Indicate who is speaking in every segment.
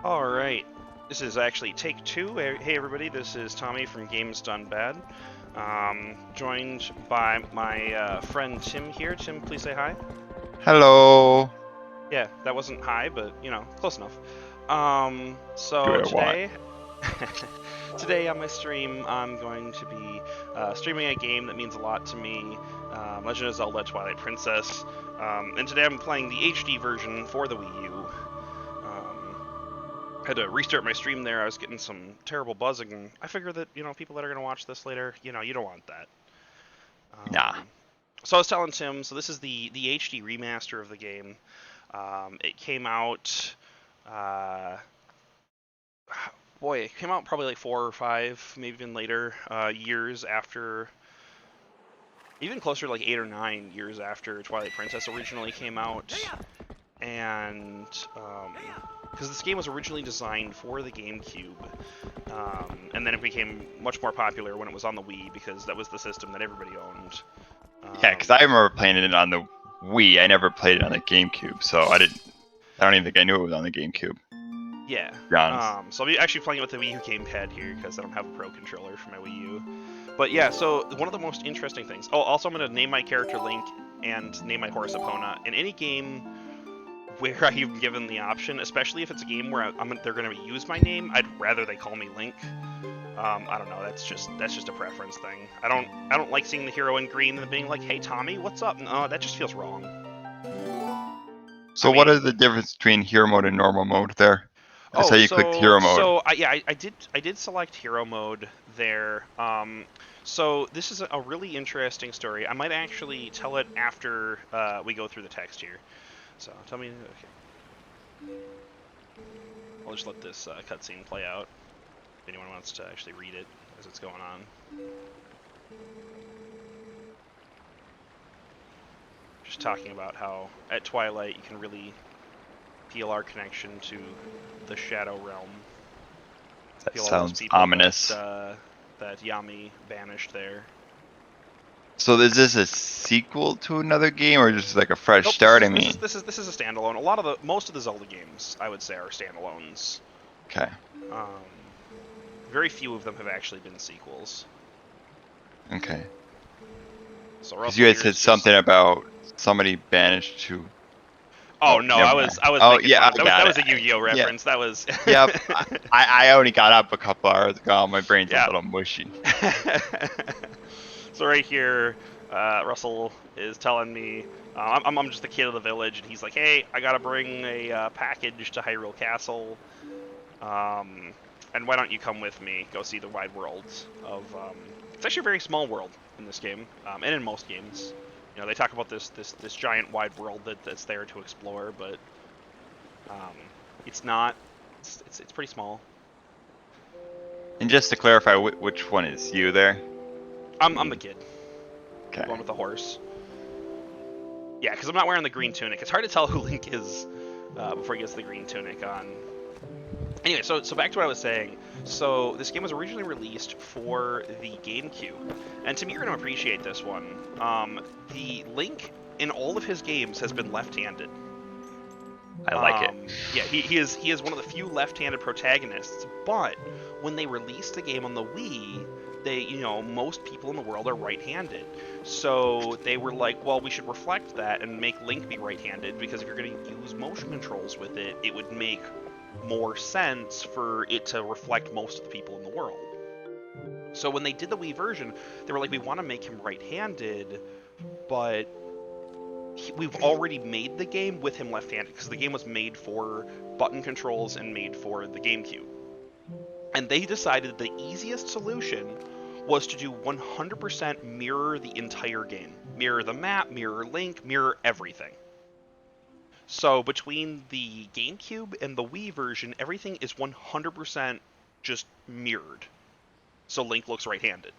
Speaker 1: All right, this is actually take two. Hey everybody, this is Tommy from Games Done Bad. Joined by my friend Tim here. Tim, please say hi.
Speaker 2: Hello.
Speaker 1: Yeah, that wasn't hi, but close enough.
Speaker 2: Do
Speaker 1: So
Speaker 2: what I want.
Speaker 1: today on my stream, I'm going to be streaming a game that means a lot to me, Legend of Zelda Twilight Princess. And today I'm playing the HD version for the Wii U. Had to restart my stream there. I was getting some terrible buzzing, and I figure that people that are going to watch this later, you don't want that.
Speaker 2: Nah.
Speaker 1: So I was telling Tim, so this is the HD remaster of the game. It came out, uh, it came out probably like 4 or 5, maybe even later, years after, even closer to like 8 or 9 years after Twilight Princess originally came out, and because this game was originally designed for the GameCube, and then it became much more popular when it was on the Wii because that was the system that everybody owned.
Speaker 2: Yeah, because I remember playing it on the Wii. I never played it on the GameCube, so I don't even think I knew it was on the GameCube.
Speaker 1: Yeah.
Speaker 2: To be honest.
Speaker 1: So I'll be actually playing it with the Wii U gamepad here because I don't have a Pro controller for my Wii U. But yeah, so one of the most interesting things. Oh, also I'm going to name my character Link and name my horse Epona. In any game where I've given the option, especially if it's a game where they're going to use my name, I'd rather they call me Link. I don't know. That's just a preference thing. I don't like seeing the hero in green and being like, "Hey Tommy, what's up?" No, that just feels wrong.
Speaker 2: So what is the difference between hero mode and normal mode there? I saw
Speaker 1: Oh,
Speaker 2: you clicked hero mode.
Speaker 1: I did select hero mode there. So this is a really interesting story. I might actually tell it after we go through the text here. So tell me. Okay. I'll just let this cutscene play out. If anyone wants to actually read it as it's going on. Just talking about how at Twilight you can really feel our connection to the Shadow Realm.
Speaker 2: That
Speaker 1: Feel all those
Speaker 2: sounds
Speaker 1: people
Speaker 2: ominous.
Speaker 1: that Yami banished there.
Speaker 2: So is this a sequel to another game or just like a fresh
Speaker 1: Nope,
Speaker 2: start?
Speaker 1: this is a standalone. Most of the Zelda games I would say are standalones.
Speaker 2: Okay.
Speaker 1: Very few of them have actually been sequels.
Speaker 2: Okay.
Speaker 1: So
Speaker 2: Because you had said something about somebody banished to.
Speaker 1: Oh no,
Speaker 2: never
Speaker 1: I
Speaker 2: mind.
Speaker 1: was
Speaker 2: Oh
Speaker 1: making
Speaker 2: yeah,
Speaker 1: fun
Speaker 2: I
Speaker 1: of
Speaker 2: got
Speaker 1: that
Speaker 2: it.
Speaker 1: was a Yu-Gi-Oh
Speaker 2: Yeah.
Speaker 1: reference. That was.
Speaker 2: Yep. I only got up a couple hours ago. My brain's a
Speaker 1: Yeah.
Speaker 2: little mushy.
Speaker 1: So right here, Russell is telling me I'm just a kid of the village, and he's like, "Hey, I gotta bring a package to Hyrule Castle, and why don't you come with me? Go see the wide world of." It's actually a very small world in this game, and in most games. They talk about this giant wide world that's there to explore, but it's not. It's pretty small.
Speaker 2: And just to clarify, which one is you there?
Speaker 1: I'm the kid,
Speaker 2: Okay.
Speaker 1: the one with the horse. Yeah, because I'm not wearing the green tunic. It's hard to tell who Link is before he gets the green tunic on. Anyway, so back to what I was saying. So this game was originally released for the GameCube, and to me, you're going to appreciate this one. The Link in all of his games has been left-handed.
Speaker 2: I like it.
Speaker 1: Yeah, he is one of the few left-handed protagonists. But when they released the game on the Wii, most people in the world are right-handed. So they were like, well, we should reflect that and make Link be right-handed, because if you're going to use motion controls with it, it would make more sense for it to reflect most of the people in the world. So when they did the Wii version, they were like, we want to make him right-handed, but we've already made the game with him left-handed, because the game was made for button controls and made for the GameCube. And they decided the easiest solution was to do 100% mirror the entire game. Mirror the map, mirror Link, mirror everything. So between the GameCube and the Wii version, everything is 100% just mirrored. So Link looks right-handed.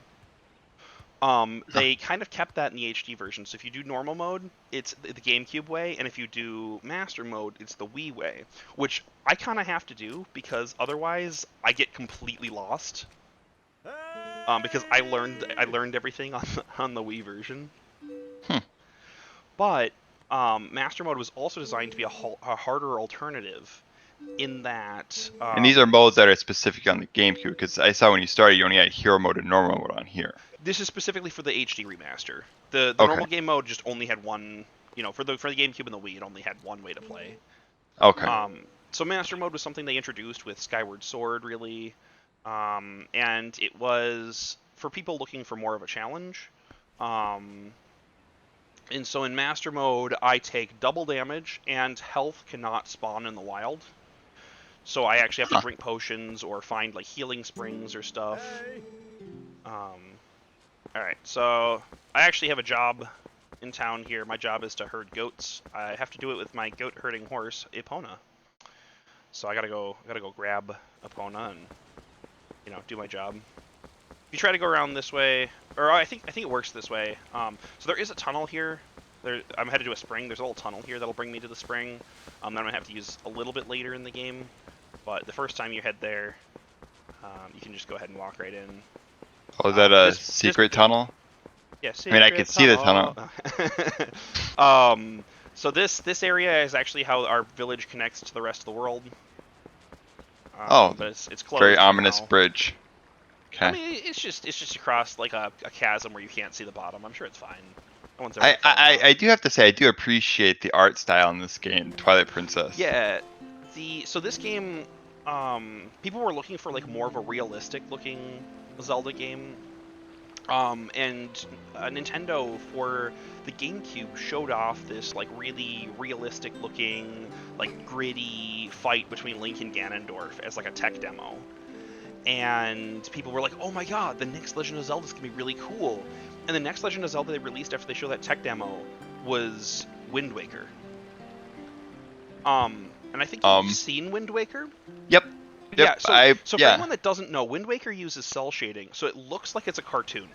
Speaker 1: They kind of kept that in the HD version. So if you do normal mode, it's the GameCube way, and if you do Master mode, it's the Wii way, which I kind of have to do because otherwise I get completely lost. Because I learned everything on the Wii version. But Master mode was also designed to be a harder alternative in that.
Speaker 2: And these are modes that are specific on the GameCube, because I saw when you started, you only had hero mode and normal mode on here.
Speaker 1: This is specifically for the HD remaster. The
Speaker 2: Okay.
Speaker 1: normal game mode just only had one. You know, for the GameCube and the Wii, it only had one way to play.
Speaker 2: Okay.
Speaker 1: So Master Mode was something they introduced with Skyward Sword, really, and it was for people looking for more of a challenge. And so in Master Mode, I take double damage, and health cannot spawn in the wild. So I actually have to drink potions or find like healing springs or stuff. Alright, so I actually have a job in town here. My job is to herd goats. I have to do it with my goat herding horse, Epona. So I gotta go grab Epona and, you know, do my job. If you try to go around this way, or I think it works this way. So there is a tunnel here. I'm headed to a spring. There's a little tunnel here that'll bring me to the spring. That I'm gonna have to use a little bit later in the game. But the first time you head there, you can just go ahead and walk right in.
Speaker 2: Oh, is that a secret tunnel?
Speaker 1: Yeah,
Speaker 2: I mean, I could see the tunnel.
Speaker 1: So this area is actually how our village connects to the rest of the world. But it's closed.
Speaker 2: Very ominous
Speaker 1: now.
Speaker 2: bridge. Okay.
Speaker 1: I mean, it's just across like a chasm where you can't see the bottom. I'm sure it's fine. No one's ever
Speaker 2: I do have to say, I do appreciate the art style in this game, Twilight Princess.
Speaker 1: Yeah, so this game, people were looking for like more of a realistic looking Zelda game. And Nintendo for the GameCube showed off this like really realistic looking, like gritty fight between Link and Ganondorf as like a tech demo. And people were like, oh my god, the next Legend of Zelda is going to be really cool. And the next Legend of Zelda they released after they showed that tech demo was Wind Waker. And I think you've seen Wind Waker?
Speaker 2: Yep.
Speaker 1: Yeah, so for
Speaker 2: yeah.
Speaker 1: anyone that doesn't know, Wind Waker uses cell shading, so it looks like it's a cartoon.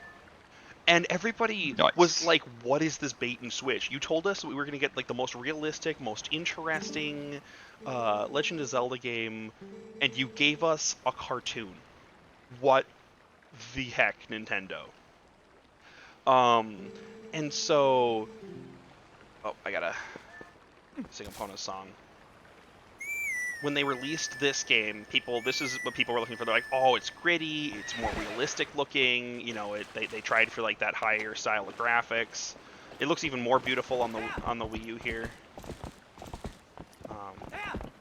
Speaker 1: And everybody was like, what is this bait and switch? You told us we were going to get like the most realistic, most interesting Legend of Zelda game, and you gave us a cartoon. What the heck, Nintendo? And so... Oh, I gotta sing Epona's song. When they released this game, this is what people were looking for. They're like, oh, it's gritty, it's more realistic looking. You know, they tried for like that higher style of graphics. It looks even more beautiful on the Wii U here.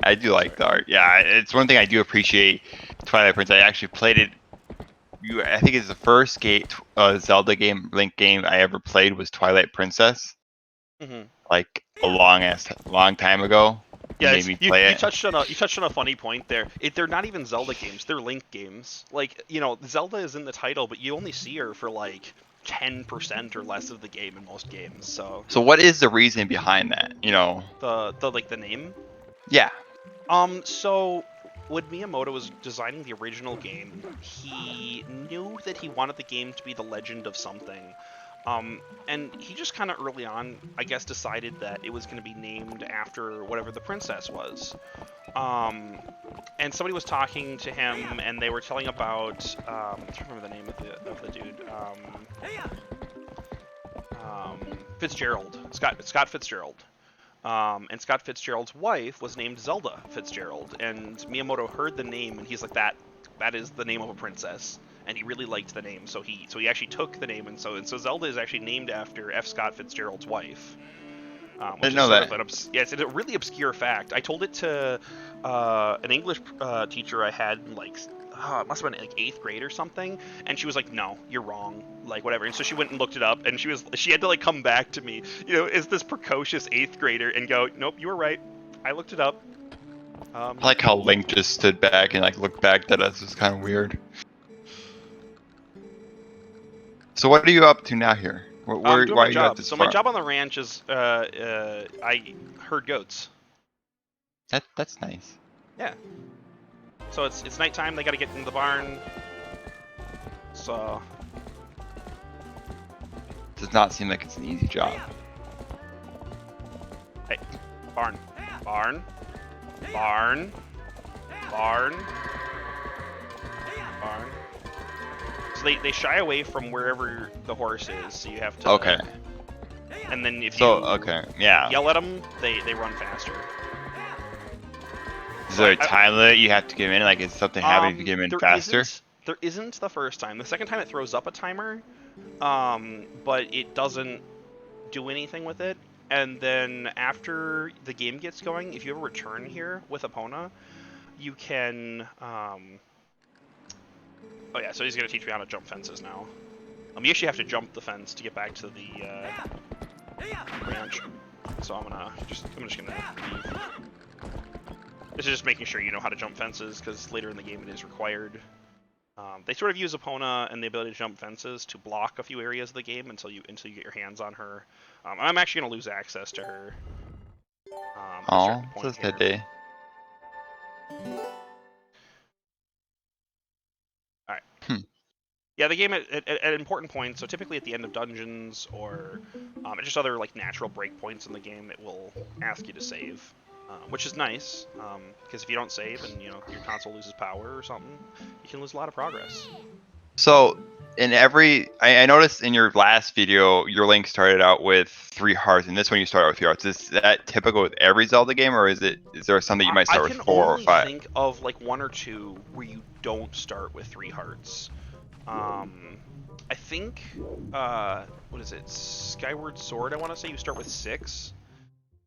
Speaker 2: I do like the art. Yeah, it's one thing I do appreciate. Twilight Princess. I actually played it. I think it's the first Zelda game, Link game I ever played was Twilight Princess.
Speaker 1: Mm-hmm.
Speaker 2: Like a long time ago.
Speaker 1: Yeah, you touched on a funny point there. They're not even Zelda games; they're Link games. Like, you know, Zelda is in the title, but you only see her for like 10% or less of the game in most games. So
Speaker 2: what is the reason behind that? You know,
Speaker 1: the name.
Speaker 2: Yeah.
Speaker 1: So when Miyamoto was designing the original game, he knew that he wanted the game to be the legend of something. And he just kind of early on, I guess, decided that it was going to be named after whatever the princess was. And somebody was talking to him, and they were telling about, I can't remember the name of the dude. Fitzgerald. Scott Fitzgerald. And Scott Fitzgerald's wife was named Zelda Fitzgerald. And Miyamoto heard the name, and he's like, that is the name of a princess. And he really liked the name, so he actually took the name, and so Zelda is actually named after F. Scott Fitzgerald's wife.
Speaker 2: I didn't know that.
Speaker 1: It's a really obscure fact. I told it to an English teacher I had in like it must have been like 8th grade or something, and she was like, "No, you're wrong," like whatever. And so she went and looked it up, and she had to like come back to me, you know, as this precocious 8th grader, and go, "Nope, you were right. I looked it up."
Speaker 2: I like how Link just stood back and like looked back at us. It's kind of weird. So what are you up to now here? Why are you at this farm?
Speaker 1: My job on the ranch is I herd goats.
Speaker 2: That's nice.
Speaker 1: Yeah. So it's nighttime. They got to get into the barn. So
Speaker 2: does not seem like it's an easy job.
Speaker 1: Hey, barn, barn, barn, barn, barn. So they shy away from wherever the horse is, so you have to...
Speaker 2: Okay.
Speaker 1: And then if
Speaker 2: you yell
Speaker 1: at them, they run faster.
Speaker 2: Is there a time limit you have to get in? Like, is something happening if you get in faster?
Speaker 1: There isn't the first time. The second time it throws up a timer, but it doesn't do anything with it. And then after the game gets going, if you ever return here with Epona, you can. Oh yeah, so he's gonna teach me how to jump fences now. You actually have to jump the fence to get back to the ranch. So I'm just gonna leave. This is just making sure you know how to jump fences, because later in the game it is required. They sort of use Epona and the ability to jump fences to block a few areas of the game until you get your hands on her. I'm actually gonna lose access to her.
Speaker 2: Oh, so sad day.
Speaker 1: Alright. Yeah, the game at important points, so typically at the end of dungeons or just other like natural breakpoints in the game, it will ask you to save, which is nice, because if you don't save and your console loses power or something, you can lose a lot of progress.
Speaker 2: So I noticed in your last video, your link started out with 3 hearts, and this one you start out with 3 hearts. Is that typical with every Zelda game, or is there some that you might start with 4 or 5?
Speaker 1: I can only think of like 1 or 2 where you don't start with 3 hearts. I think, what is it, Skyward Sword, I want to say you start with 6.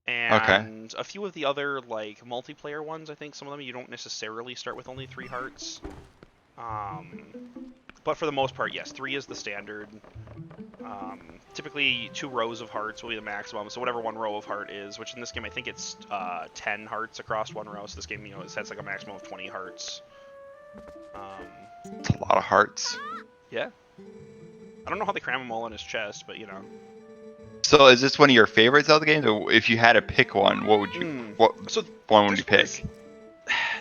Speaker 1: And a few of the other, like, multiplayer ones, I think some of them you don't necessarily start with only 3 hearts. But for the most part, yes, 3 is the standard. Typically, 2 rows of hearts will be the maximum, so whatever 1 row of heart is, which in this game I think it's 10 hearts across 1 row, so this game, it has like a maximum of 20 hearts.
Speaker 2: It's a lot of hearts.
Speaker 1: Yeah. I don't know how they cram them all in his chest, but
Speaker 2: So is this one of your favorite Zelda games? Or if you had to pick one, what would you one would you pick?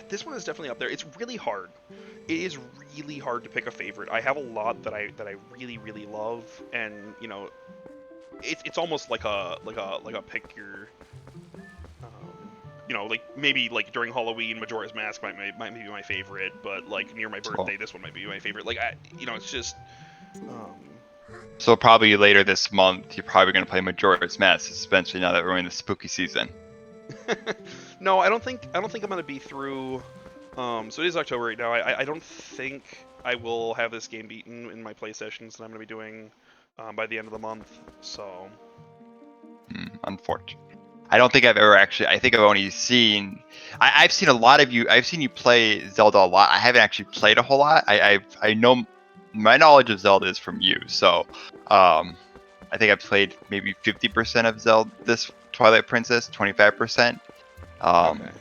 Speaker 1: This one is definitely up there. It's really hard. It is really hard to pick a favorite. I have a lot that I really really love, and it's almost like a pick your like maybe like during Halloween, Majora's Mask might be my favorite, but like near my birthday, this one might be my favorite. Like it's just.
Speaker 2: So probably later this month, you're probably gonna play Majora's Mask, especially now that we're in the spooky season.
Speaker 1: No, I don't think I'm gonna be through. So it is October right now. I don't think I will have this game beaten in my play sessions that I'm gonna be doing by the end of the month. So.
Speaker 2: Unfortunate. I don't think I've ever actually. I think I've only seen. I've seen a lot of you. I've seen you play Zelda a lot. I haven't actually played a whole lot. I know my knowledge of Zelda is from you. So, I think I played maybe 50% of Zelda, this Twilight Princess, 25%.
Speaker 1: Okay.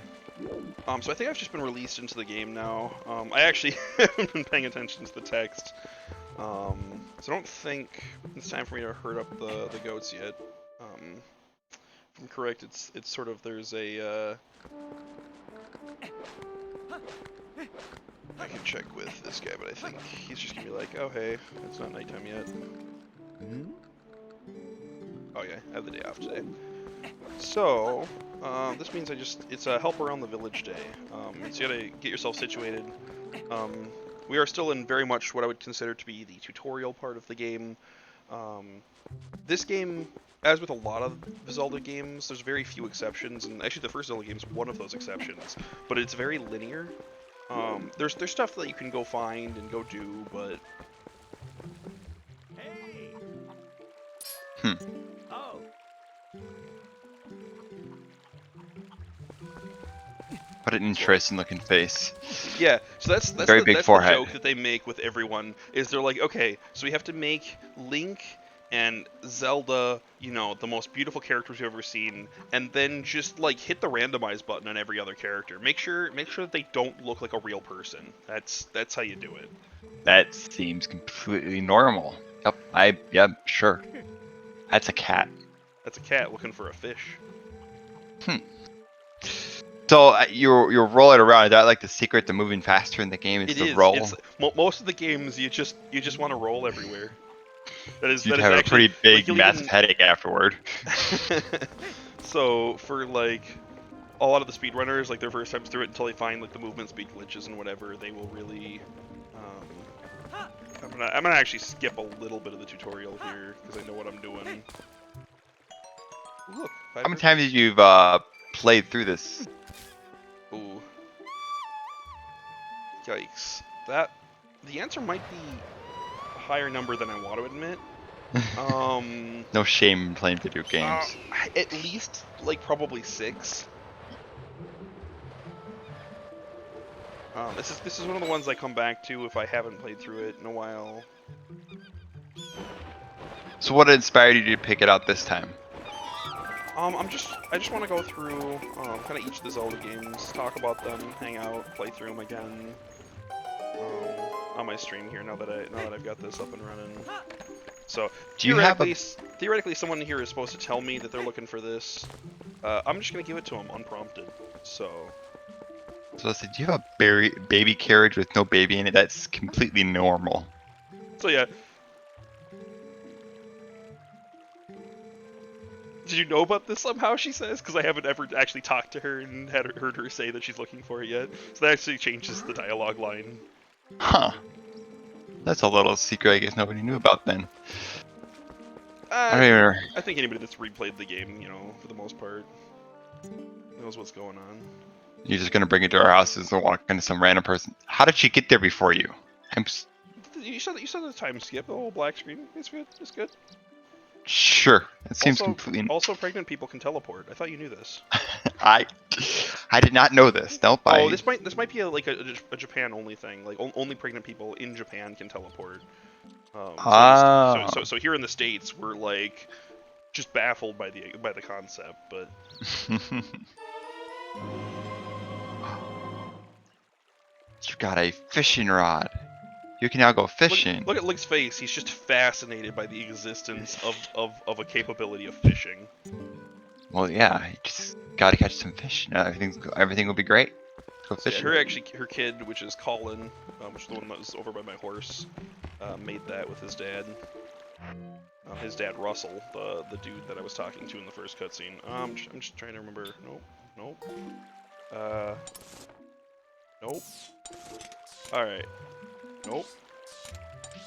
Speaker 1: So I think I've just been released into the game now. I actually haven't been paying attention to the text. So I don't think it's time for me to herd up the goats yet. If I'm correct, it's sort of there's a. I can check with this guy, but I think he's just gonna be like, oh hey, it's not nighttime yet. Oh yeah, I have the day off today. So, this means it's a help around the village day. So you gotta get yourself situated. We are still in very much what I would consider to be the tutorial part of the game. This game, as with a lot of Zelda games, there's very few exceptions, and actually the first Zelda game is one of those exceptions, but it's very linear. There's stuff that you can go find and go do, but...
Speaker 3: Oh.
Speaker 2: What an interesting looking face.
Speaker 1: Yeah, so that's
Speaker 2: Very big forehead.
Speaker 1: the joke that they make with everyone, is they're like, okay, so we have to make Link and Zelda, the most beautiful characters you've ever seen, and then just like hit the randomize button on every other character. Make sure that they don't look like a real person. That's how you do it.
Speaker 2: That seems completely normal. Yep, sure. That's a cat.
Speaker 1: That's a cat looking for a fish.
Speaker 2: So you're rolling around. Is that like the secret to moving faster in the game? Is the roll?
Speaker 1: Most of the games you just want to roll everywhere.
Speaker 2: You'd have a pretty big, massive headache afterward.
Speaker 1: So for like a lot of the speedrunners, like their first times through it until they find like the movement speed glitches and whatever, they will really. I'm gonna actually skip a little bit of the tutorial here because I know what I'm doing. Look.
Speaker 2: How many times did you played through this?
Speaker 1: Ooh. Yikes. The answer might be a higher number than I want to admit.
Speaker 2: No shame in playing video games.
Speaker 1: At least like probably 6. This is one of the ones I come back to if I haven't played through it in a while.
Speaker 2: So what inspired you to pick it up this time?
Speaker 1: I just want to go through kind of each of the Zelda games, talk about them, hang out, play through them again on my stream here. Now that I've got this up and running. So theoretically, someone here is supposed to tell me that they're looking for this. I'm just gonna give it to them unprompted. So
Speaker 2: listen, do you have a baby carriage with no baby in it? That's completely normal.
Speaker 1: So yeah. Did you know about this somehow, she says? Because I haven't ever actually talked to her and heard her say that she's looking for it yet. So that actually changes the dialogue line.
Speaker 2: Huh. That's a little secret I guess nobody knew about then.
Speaker 1: I think anybody that's replayed the game, you know, for the most part, knows what's going on.
Speaker 2: You're just gonna bring it to our houses and walk into some random person. How did she get there before you?
Speaker 1: You saw the time skip, the whole black screen. It's good. It's good.
Speaker 2: Sure. It seems
Speaker 1: also,
Speaker 2: completely.
Speaker 1: Also, pregnant people can teleport. I thought you knew this.
Speaker 2: I did not know this. Nope.
Speaker 1: Oh, this might be a Japan only thing. Like only pregnant people in Japan can teleport. So here in the States, we're like just baffled by the concept, but.
Speaker 2: You got a fishing rod. You can now go fishing.
Speaker 1: Look at Link's face. He's just fascinated by the existence of a capability of fishing.
Speaker 2: Well, yeah, you just gotta catch some fish. Everything will be great. Go fishing.
Speaker 1: Yeah, her kid, which is Colin, which is the one that was over by my horse, made that with his dad. His dad, Russell, the dude that I was talking to in the first cutscene. I'm just trying to remember. Nope. Nope. Alright. Nope.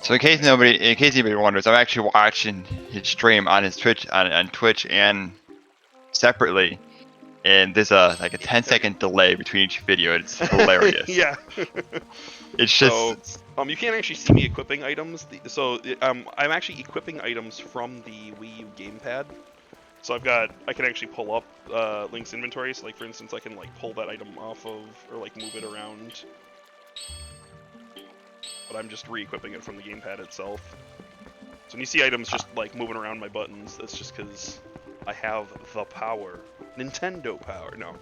Speaker 2: So in case anybody wonders, I'm actually watching his stream on his Twitch on Twitch and separately, and there's a 10-second delay between each video. It's hilarious.
Speaker 1: Yeah.
Speaker 2: It's just
Speaker 1: you can't actually see me equipping items. I'm actually equipping items from the Wii U gamepad. So I can actually pull up Link's inventory. So like for instance, I can like pull that item off of or like move it around. But I'm just re-equipping it from the gamepad itself. So when you see items just like moving around my buttons, that's just because I have the power. Nintendo power. No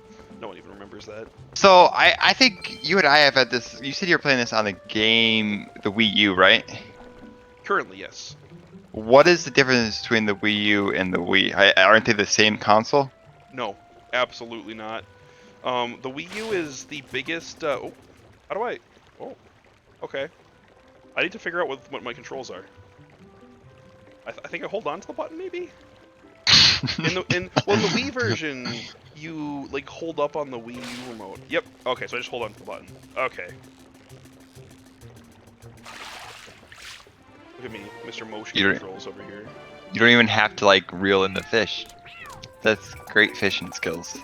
Speaker 1: one even remembers that.
Speaker 2: So I think you and I have had this. You said you were playing this on the Wii U, right?
Speaker 1: Currently, yes.
Speaker 2: What is the difference between the Wii U and the Wii? Aren't they the same console?
Speaker 1: No, absolutely not. The Wii U is the biggest. Oh, okay. I need to figure out what my controls are. I think I hold on to the button, maybe? in the Wii version, you like hold up on the Wii U remote. Yep. Okay, so I just hold on to the button. Okay. Look at me, Mr. Motion Controls over here.
Speaker 2: You don't even have to like reel in the fish. That's great fishing skills.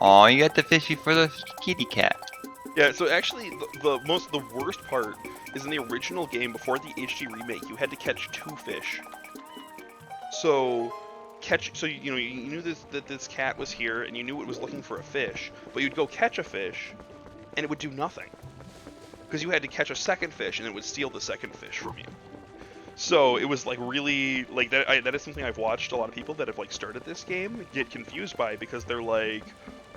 Speaker 2: Aw, you got the fishy for the kitty cat.
Speaker 1: Yeah, so actually, the worst part is in the original game before the HD remake, you had to catch 2 fish. So you knew that this cat was here, and you knew it was looking for a fish, but you'd go catch a fish, and it would do nothing, because you had to catch a second fish, and it would steal the second fish from you. So it was like really like that is something I've watched a lot of people that have like started this game get confused by, because they're like,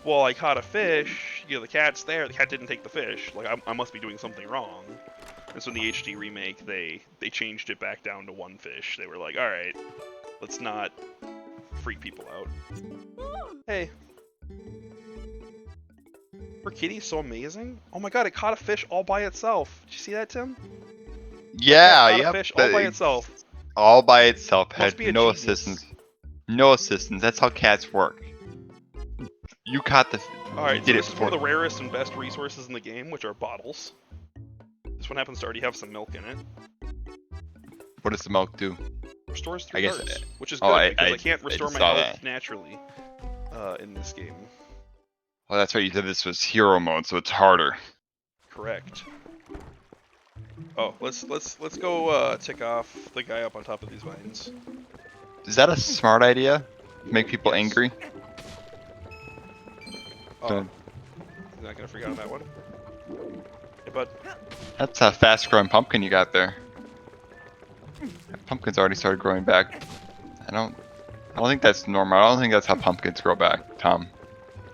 Speaker 1: well, I caught a fish, the cat's there, the cat didn't take the fish, like I must be doing something wrong. And so in the HD remake, they changed it back down to 1 fish. They were like, all right, let's not freak people out. Hey. Her kitty's so amazing. Oh my god, it caught a fish all by itself. Did you see that, Tim?
Speaker 2: Yeah,
Speaker 1: yep. Fish all by itself.
Speaker 2: All by itself.
Speaker 1: Had
Speaker 2: no assistance. No assistance. That's how cats work. You caught the.
Speaker 1: Alright, so this is one of the rarest and best resources in the game, which are bottles. This one happens to already have some milk in it.
Speaker 2: What does the milk do?
Speaker 1: Restores 3 hearts, which is good, because I can't restore my health naturally in this game.
Speaker 2: Well, that's right. You said this was hero mode, so it's harder.
Speaker 1: Correct. Oh, let's go tick off the guy up on top of these vines.
Speaker 2: Is that a smart idea? Make people
Speaker 1: Yes.
Speaker 2: angry?
Speaker 1: Oh,
Speaker 2: Dun.
Speaker 1: you're not gonna forget on that one. Hey, bud.
Speaker 2: That's a fast-growing pumpkin you got there. That pumpkin's already started growing back. I don't think that's normal. I don't think that's how pumpkins grow back, Tom.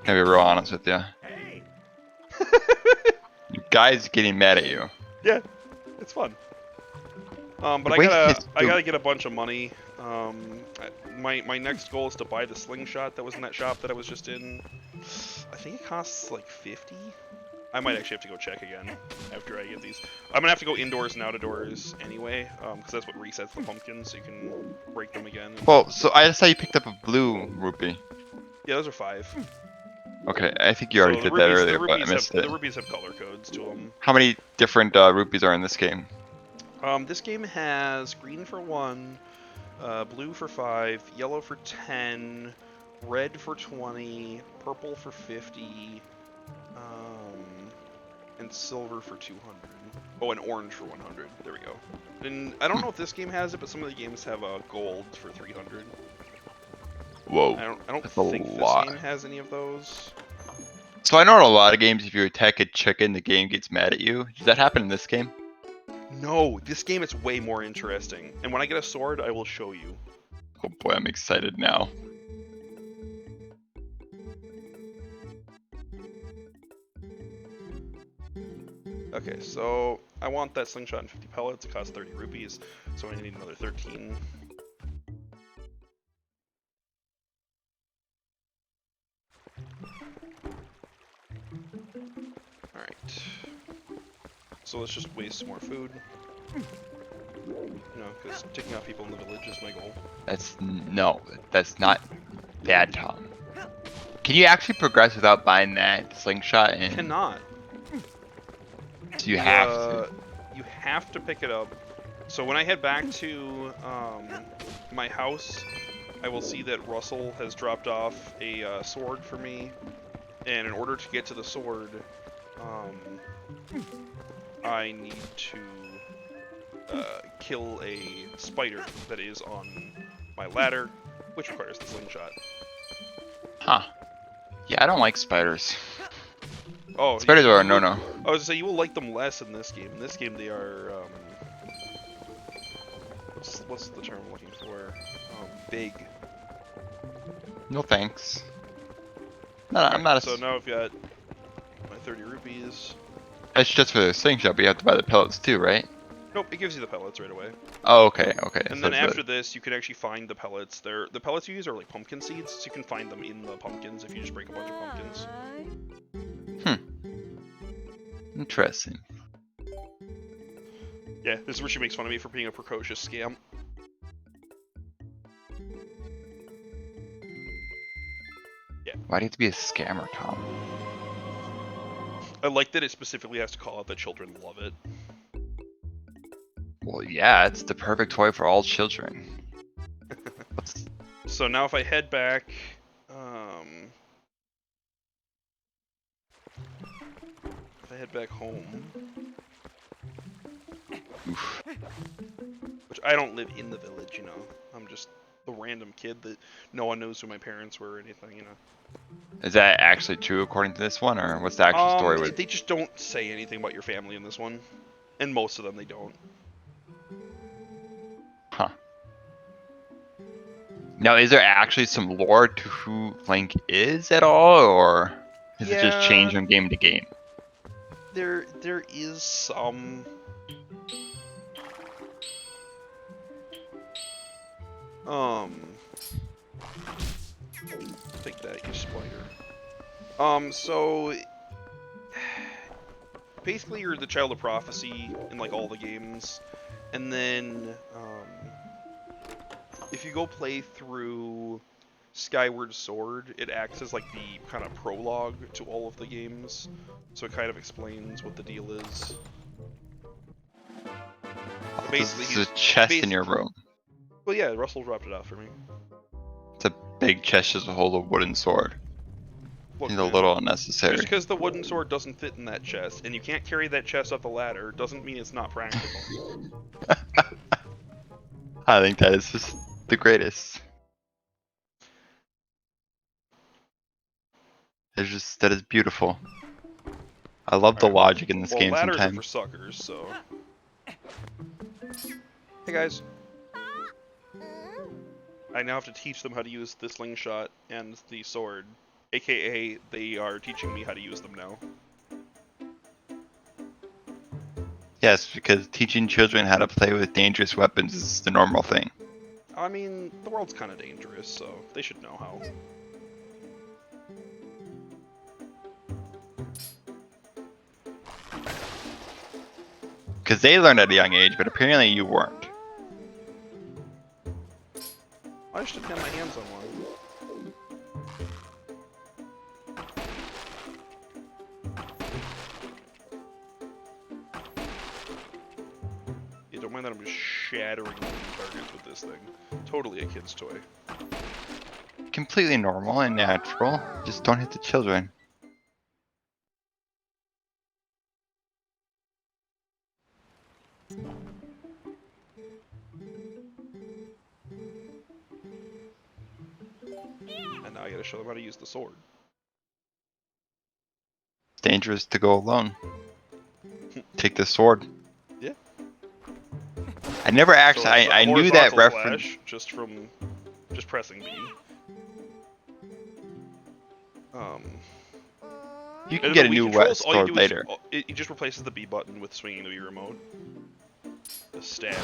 Speaker 2: Can be real honest with you. Guy's getting mad at you.
Speaker 1: Yeah, it's fun. But
Speaker 2: The
Speaker 1: I
Speaker 2: way
Speaker 1: gotta get a bunch of money. My next goal is to buy the slingshot that was in that shop that I was just in. I think it costs like 50. I might actually have to go check again after I get these. I'm gonna have to go indoors and outdoors anyway, because that's what resets the pumpkins, so you can break them again.
Speaker 2: Well, so I saw you picked up a blue rupee.
Speaker 1: Yeah, those are 5.
Speaker 2: Okay, I think you already did that earlier, but I missed it.
Speaker 1: The rupees have color codes to them.
Speaker 2: How many different rupees are in this game?
Speaker 1: This game has green for 1, blue for 5, yellow for 10, red for 20, purple for 50, and silver for 200. Oh, and orange for 100. There we go. And I don't know if this game has it, but some of the games have gold for 300.
Speaker 2: Whoa,
Speaker 1: I don't
Speaker 2: that's
Speaker 1: think
Speaker 2: a
Speaker 1: this
Speaker 2: lot.
Speaker 1: game has any of those.
Speaker 2: So I know in a lot of games, if you attack a chicken, the game gets mad at you. Does that happen in this game?
Speaker 1: No, this game is way more interesting. And when I get a sword, I will show you.
Speaker 2: Oh boy, I'm excited now.
Speaker 1: Okay, so I want that slingshot and 50 pellets. It costs 30 rupees, so I need another 13. Alright. So let's just waste some more food. You know, because taking out people in the village is my goal.
Speaker 2: That's not bad, Tom. Can you actually progress without buying that slingshot? And
Speaker 1: Cannot.
Speaker 2: so you have to.
Speaker 1: You have to pick it up. So when I head back to my house, I will see that Russell has dropped off a sword for me, and in order to get to the sword, I need to kill a spider that is on my ladder, which requires the slingshot.
Speaker 2: Huh. Yeah, I don't like spiders.
Speaker 1: Oh,
Speaker 2: Spiders are a no-no.
Speaker 1: I was gonna say you will like them less in this game. In this game, they are what's the term I'm looking for? Big.
Speaker 2: No thanks. No, I'm not a.
Speaker 1: So now I've got my 30 rupees.
Speaker 2: It's just for the slingshot, but you have to buy the pellets too, right?
Speaker 1: Nope, it gives you the pellets right away.
Speaker 2: Oh, okay.
Speaker 1: And
Speaker 2: so
Speaker 1: then after this, you can actually find the pellets. The pellets you use are like pumpkin seeds, so you can find them in the pumpkins if you just break a bunch of pumpkins.
Speaker 2: Interesting.
Speaker 1: Yeah, this is where she makes fun of me for being a precocious scam. Yeah.
Speaker 2: Why do you have to be a scammer, Tom?
Speaker 1: I like that it specifically has to call out that children love it.
Speaker 2: Well, yeah, it's the perfect toy for all children.
Speaker 1: So now if I head back, home,
Speaker 2: Oof.
Speaker 1: which I don't live in the village, you know. I'm just the random kid that no one knows who my parents were or anything, you know.
Speaker 2: Is that actually true according to this one, or what's the actual story with?
Speaker 1: They just don't say anything about your family in this one, and most of them they don't.
Speaker 2: Huh. Now, is there actually some lore to who Link is at all, or is it just change from game to game?
Speaker 1: There is some. Take that, you spider. So basically you're the child of prophecy in like all the games, and then if you go play through Skyward Sword, it acts as like the kind of prologue to all of the games, so it kind of explains what the deal is. But basically,
Speaker 2: There's a chest in your room.
Speaker 1: Well, yeah, Russell dropped it off for me.
Speaker 2: It's a big chest just to hold a wooden sword.
Speaker 1: Look,
Speaker 2: Seems a
Speaker 1: man,
Speaker 2: little
Speaker 1: just
Speaker 2: unnecessary.
Speaker 1: because the wooden sword doesn't fit in that chest, and you can't carry that chest up the ladder, doesn't mean it's not practical.
Speaker 2: I think that is just the greatest. That is beautiful. I love the
Speaker 1: Alright,
Speaker 2: logic in this
Speaker 1: well,
Speaker 2: game
Speaker 1: ladders are for
Speaker 2: sometimes.
Speaker 1: suckers, so... Hey guys. I now have to teach them how to use the slingshot and the sword. AKA, they are teaching me how to use them now.
Speaker 2: Yes, because teaching children how to play with dangerous weapons is the normal thing.
Speaker 1: I mean, the world's kind of dangerous, so they should know how.
Speaker 2: Because they learned at a young age, but apparently you weren't.
Speaker 1: I just didn't have my hands on one. Yeah, don't mind that I'm just shattering targets with this thing. Totally a kid's toy.
Speaker 2: Completely normal and natural. Just don't hit the children.
Speaker 1: And now I gotta show them how to use the sword.
Speaker 2: It's dangerous to go alone. Take the sword.
Speaker 1: Yeah.
Speaker 2: I never actually.
Speaker 1: So it's
Speaker 2: I
Speaker 1: a
Speaker 2: knew that
Speaker 1: horizontal
Speaker 2: reference.
Speaker 1: slash just from pressing B.
Speaker 2: You can
Speaker 1: And
Speaker 2: get
Speaker 1: the
Speaker 2: a
Speaker 1: Wii
Speaker 2: new
Speaker 1: controls, all you
Speaker 2: sword
Speaker 1: do is
Speaker 2: later.
Speaker 1: it just replaces the B button with swinging the Wii remote. The stab.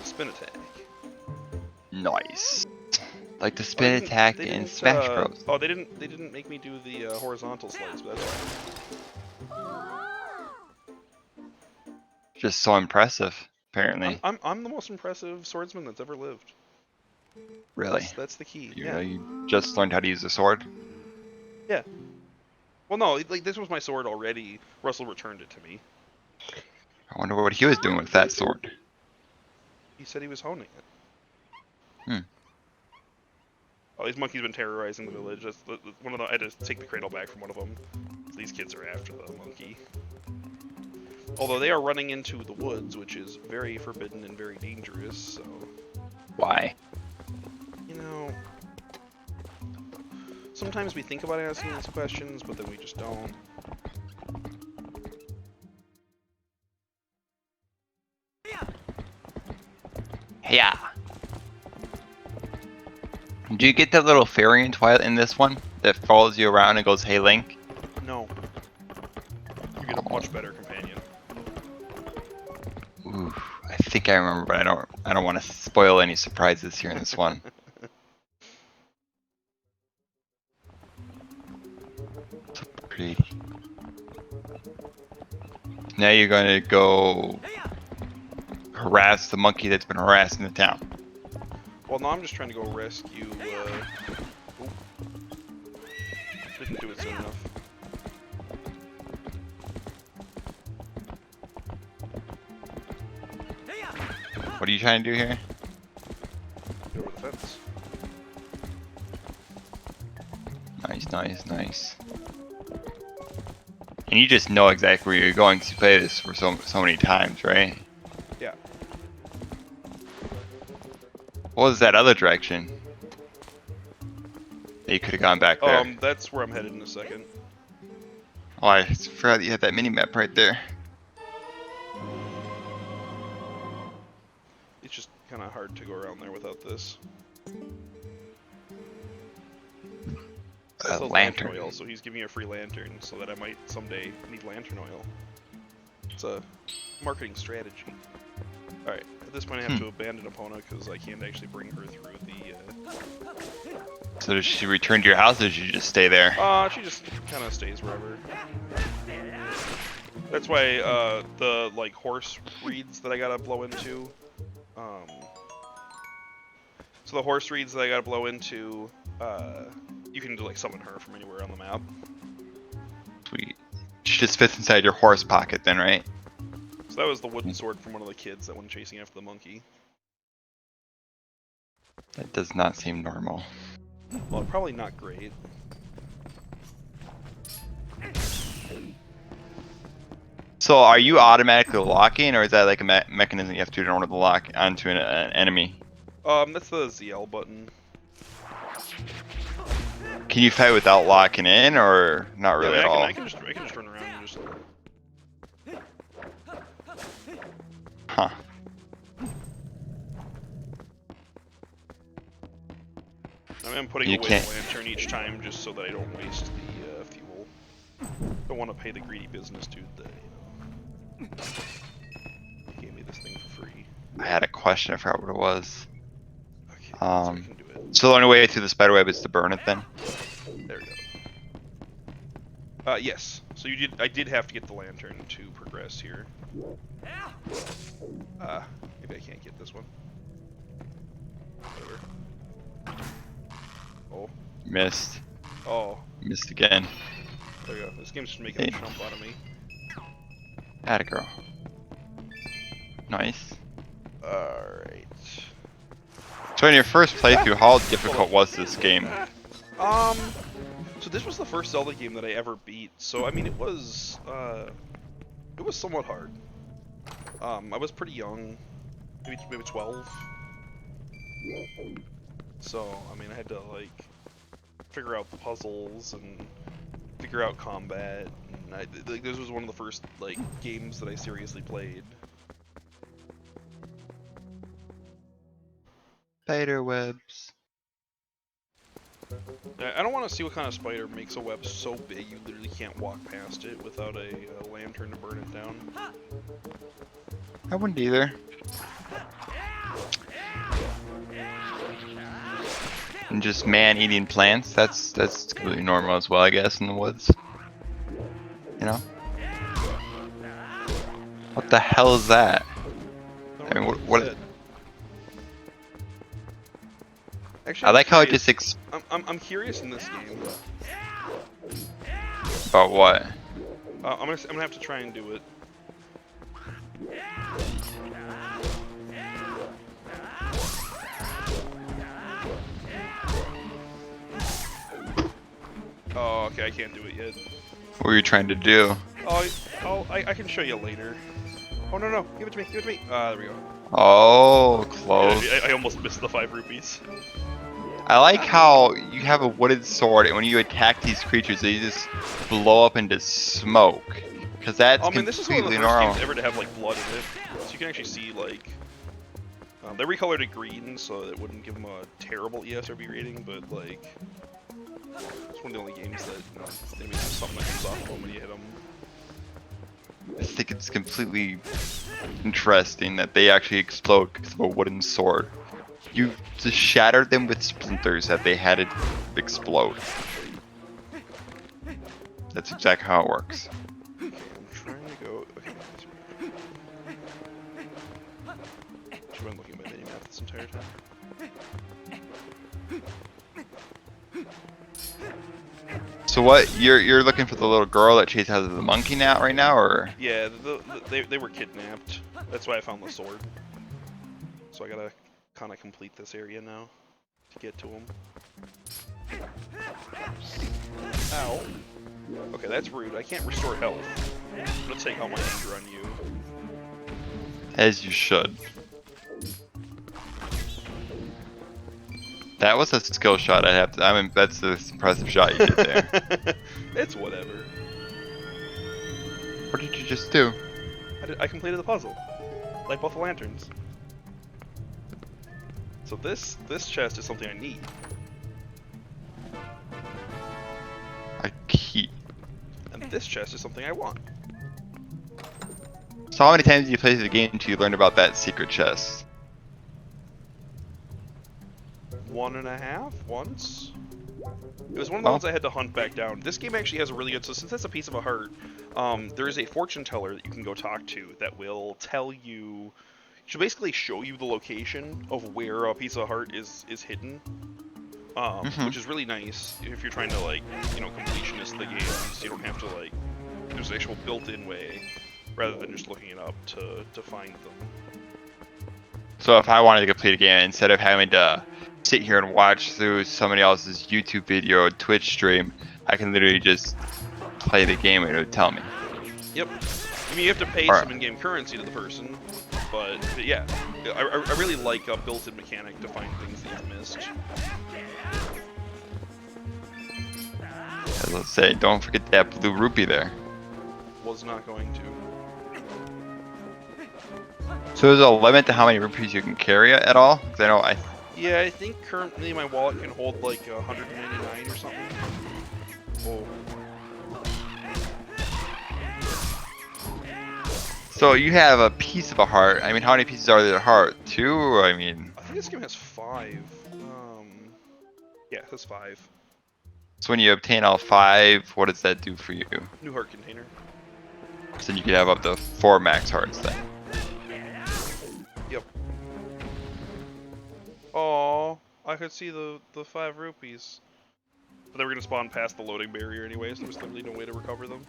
Speaker 1: Spin attack.
Speaker 2: Nice. Like the
Speaker 1: Oh,
Speaker 2: spin attack
Speaker 1: they
Speaker 2: in
Speaker 1: didn't,
Speaker 2: Smash Bros.
Speaker 1: oh, they didn't make me do the horizontal slides, but that's fine.
Speaker 2: Just so impressive, apparently.
Speaker 1: I'm the most impressive swordsman that's ever lived.
Speaker 2: Really.
Speaker 1: That's the key.
Speaker 2: You
Speaker 1: Yeah.
Speaker 2: know, you just learned how to use the sword.
Speaker 1: Yeah. Well, no, like this was my sword already. Russell returned it to me.
Speaker 2: I wonder what he was doing with that sword.
Speaker 1: He said he was honing it.
Speaker 2: Hmm.
Speaker 1: Oh, these monkeys been terrorizing the village. One of the, I had to take the cradle back from one of them. These kids are after the monkey. Although they are running into the woods, which is very forbidden and very dangerous, so...
Speaker 2: Why?
Speaker 1: You know... Sometimes we think about asking these questions, but then we just don't.
Speaker 2: Yeah. Do you get that little fairy in Twilight in this one that follows you around and goes, "Hey, Link"?
Speaker 1: No. You get a much better companion.
Speaker 2: Ooh, I think I remember, but I don't want to spoil any surprises here in this one. So pretty. Now you're going to go harass the monkey that's been harassing the town.
Speaker 1: Well, no, I'm just trying to go rescue, Oop. Didn't do it soon enough.
Speaker 2: What are you trying to do here?
Speaker 1: Get over the fence.
Speaker 2: Nice, nice, nice. And you just know exactly where you're going because you play this for so many times, right?
Speaker 1: Yeah.
Speaker 2: What was that other direction? That you could have gone back there.
Speaker 1: That's where I'm headed in a second.
Speaker 2: Oh, I forgot you had that mini map right there.
Speaker 1: It's just kind of hard to go around there without this. That sells lantern oil, so he's giving me a free lantern so that I might someday need lantern oil. It's a marketing strategy. Alright, at this point I have to abandon Epona because I can't actually bring her through the...
Speaker 2: So does she return to your house or does she just stay there?
Speaker 1: She just kind of stays wherever. That's why, the, like, horse reeds that I gotta blow into, so the horse reeds that I gotta blow into, you can, like, summon her from anywhere on the map.
Speaker 2: Sweet. She just fits inside your horse pocket then, right?
Speaker 1: So that was the wooden sword from one of the kids that went chasing after the monkey.
Speaker 2: That does not seem normal.
Speaker 1: Well, probably not great.
Speaker 2: So are you automatically locking, or is that like a mechanism you have to do in order to lock onto an enemy?
Speaker 1: That's the ZL button.
Speaker 2: Can you fight without locking in, or not
Speaker 1: Yeah, I
Speaker 2: really
Speaker 1: mean,
Speaker 2: at all?
Speaker 1: I can just run around and just.
Speaker 2: Huh.
Speaker 1: I mean, I'm putting
Speaker 2: You
Speaker 1: away
Speaker 2: can't.
Speaker 1: the lantern each time just so that I don't waste the fuel. Don't want to pay the greedy business dude that, he gave me this thing for free.
Speaker 2: I had a question. I forgot what it was.
Speaker 1: Okay, so we can do it.
Speaker 2: So the only way through the spider web is to burn it then?
Speaker 1: There we go. Yes. So I did have to get the lantern to progress here. Maybe I can't get this one. Whatever. Oh.
Speaker 2: Missed.
Speaker 1: Oh.
Speaker 2: Missed again.
Speaker 1: There we go. This game's just making a jump out of me.
Speaker 2: Atta girl. Nice.
Speaker 1: Alright.
Speaker 2: So in your first playthrough, how difficult was this game?
Speaker 1: So this was the first Zelda game that I ever beat. So I mean, it was somewhat hard. I was pretty young, maybe 12. So I mean, I had to like figure out the puzzles and figure out combat. And this was one of the first like games that I seriously played.
Speaker 2: Spider webs.
Speaker 1: I don't want to see what kind of spider makes a web so big you literally can't walk past it without a lantern to burn it down.
Speaker 2: I wouldn't either. And just man-eating plants, that's completely normal as well, I guess, in the woods. You know? What the hell is that? I mean, what
Speaker 1: Actually,
Speaker 2: I like how it just
Speaker 1: I'm curious in this game.
Speaker 2: about what?
Speaker 1: I'm gonna have to try and do it. Oh, okay, I can't do it yet.
Speaker 2: What were you trying to do?
Speaker 1: I can show you later. Oh no, give it to me, there we go.
Speaker 2: Oh, close.
Speaker 1: Yeah, I almost missed the 5 rupees.
Speaker 2: I like how you have a wooden sword, and when you attack these creatures, they just blow up into smoke. Because that's
Speaker 1: I mean, this is one of the
Speaker 2: completely
Speaker 1: first
Speaker 2: normal.
Speaker 1: games ever to have like blood in it, so you can actually see like they recolored it green so it wouldn't give them a terrible ESRB rating, but like it's one of the only games that maybe there's something that comes off of them when you hit them.
Speaker 2: I think it's completely interesting that they actually explode because of a wooden sword. You just shattered them with splinters that they had to explode. That's exactly how it works.
Speaker 1: Okay, I'm trying to go. Okay, I've been looking at my minimap this entire time.
Speaker 2: So what? You're looking for the little girl that chases after the monkey now right now, or?
Speaker 1: Yeah, they were kidnapped. That's why I found the sword. So I gotta kind of complete this area now to get to them. Ow. Okay, that's rude. I can't restore health. I'm gonna take all my anger on you.
Speaker 2: As you should. That was a skill shot. I mean, that's the impressive shot you did there.
Speaker 1: It's whatever.
Speaker 2: What did you just do?
Speaker 1: I completed the puzzle. Like both the lanterns. So this chest is something I need.
Speaker 2: A key.
Speaker 1: And this chest is something I want.
Speaker 2: So how many times did you play the game until you learned about that secret chest?
Speaker 1: 1.5 once. It was one of the ones I had to hunt back down. This game actually has a really good. So since that's a piece of a heart, there is a fortune teller that you can go talk to that will tell you. She'll basically show you the location of where a piece of heart is hidden, which is really nice if you're trying to like completionist the game, so you don't have to like. There's an actual built-in way rather than just looking it up to find them.
Speaker 2: So if I wanted to complete a game, instead of having to sit here and watch through somebody else's YouTube video or Twitch stream, I can literally just play the game and it would tell me.
Speaker 1: Yep. I mean, you have to pay
Speaker 2: Or,
Speaker 1: some in-game currency to the person, but yeah, I really like a built-in mechanic to find things that you've missed.
Speaker 2: as I say, don't forget that blue rupee there.
Speaker 1: Was not going to.
Speaker 2: So there's a limit to how many rupees you can carry at all? 'Cause I know
Speaker 1: Yeah, I think currently my wallet can hold like 199 or something. Oh.
Speaker 2: So you have a piece of a heart. I mean, how many pieces are there of heart? 2? I mean,
Speaker 1: I think this game has 5. Yeah, it has 5.
Speaker 2: so when you obtain all 5, what does that do for you?
Speaker 1: New heart container.
Speaker 2: So you could have up to 4 max hearts then.
Speaker 1: Yep. Oh, I could see the 5 rupees. But they were gonna spawn past the loading barrier anyway, so there was literally no way to recover them.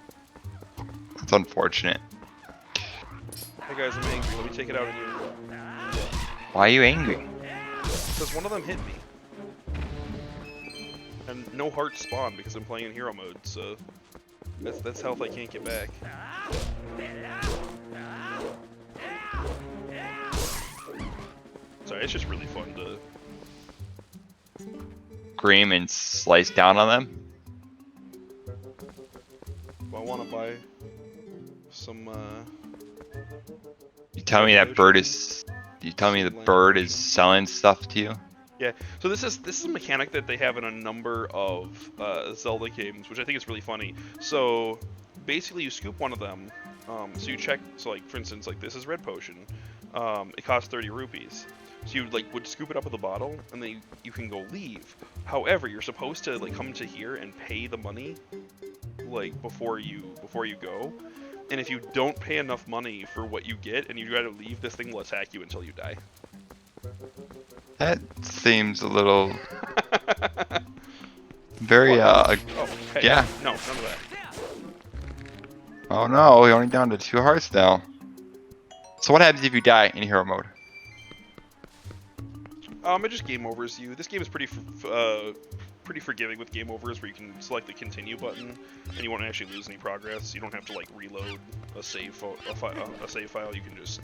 Speaker 2: That's unfortunate.
Speaker 1: Hey guys, I'm angry. Let me take it out on you.
Speaker 2: Why are you angry?
Speaker 1: Because one of them hit me. And no hearts spawn because I'm playing in hero mode, so that's health I can't get back. Sorry, it's just really fun to...
Speaker 2: Scream and slice down on them?
Speaker 1: I want to buy some,
Speaker 2: You tell me that bird is... You tell me the bird is selling stuff to you?
Speaker 1: Yeah, so this is a mechanic that they have in a number of Zelda games, which I think is really funny. So basically, you scoop one of them. So you check. So like for instance, like this is red potion. It costs 30 rupees. So you like would scoop it up with a bottle, and then you can go leave. However, you're supposed to like come to here and pay the money, like before you go. And if you don't pay enough money for what you get, and you gotta leave, this thing will attack you until you die.
Speaker 2: That seems a little... very,
Speaker 1: Oh, hey,
Speaker 2: yeah.
Speaker 1: No, none of that.
Speaker 2: Oh no, you're only down to 2 hearts now. So what happens if you die in hero mode?
Speaker 1: It just game overs you. This game is pretty forgiving with game overs, where you can select the continue button, and you won't actually lose any progress. You don't have to like reload a save file. You can just,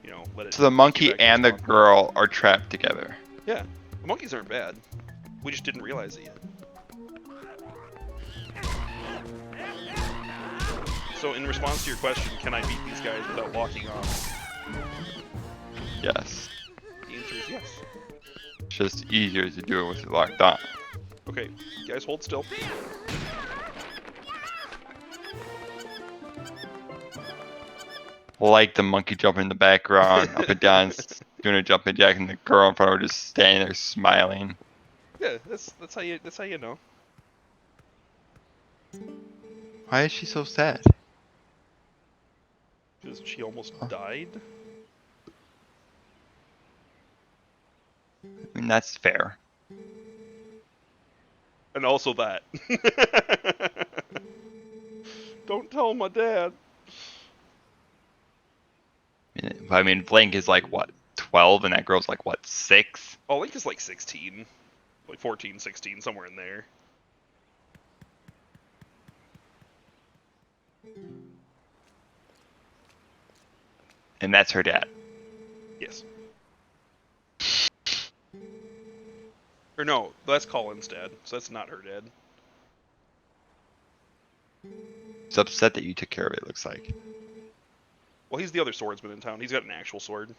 Speaker 1: you know, let it.
Speaker 2: So the monkey and the girl are trapped together.
Speaker 1: Yeah, the monkeys aren't bad. We just didn't realize it yet. So in response to your question, can I beat these guys without locking off?
Speaker 2: Yes.
Speaker 1: The answer is yes.
Speaker 2: It's just easier to do it with it locked on.
Speaker 1: Okay, guys, hold still.
Speaker 2: Like the monkey jumping in the background, up and down, doing a jumping jack, and the girl in front of her just standing there smiling.
Speaker 1: Yeah, that's how you know.
Speaker 2: Why is she so sad?
Speaker 1: Because she almost died.
Speaker 2: I mean, that's fair.
Speaker 1: And also that. Don't tell my dad.
Speaker 2: I mean, Blank is like, what, 12, and that girl's like, what, 6?
Speaker 1: Oh, Link is like 16. Like 14, 16, somewhere in there.
Speaker 2: And that's her dad.
Speaker 1: Yes. Or no, that's Colin's dad, so that's not her dad.
Speaker 2: He's upset that you took care of it, looks like.
Speaker 1: Well, he's the other swordsman in town. He's got an actual sword.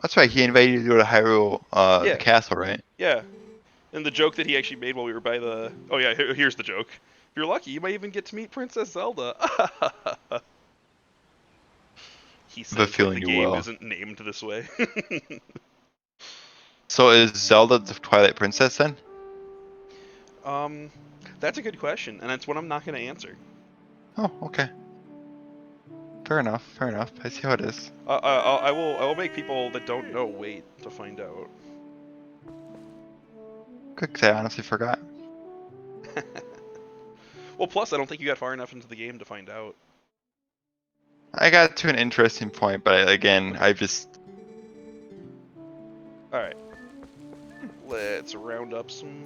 Speaker 2: That's right, he invited you to go to Hyrule,
Speaker 1: Yeah.
Speaker 2: the castle, right?
Speaker 1: Yeah. And the joke that he actually made while we were by the... Oh yeah, here's the joke. If you're lucky, you might even get to meet Princess Zelda. He says that
Speaker 2: feeling
Speaker 1: the
Speaker 2: you
Speaker 1: game
Speaker 2: will.
Speaker 1: isn't named this way.
Speaker 2: So is Zelda the Twilight Princess then?
Speaker 1: That's a good question, and that's one I'm not going to answer.
Speaker 2: Oh, okay. Fair enough, fair enough. I see how it is.
Speaker 1: I will make people that don't know wait to find out.
Speaker 2: Good, 'cause I honestly forgot.
Speaker 1: Well, plus I don't think you got far enough into the game to find out.
Speaker 2: I got to an interesting point, but again, I just.
Speaker 1: All right, let's round up some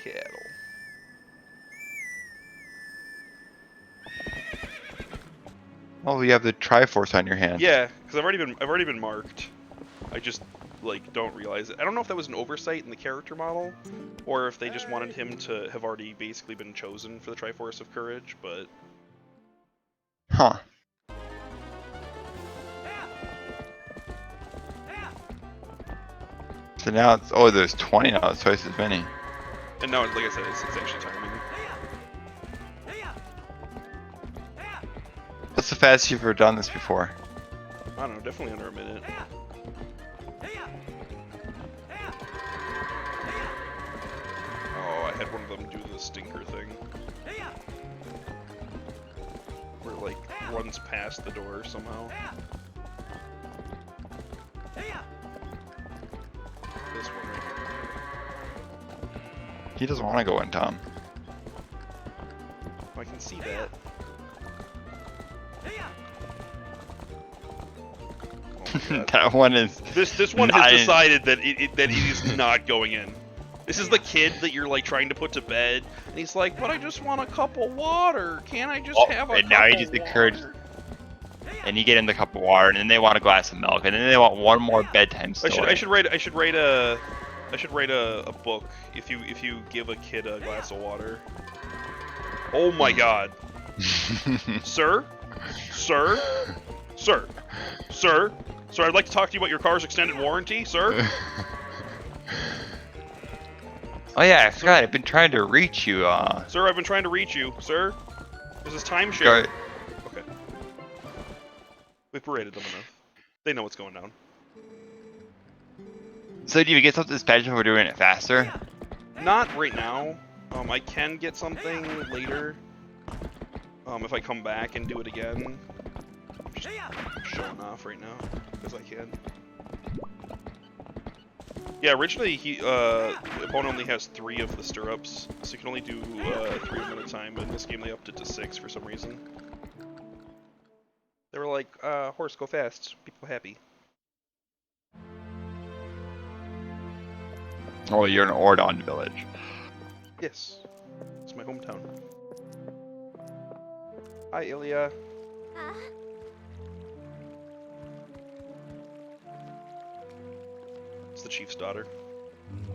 Speaker 1: cattle.
Speaker 2: Oh, you have the Triforce on your hand.
Speaker 1: Yeah, because I've already been marked. I just like don't realize it. I don't know if that was an oversight in the character model, or if they just wanted him to have already basically been chosen for the Triforce of Courage. But
Speaker 2: Huh. So now it's there's 20 now. It's twice as many.
Speaker 1: and now, like I said, it's actually timing.
Speaker 2: What's the fastest you've ever done this before?
Speaker 1: I don't know, definitely under a minute. Oh, I had one of them do the stinker thing. Where it, like, runs past the door somehow. This one right here.
Speaker 2: He doesn't want to go in, Tom.
Speaker 1: I can see that. Oh
Speaker 2: That one is.
Speaker 1: this one has decided that that it is not going in. This is the kid that you're like trying to put to bed, and he's like, "But I just want a cup of water. Can't I just have a cup
Speaker 2: and now he
Speaker 1: of
Speaker 2: just
Speaker 1: water?"
Speaker 2: encouraged. And you get him the cup of water, and then they want a glass of milk, and then they want one more bedtime story.
Speaker 1: I should write a book if you give a kid a glass of water. Oh my god. Sir? Sir? Sir? Sir? Sir, I'd like to talk to you about your car's extended warranty, sir.
Speaker 2: Oh yeah, I forgot. I've been trying to reach you.
Speaker 1: Sir, I've been trying to reach you, sir. This is timeshare.
Speaker 2: Go-
Speaker 1: Okay. We've berated them enough. They know what's going down.
Speaker 2: So do you get something special for doing it faster?
Speaker 1: Not right now. I can get something later. If I come back and do it again. I'm just showing off right now because I can. Yeah, originally opponent only has 3 of the stirrups, so you can only do 3 of them at a time. But in this game, they upped it to 6 for some reason. They were like, "Horse, go fast, people happy."
Speaker 2: Oh, you're in Ordon village.
Speaker 1: Yes, it's my hometown. Hi, Ilya. It's the chief's daughter.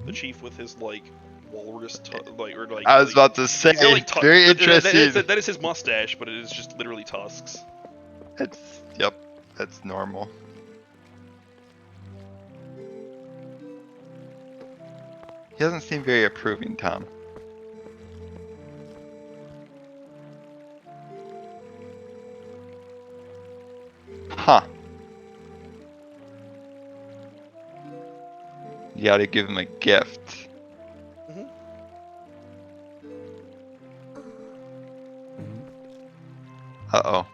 Speaker 1: The chief with his like walrus,
Speaker 2: I was about to say,
Speaker 1: he's got, like,
Speaker 2: very interesting.
Speaker 1: That is his mustache, but it is just literally tusks.
Speaker 2: Yep, that's normal. He doesn't seem very approving, Tom. Huh. You gotta give him a gift.
Speaker 1: Mhm.
Speaker 2: Uh-oh.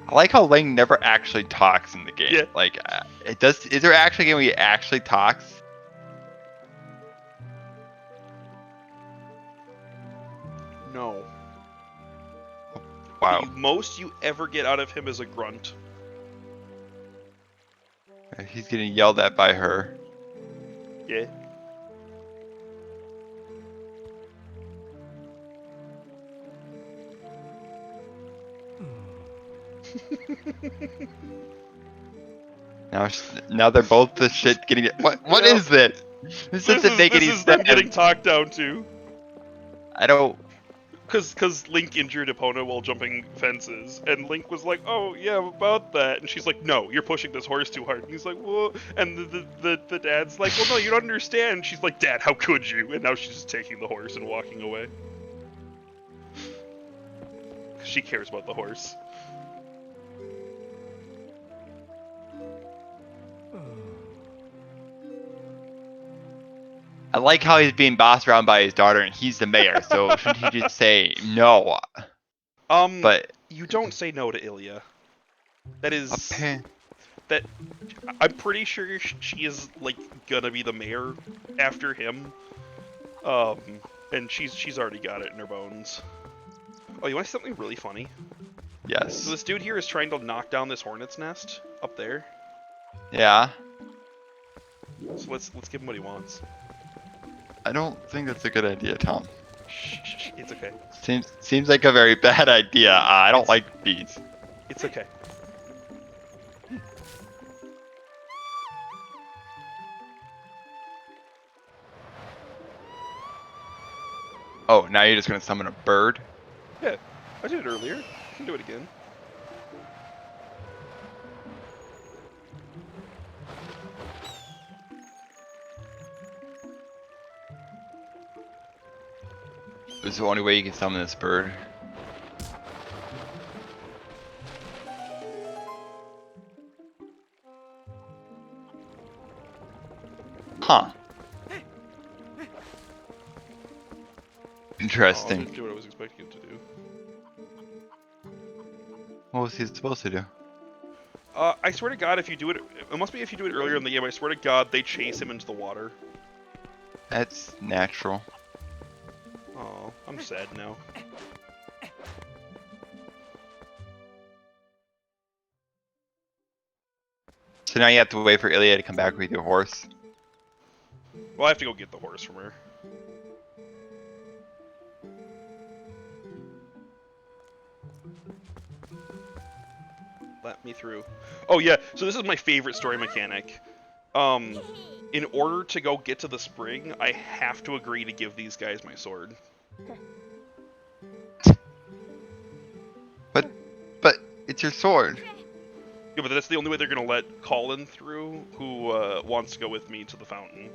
Speaker 2: I like how Ling never actually talks in the game.
Speaker 1: Yeah.
Speaker 2: Like, it does. Is there actually a game where he actually talks?
Speaker 1: No.
Speaker 2: Wow.
Speaker 1: The most you ever get out of him is a grunt.
Speaker 2: He's getting yelled at by her.
Speaker 1: Yeah.
Speaker 2: Now they're both the shit getting. What
Speaker 1: Yep.
Speaker 2: is this? This doesn't make any
Speaker 1: This is them
Speaker 2: sense.
Speaker 1: getting talked down to.
Speaker 2: I don't.
Speaker 1: Cause Link injured Epona while jumping fences, and Link was like, "Oh yeah, about that," and she's like, "No, you're pushing this horse too hard." And he's like, "Well," and the dad's like, "Well, no, you don't understand." And she's like, "Dad, how could you?" And now she's just taking the horse and walking away. 'Cause she cares about the horse.
Speaker 2: I like how he's being bossed around by his daughter, and he's the mayor. So shouldn't he just say no? But
Speaker 1: you don't say no to Ilya. That is that I'm pretty sure she is like gonna be the mayor after him. Um, and she's already got it in her bones. Oh, you want to see something really funny? So
Speaker 2: Yes.
Speaker 1: this dude here is trying to knock down this hornet's nest up there.
Speaker 2: Yeah.
Speaker 1: So let's give him what he wants.
Speaker 2: I don't think that's a good idea, Tom.
Speaker 1: Shh, it's okay.
Speaker 2: Seems like a very bad idea. I don't like bees.
Speaker 1: It's okay.
Speaker 2: Oh, now you're just gonna summon a bird?
Speaker 1: Yeah, I did it earlier. I can do it again.
Speaker 2: This is the only way you can summon this bird. Huh.
Speaker 1: Oh,
Speaker 2: Interesting.
Speaker 1: didn't do what I was expecting it to do.
Speaker 2: What was he supposed to do?
Speaker 1: I swear to God, if you do it, it must be if you do it earlier in the game. I swear to God, they chase him into the water.
Speaker 2: That's natural.
Speaker 1: Oh, I'm sad now.
Speaker 2: So now you have to wait for Ilya to come back with your horse.
Speaker 1: Well, I have to go get the horse from her. Let me through. Oh yeah, so this is my favorite story mechanic. In order to go get to the spring, I have to agree to give these guys my sword.
Speaker 2: But it's your sword.
Speaker 1: Yeah, but that's the only way they're gonna let Colin through, who wants to go with me to the fountain.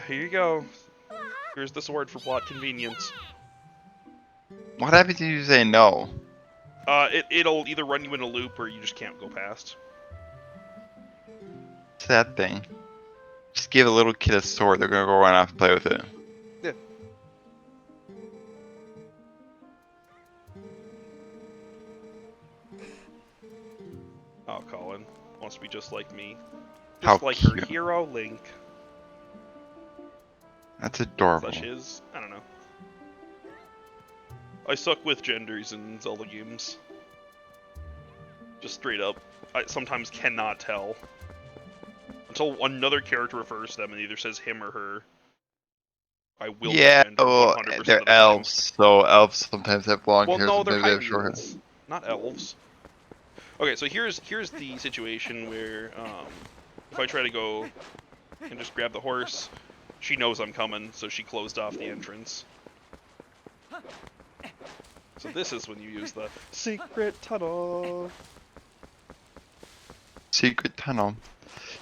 Speaker 1: Here you go. Here's the sword for plot convenience.
Speaker 2: What happens if you say no?
Speaker 1: It'll either run you in a loop or you just can't go past.
Speaker 2: It's that thing. Just give a little kid a sword, they're gonna go run off and play with it.
Speaker 1: Yeah. Oh, Colin wants to be just like me. Just
Speaker 2: How
Speaker 1: like
Speaker 2: cute.
Speaker 1: her hero, Link.
Speaker 2: That's adorable.
Speaker 1: Such is. I don't know. I suck with genders in Zelda games. Just straight up. I sometimes cannot tell. Until another character refers to them and either says him or her. I will
Speaker 2: Yeah,
Speaker 1: misgender
Speaker 2: well,
Speaker 1: 100% of the
Speaker 2: they're
Speaker 1: time.
Speaker 2: elves, so elves sometimes have long
Speaker 1: Well,
Speaker 2: hair,
Speaker 1: no, they're
Speaker 2: sometimes they have short hair.
Speaker 1: Hylians, not elves. Okay, so here's the situation where if I try to go and just grab the horse, she knows I'm coming, so she closed off the entrance. So this is when you use the secret tunnel.
Speaker 2: Secret tunnel.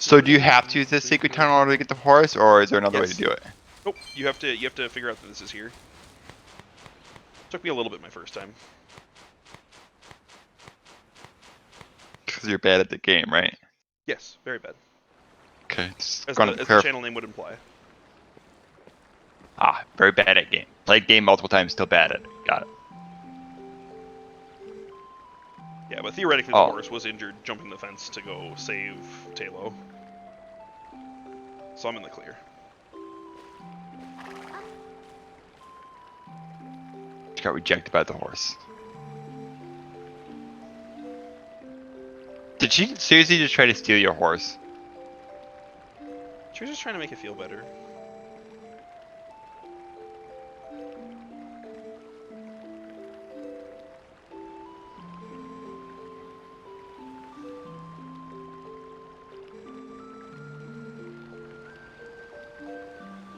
Speaker 2: So do you have to use this secret tunnel in order to get the horse, or is there another way to
Speaker 1: Yes.
Speaker 2: do it?
Speaker 1: Nope, you have to figure out that this is here. Took me a little bit my first time.
Speaker 2: Because you're bad at the game, right?
Speaker 1: Yes, very bad.
Speaker 2: Okay, just
Speaker 1: As
Speaker 2: gonna
Speaker 1: the
Speaker 2: clarify.
Speaker 1: channel name would imply.
Speaker 2: Ah, very bad at game. Played game multiple times, still bad at it. Got it.
Speaker 1: Yeah, but theoretically the
Speaker 2: Oh.
Speaker 1: horse was injured jumping the fence to go save Talo. So I'm in the clear.
Speaker 2: Just got rejected by the horse. Did she seriously just try to steal your horse?
Speaker 1: She was just trying to make it feel better.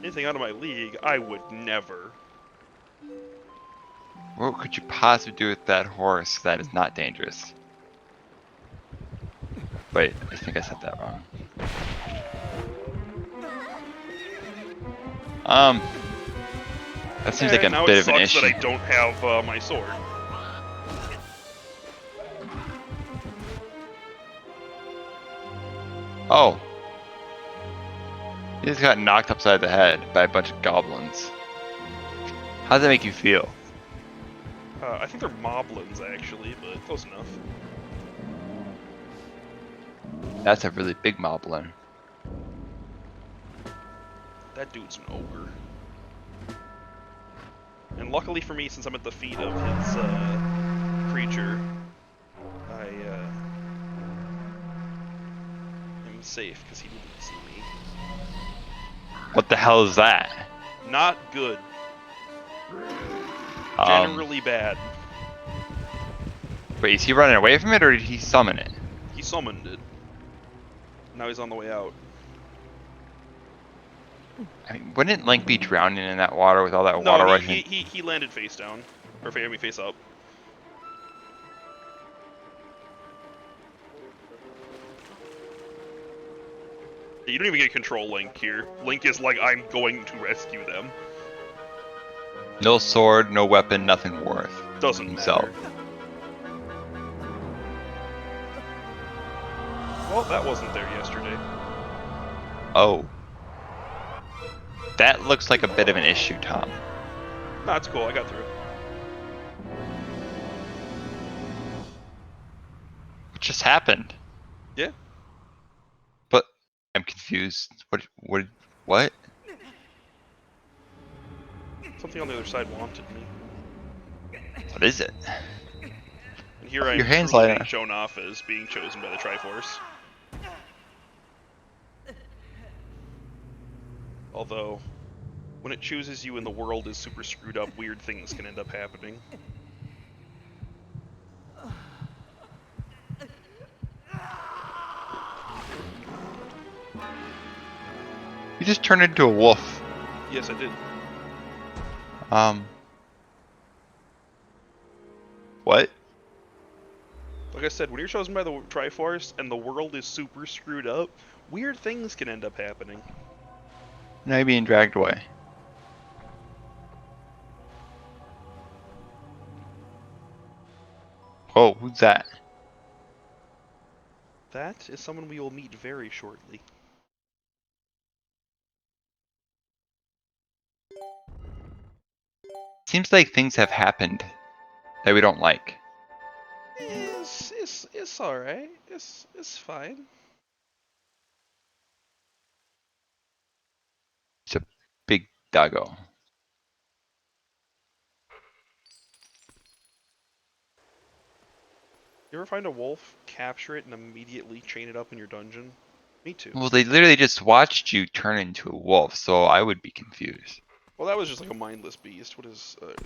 Speaker 1: Anything out of my league, I would never.
Speaker 2: What could you possibly do with that horse that is not dangerous? Wait, I think I said that wrong. That seems like a
Speaker 1: now
Speaker 2: bit
Speaker 1: it
Speaker 2: of an
Speaker 1: sucks
Speaker 2: issue.
Speaker 1: that I don't have my sword.
Speaker 2: Oh. You just got knocked upside the head by a bunch of goblins. How does that make you feel?
Speaker 1: I think they're moblins actually, but close enough.
Speaker 2: That's a really big moblin.
Speaker 1: That dude's an ogre. And luckily for me, since I'm at the feet of his creature, I am safe because he didn't see me.
Speaker 2: What the hell is that?
Speaker 1: Not good. Generally bad.
Speaker 2: Wait, is he running away from it or did he summon it?
Speaker 1: He summoned it. Now he's on the way out.
Speaker 2: I mean, wouldn't Link be drowning in that water with all that
Speaker 1: No,
Speaker 2: water rushing?
Speaker 1: he landed face down. Or face up. You don't even get control Link here. Link is like, I'm going to rescue them.
Speaker 2: No sword, no weapon, nothing worth.
Speaker 1: Doesn't
Speaker 2: himself.
Speaker 1: matter. Well, that wasn't there yesterday.
Speaker 2: Oh. That looks like a bit of an issue, Tom.
Speaker 1: No, it's cool. I got through.
Speaker 2: What just happened?
Speaker 1: Yeah.
Speaker 2: But I'm confused. What?
Speaker 1: Something on the other side wanted me.
Speaker 2: What is it?
Speaker 1: And here I
Speaker 2: Your
Speaker 1: am
Speaker 2: hand's
Speaker 1: truly
Speaker 2: lighting
Speaker 1: being
Speaker 2: up.
Speaker 1: shown off as being chosen by the Triforce. Although, when it chooses you and the world is super screwed up, weird things can end up happening.
Speaker 2: You just turned into a wolf.
Speaker 1: Yes, I did.
Speaker 2: What?
Speaker 1: Like I said, when you're chosen by the Triforce and the world is super screwed up, weird things can end up happening.
Speaker 2: Now you're being dragged away. Oh, who's that?
Speaker 1: That is someone we will meet very shortly.
Speaker 2: Seems like things have happened that we don't like.
Speaker 1: It's alright. It's fine.
Speaker 2: It's a big doggo.
Speaker 1: You ever find a wolf, capture it, and immediately chain it up in your dungeon? Me too.
Speaker 2: Well, they literally just watched you turn into a wolf, so I would be confused.
Speaker 1: Well, that was just like a mindless beast. What is... Let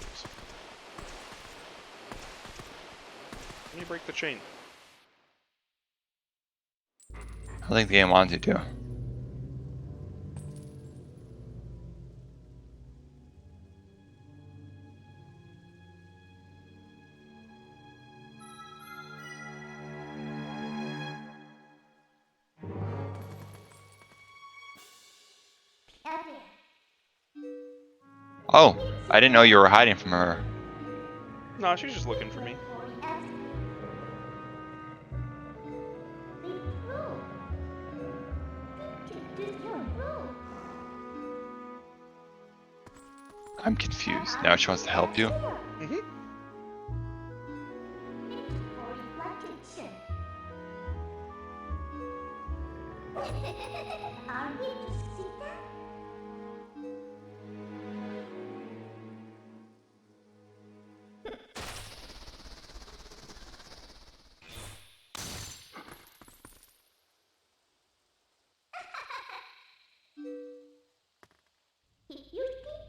Speaker 1: me break the chain.
Speaker 2: I think the game wants you to. Oh, I didn't know you were hiding from her.
Speaker 1: Nah, she's just looking for me.
Speaker 2: I'm confused. Now she wants to help you?
Speaker 1: Mm-hmm.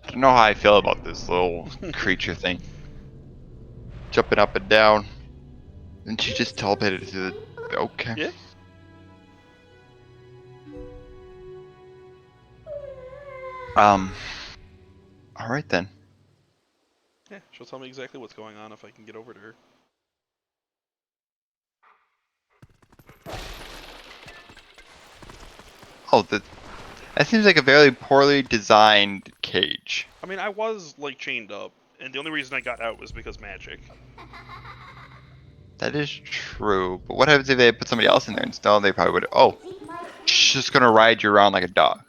Speaker 2: I don't know how I feel about this little creature thing. Jumping up and down. And she just teleported to the... Okay.
Speaker 1: Yeah.
Speaker 2: Alright then.
Speaker 1: Yeah, she'll tell me exactly what's going on if I can get over to her.
Speaker 2: Oh, that seems like a very poorly designed cage.
Speaker 1: I mean, I was, like, chained up, and the only reason I got out was because magic.
Speaker 2: That is true. But what happens if they put somebody else in there instead? They probably would... Oh, she's just gonna ride you around like a dog.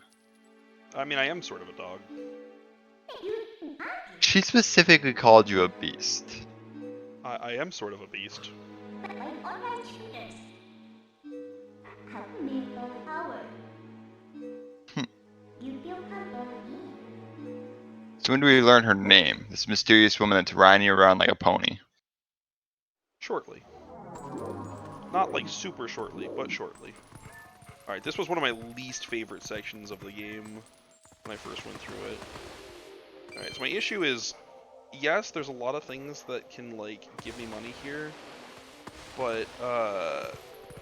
Speaker 1: I mean, I am sort of a dog.
Speaker 2: She specifically called you a beast.
Speaker 1: I am sort of a beast.
Speaker 2: So when do we learn her name? This mysterious woman that's riding around like a pony.
Speaker 1: Shortly. Not like super shortly, but shortly. Alright, this was one of my least favorite sections of the game when I first went through it. Alright, so my issue is, yes, there's a lot of things that can, like, give me money here, but,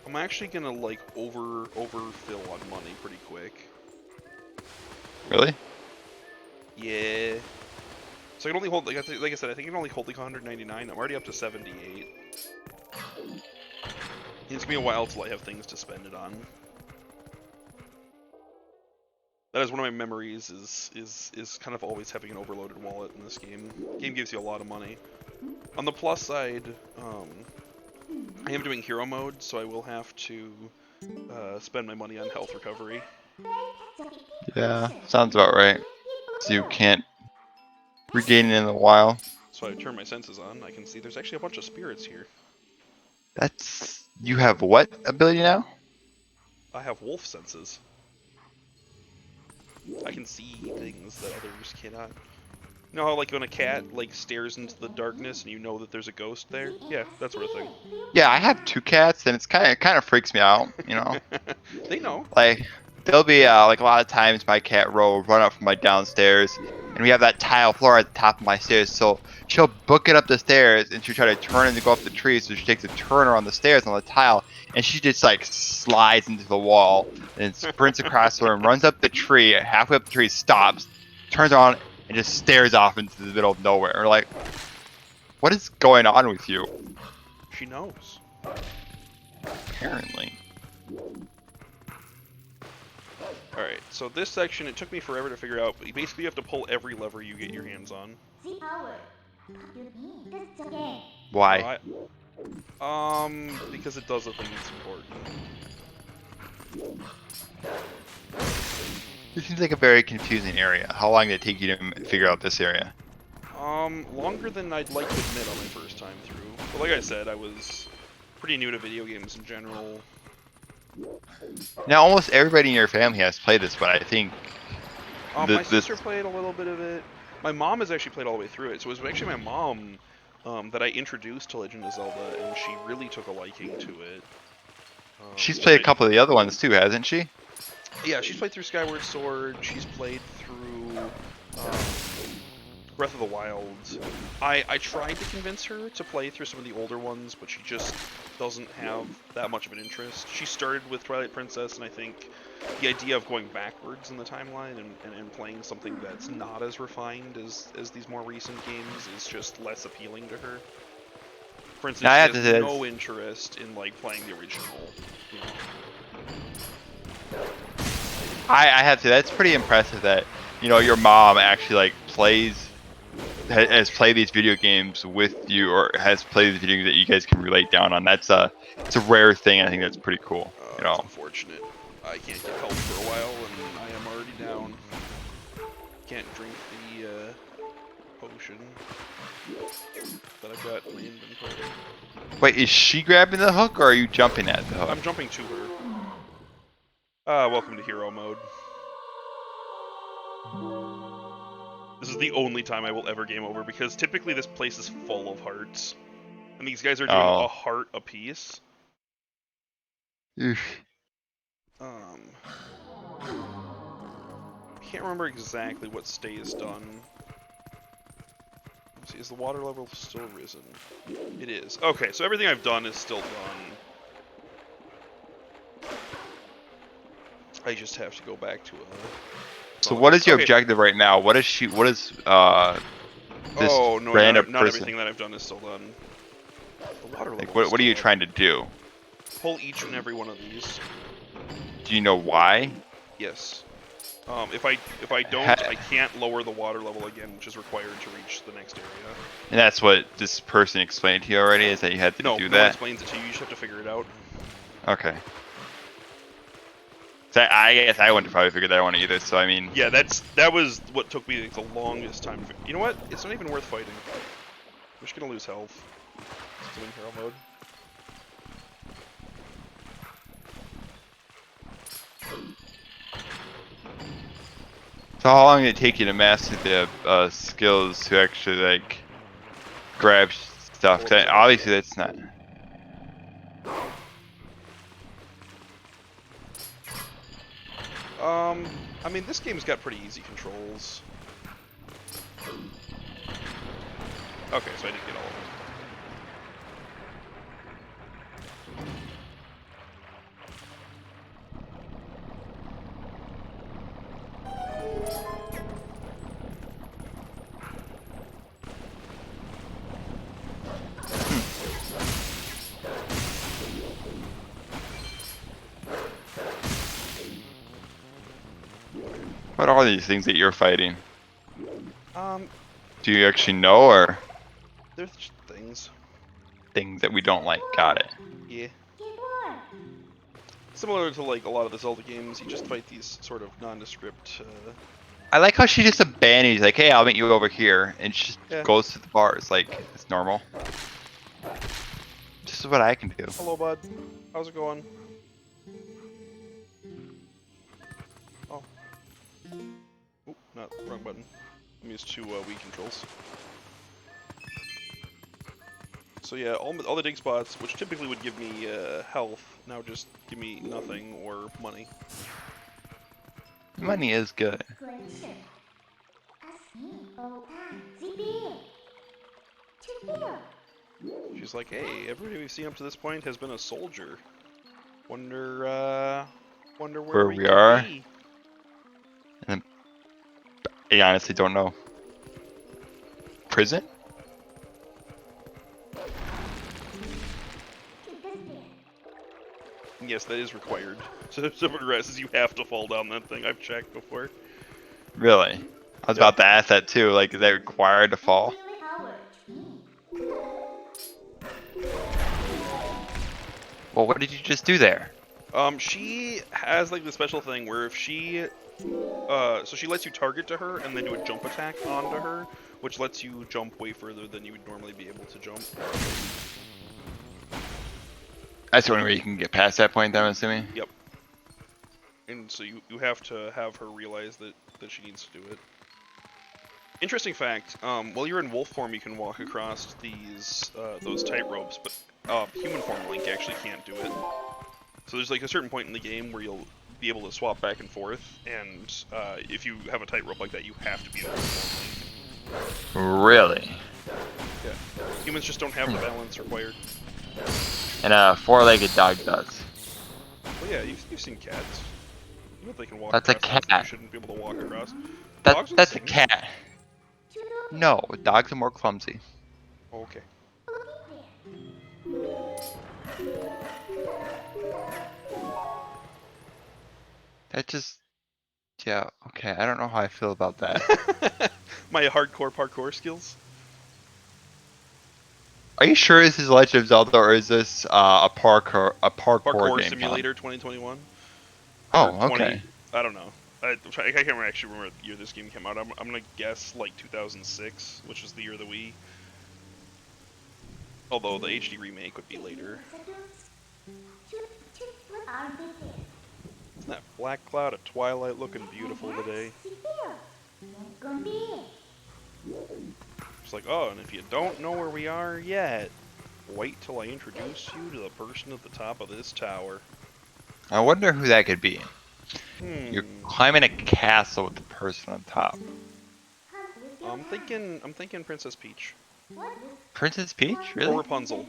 Speaker 1: I'm actually gonna, like, overfill on money pretty quick.
Speaker 2: Really?
Speaker 1: Yeah. So I can only hold, like I said, I think I can only hold, like, 199. I'm already up to 78. It's gonna be a while till I have things to spend it on. That is one of my memories, is kind of always having an overloaded wallet in this game. The game gives you a lot of money. On the plus side, I am doing hero mode, so I will have to spend my money on health recovery.
Speaker 2: Yeah, sounds about right. So you can't regain it in a while.
Speaker 1: So I turn my senses on, I can see there's actually a bunch of spirits here.
Speaker 2: That's... You have what ability now?
Speaker 1: I have wolf senses. I can see things that others cannot. You know how, like, when a cat, like, stares into the darkness and you know that there's a ghost there? Yeah, that sort of thing.
Speaker 2: Yeah, I have 2 cats, and it kind of freaks me out, you know?
Speaker 1: They know.
Speaker 2: Like, there'll be, like, a lot of times my cat Ro will run up from my downstairs, and we have that tile floor at the top of my stairs, so she'll book it up the stairs, and she'll try to turn and go up the tree, so she takes a turner on the stairs on the tile, and she just, like, slides into the wall, and sprints across the room, runs up the tree, halfway up the tree, stops, turns around, and just stares off into the middle of nowhere. We're like, what is going on with you?
Speaker 1: She knows.
Speaker 2: Apparently.
Speaker 1: Alright, so this section, it took me forever to figure out, but basically you have to pull every lever you get your hands on.
Speaker 2: Why?
Speaker 1: Because it does a thing that's important.
Speaker 2: This seems like a very confusing area. How long did it take you to figure out this area?
Speaker 1: Longer than I'd like to admit on my first time through. But like I said, I was pretty new to video games in general.
Speaker 2: Now, almost everybody in your family has played this, but I think...
Speaker 1: My sister played a little bit of it. My mom has actually played all the way through it. So it was actually my mom that I introduced to Legend of Zelda, and she really took a liking to it.
Speaker 2: She's played a couple of the other ones too, hasn't she?
Speaker 1: Yeah, she's played through Skyward Sword. She's played through Breath of the Wild. I tried to convince her to play through some of the older ones, but she just doesn't have that much of an interest. She started with Twilight Princess, and I think the idea of going backwards in the timeline and playing something that's not as refined as these more recent games is just less appealing to her. For instance, she has no interest in, like, playing the original. You know.
Speaker 2: I have to. That's pretty impressive that, you know, your mom actually, like, has played these video games with you, or has played these video games that you guys can relate down on. It's a rare thing. I think that's pretty cool. You know,
Speaker 1: it's unfortunate. I can't get help for a while, and I am already down. Can't drink the potion that I've got in my inventory.
Speaker 2: Wait, is she grabbing the hook, or are you jumping at the hook?
Speaker 1: I'm jumping to her. Welcome to hero mode. This is the only time I will ever game over, because typically this place is full of hearts. And these guys are doing a heart apiece.
Speaker 2: Oof.
Speaker 1: Can't remember exactly what stays done. Let's see, is the water level still risen? It is. Okay, so everything I've done is still done. I just have to go back to a...
Speaker 2: So what is your objective right now? What is this random person?
Speaker 1: Not everything that I've done is still done. The water level.
Speaker 2: Like, what are you trying to do?
Speaker 1: Pull each and every one of these.
Speaker 2: Do you know why?
Speaker 1: Yes. If I don't, I can't lower the water level again, which is required to reach the next area.
Speaker 2: And that's what this person explained to you already, is that you had to do that?
Speaker 1: No one explains it to you. You just have to figure it out.
Speaker 2: Okay. So I guess I wouldn't probably figure that one either, so I mean...
Speaker 1: Yeah, that was what took me the longest time. You know what? It's not even worth fighting. We're just gonna lose health. Still in hero mode.
Speaker 2: So how long did it take you to master the skills to actually like grab stuff? 'Cause obviously that's not.
Speaker 1: I mean, this game's got pretty easy controls. Okay, so I did get all of them.
Speaker 2: What are these things that you're fighting?
Speaker 1: Um,
Speaker 2: Do you actually know, or
Speaker 1: They're just things.
Speaker 2: things that we don't like? Got it.
Speaker 1: Yeah. Similar to like a lot of the Zelda games, you just fight these sort of nondescript.
Speaker 2: I like how she just abandons, like, hey, I'll meet you over here, and she just
Speaker 1: Yeah.
Speaker 2: goes to the bars, like it's normal. This is what I can do.
Speaker 1: Hello, bud. How's it going? Oh. Oop, not wrong button. Let me use two Wii controls. So yeah, all the dig spots, which typically would give me health, now just give me nothing or money.
Speaker 2: Money is good.
Speaker 1: She's like, hey, everybody we've seen up to this point has been a soldier. Wonder where we
Speaker 2: we
Speaker 1: could
Speaker 2: are.
Speaker 1: be.
Speaker 2: And I honestly don't know. Prison?
Speaker 1: Yes, that is required. So if someone progresses, you have to fall down that thing. I've checked before.
Speaker 2: Really? I was about to ask that too. Like, is that required to fall? Well, what did you just do there?
Speaker 1: She has like the special thing where if she, so she lets you target to her and then do a jump attack onto her, which lets you jump way further than you would normally be able to jump.
Speaker 2: That's the only way you can get past that point, then, I'm assuming?
Speaker 1: Yep. And so you have to have her realize that she needs to do it. Interesting fact, while you're in wolf form, you can walk across those tight ropes, but human form Link actually can't do it. So there's like a certain point in the game where you'll be able to swap back and forth, and if you have a tightrope like that, you have to be in wolf form Link.
Speaker 2: Really?
Speaker 1: Yeah. Humans just don't have the balance required.
Speaker 2: And a four-legged dog does.
Speaker 1: Well, yeah, you've seen cats. You know if they can walk
Speaker 2: That's a
Speaker 1: across something
Speaker 2: cat.
Speaker 1: you shouldn't be able to walk across.
Speaker 2: That's a
Speaker 1: same.
Speaker 2: cat. No, dogs are more clumsy.
Speaker 1: Okay.
Speaker 2: That just... Yeah, okay, I don't know how I feel about that.
Speaker 1: My hardcore parkour skills?
Speaker 2: Are you sure this is Legend of Zelda, or is this a parkour game?
Speaker 1: Simulator 2021?
Speaker 2: Oh, okay.
Speaker 1: I don't know. I can't actually remember the year this game came out. I'm gonna guess like 2006, which was the year of the Wii. Although the HD remake would be later. Isn't that black cloud of Twilight looking beautiful today? It's like, oh, and if you don't know where we are yet, wait till I introduce you to the person at the top of this tower.
Speaker 2: I wonder who that could be. You're
Speaker 1: Hmm.
Speaker 2: climbing a castle with the person on top.
Speaker 1: I'm thinking Princess Peach.
Speaker 2: Princess Peach?
Speaker 1: Or
Speaker 2: Really?
Speaker 1: Rapunzel.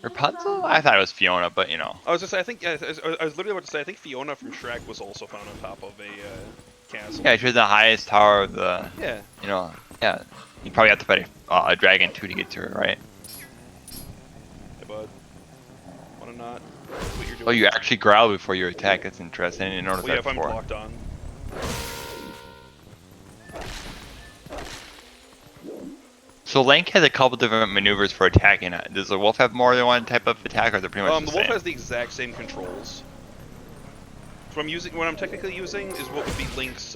Speaker 2: Rapunzel? I thought it was Fiona, but you know.
Speaker 1: I was literally about to say, I think Fiona from Shrek was also found on top of a castle.
Speaker 2: Yeah, she was the highest tower of the...
Speaker 1: Yeah.
Speaker 2: You know, yeah. You probably have to fight a dragon too to get to her, right?
Speaker 1: Hey, bud. Wanna not? What you're doing?
Speaker 2: Oh, you actually growl before you attack. That's interesting. I didn't notice
Speaker 1: Well, yeah,
Speaker 2: that
Speaker 1: if I'm
Speaker 2: before.
Speaker 1: blocked on.
Speaker 2: So Link has a couple different maneuvers for attacking. Does the wolf have more than one type of attack, or is it pretty much the
Speaker 1: The
Speaker 2: same?
Speaker 1: wolf has the exact same controls. So what I'm technically using is what would be Link's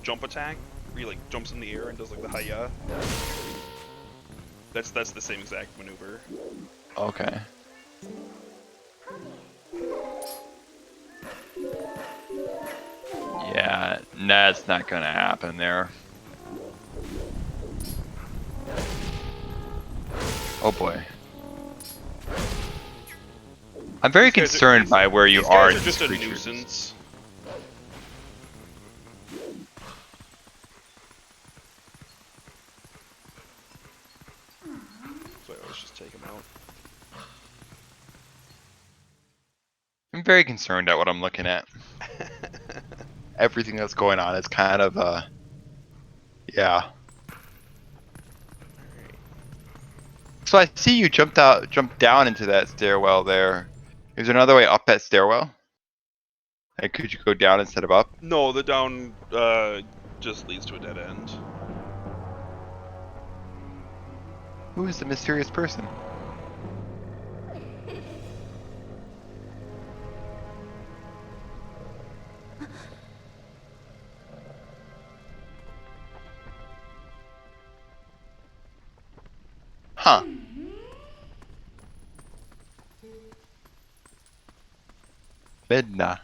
Speaker 1: jump attack, where he like jumps in the air and does like the hi-ya. That's the same exact maneuver.
Speaker 2: Okay. Yeah, That's not gonna happen there. Oh boy. I'm very concerned by where you are.
Speaker 1: These guys are just a nuisance. So let's just take them out.
Speaker 2: I'm very concerned at what I'm looking at. Everything that's going on is kind of, yeah. So I see you jump down into that stairwell there. Is there another way up that stairwell? Like, could you go down instead of up?
Speaker 1: No, the down just leads to a dead end.
Speaker 2: Who is the mysterious person? Huh. Midna.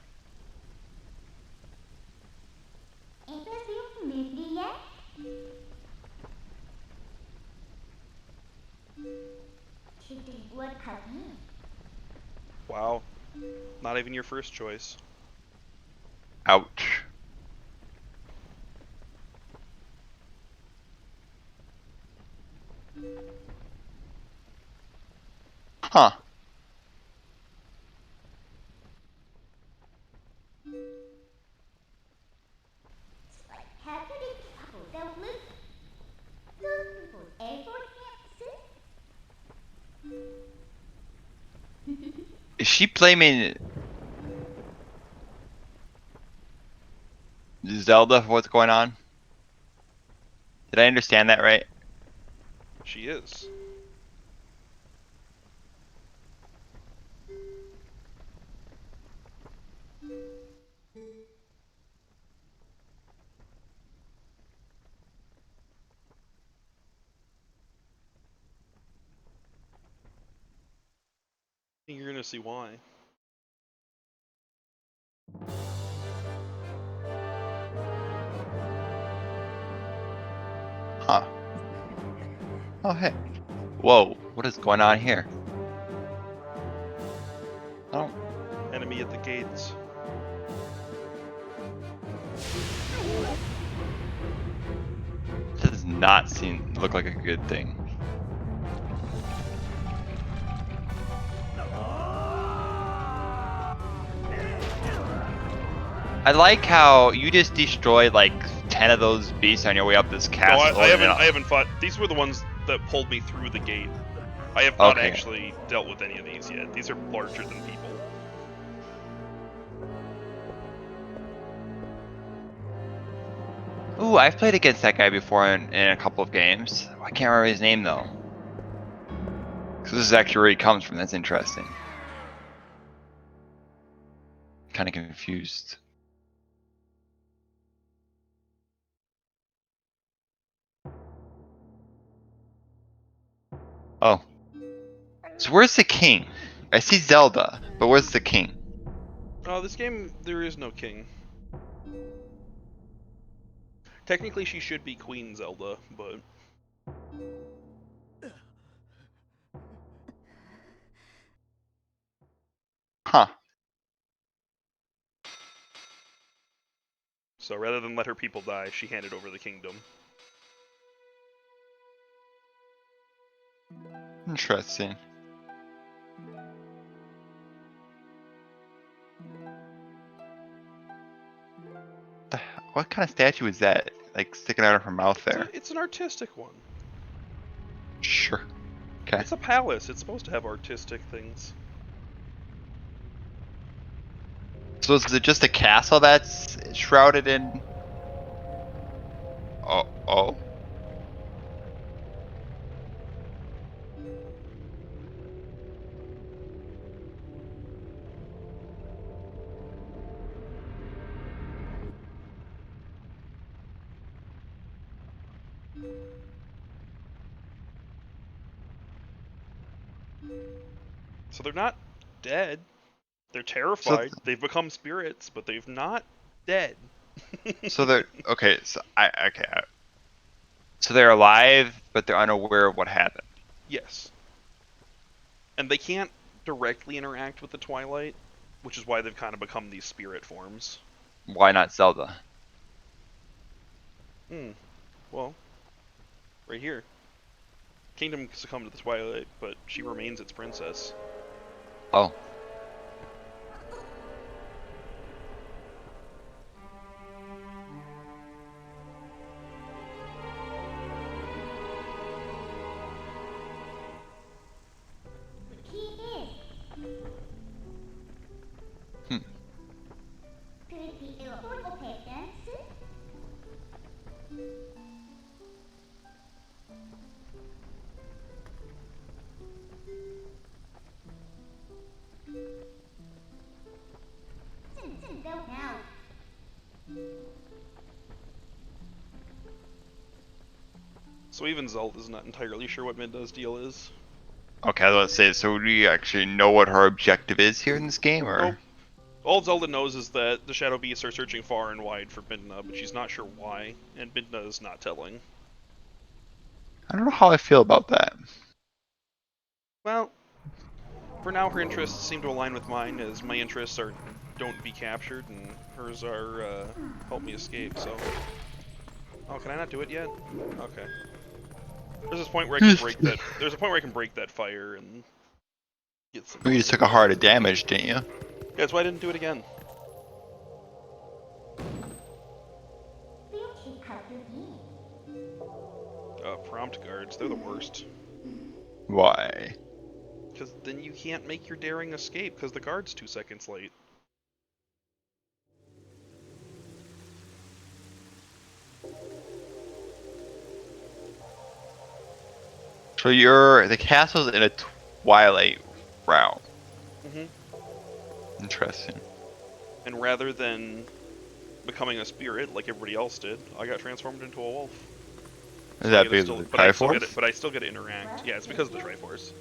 Speaker 1: Wow. Not even your first choice.
Speaker 2: Ouch. Huh. Is she blaming Zelda for what's going on? Did I understand that right?
Speaker 1: She is. You're gonna see why.
Speaker 2: Huh. Oh, hey. Whoa, what is going on here? Oh.
Speaker 1: Enemy at the gates.
Speaker 2: This does not look like a good thing. I like how you just destroyed like 10 of those beasts on your way up this castle.
Speaker 1: No, I haven't fought. These were the ones that pulled me through the gate. I have not actually dealt with any of these yet. These are larger than people.
Speaker 2: Ooh, I've played against that guy before in a couple of games. I can't remember his name though. So this is actually where he comes from. That's interesting. Kind of confused. Oh. So where's the king? I see Zelda, but where's the king?
Speaker 1: Oh, this game, there is no king. Technically, she should be Queen Zelda, but...
Speaker 2: Huh.
Speaker 1: So rather than let her people die, she handed over the kingdom.
Speaker 2: Interesting. What kind of statue is that? Like sticking out of her mouth there?
Speaker 1: It's an artistic one.
Speaker 2: Sure. Okay.
Speaker 1: It's a palace. It's supposed to have artistic things.
Speaker 2: So is it just a castle that's shrouded in... Oh.
Speaker 1: So they're not dead. They're terrified. They've become spirits, but they've not dead.
Speaker 2: So they're okay. So they're alive, but they're unaware of what happened.
Speaker 1: Yes. And they can't directly interact with the Twilight, which is why they've kind of become these spirit forms.
Speaker 2: Why not Zelda?
Speaker 1: Hmm. Well, right here. Kingdom succumbed to the Twilight, but she remains its princess.
Speaker 2: Oh,
Speaker 3: The key is
Speaker 2: hmm.
Speaker 3: pretty affordable patents. Don't now.
Speaker 1: So even Zelda's not entirely sure what Midna's deal is.
Speaker 2: Okay. Let's say. So do you actually know what her objective is here in this game,
Speaker 1: Nope.
Speaker 2: or?
Speaker 1: All Zelda knows is that the Shadow Beasts are searching far and wide for Midna, but she's not sure why, and Midna is not telling.
Speaker 2: I don't know how I feel about that.
Speaker 1: Well, for now her interests seem to align with mine, as my interests are don't be captured, and hers are help me escape, so... Oh, can I not do it yet? Okay. There's this point where I can break that... There's a point where I can break that fire and get some...
Speaker 2: You just took a heart of damage, didn't you?
Speaker 1: Yeah, that's why I didn't do it again. Prompt guards, they're the worst.
Speaker 2: Why?
Speaker 1: Because then you can't make your daring escape, because the guard's 2 seconds late.
Speaker 2: So the castle's in a Twilight realm.
Speaker 1: Mm-hmm.
Speaker 2: Interesting.
Speaker 1: And rather than becoming a spirit like everybody else did, I got transformed into a wolf.
Speaker 2: Is that because of the Triforce?
Speaker 1: But I still get to interact. Yeah, it's because of the Triforce.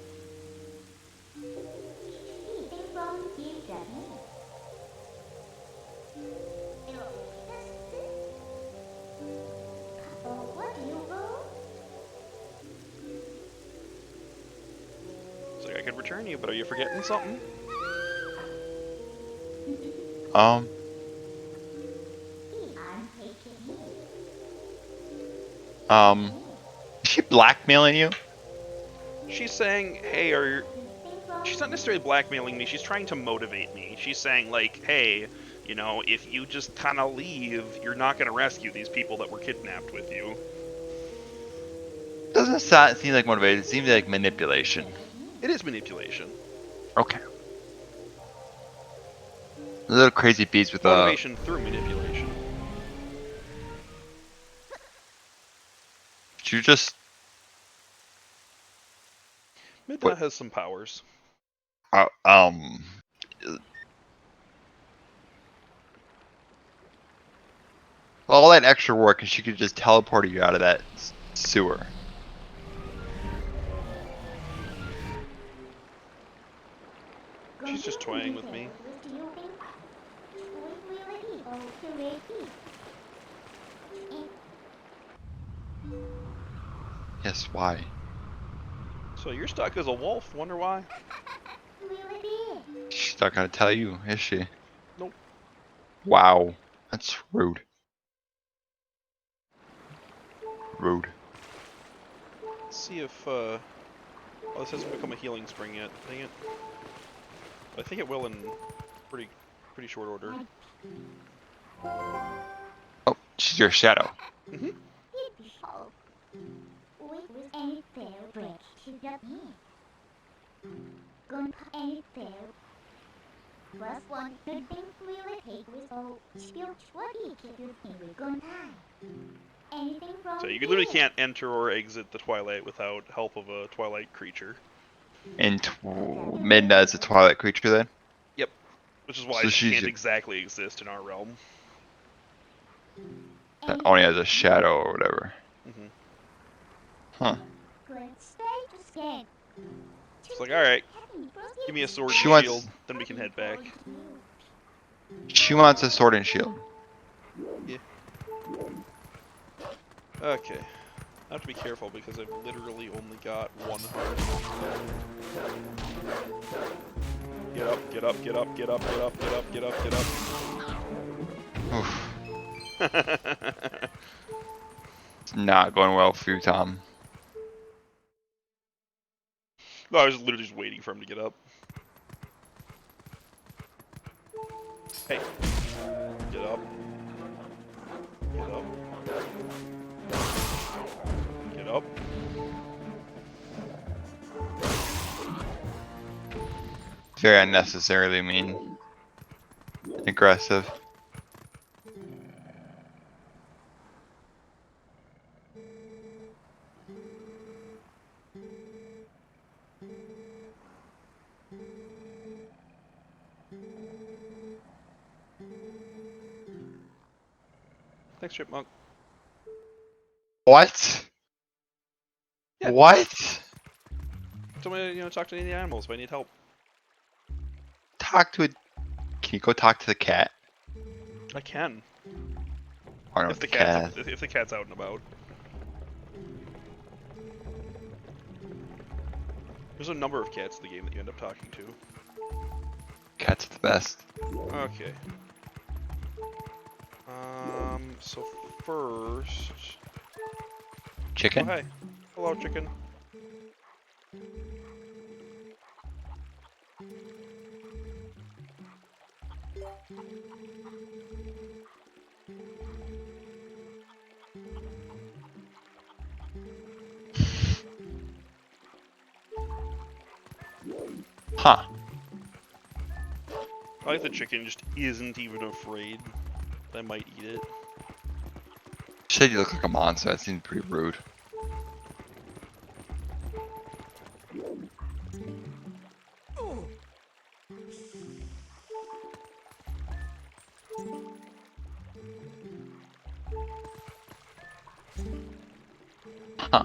Speaker 1: It's like I could return you, but are you forgetting something?
Speaker 2: Um. Is she blackmailing you?
Speaker 1: She's saying, hey, are you... She's not necessarily blackmailing me, she's trying to motivate me. She's saying, like, hey, you know, if you just kind of leave, you're not going to rescue these people that were kidnapped with you.
Speaker 2: Doesn't seem like motivation. It seems like manipulation.
Speaker 1: It is manipulation.
Speaker 2: Okay. A little crazy beast with
Speaker 1: Motivation through manipulation.
Speaker 2: You just
Speaker 1: Midna has some powers.
Speaker 2: uh, um. All that extra work, and she could just teleport you out of that sewer.
Speaker 1: She's just toying with me.
Speaker 2: Yes, why?
Speaker 1: So you're stuck as a wolf, wonder why?
Speaker 2: She's not gonna tell you, is she?
Speaker 1: Nope.
Speaker 2: Wow. That's rude. Rude.
Speaker 1: Let's see if, oh, this hasn't become a healing spring yet, dang it. But I think it will in pretty short order.
Speaker 2: Oh, she's your shadow.
Speaker 1: Mm-hmm. So you literally can't enter or exit the Twilight without help of a Twilight creature.
Speaker 2: And Midna is a Twilight creature then?
Speaker 1: Yep. Which is why
Speaker 2: So
Speaker 1: she
Speaker 2: she's
Speaker 1: can't exactly exist in our realm.
Speaker 2: that only has a shadow or whatever.
Speaker 1: Mm-hmm.
Speaker 2: Huh.
Speaker 1: It's like, alright, give me a sword
Speaker 2: She
Speaker 1: and
Speaker 2: wants
Speaker 1: shield, then we can head back.
Speaker 2: she wants a sword and shield.
Speaker 1: Yeah. Okay. I have to be careful because I've literally only got one heart. Get up, get up, get up, get up, get up, get up, get up, get
Speaker 2: Oof.
Speaker 1: up.
Speaker 2: It's not going well for you, Tom.
Speaker 1: No, I was literally just waiting for him to get up. Hey. Get up. Get up. Get up.
Speaker 2: Very unnecessarily mean. Aggressive.
Speaker 1: Thanks, Chipmunk.
Speaker 2: What?
Speaker 1: Yeah.
Speaker 2: What?
Speaker 1: Somebody, talk to any of the animals if I need help.
Speaker 2: Talk to a. Can you go talk to the cat?
Speaker 1: I can.
Speaker 2: I don't know
Speaker 1: If the
Speaker 2: the cat.
Speaker 1: if the cat's out and about. There's a number of cats in the game that you end up talking to.
Speaker 2: Cat's the best.
Speaker 1: Okay. So first...
Speaker 2: Chicken?
Speaker 1: Oh, hey. Hello, chicken.
Speaker 2: Huh.
Speaker 1: I like the chicken just isn't even afraid that I might eat it.
Speaker 2: You said you look like a monster. That seems pretty rude. Huh.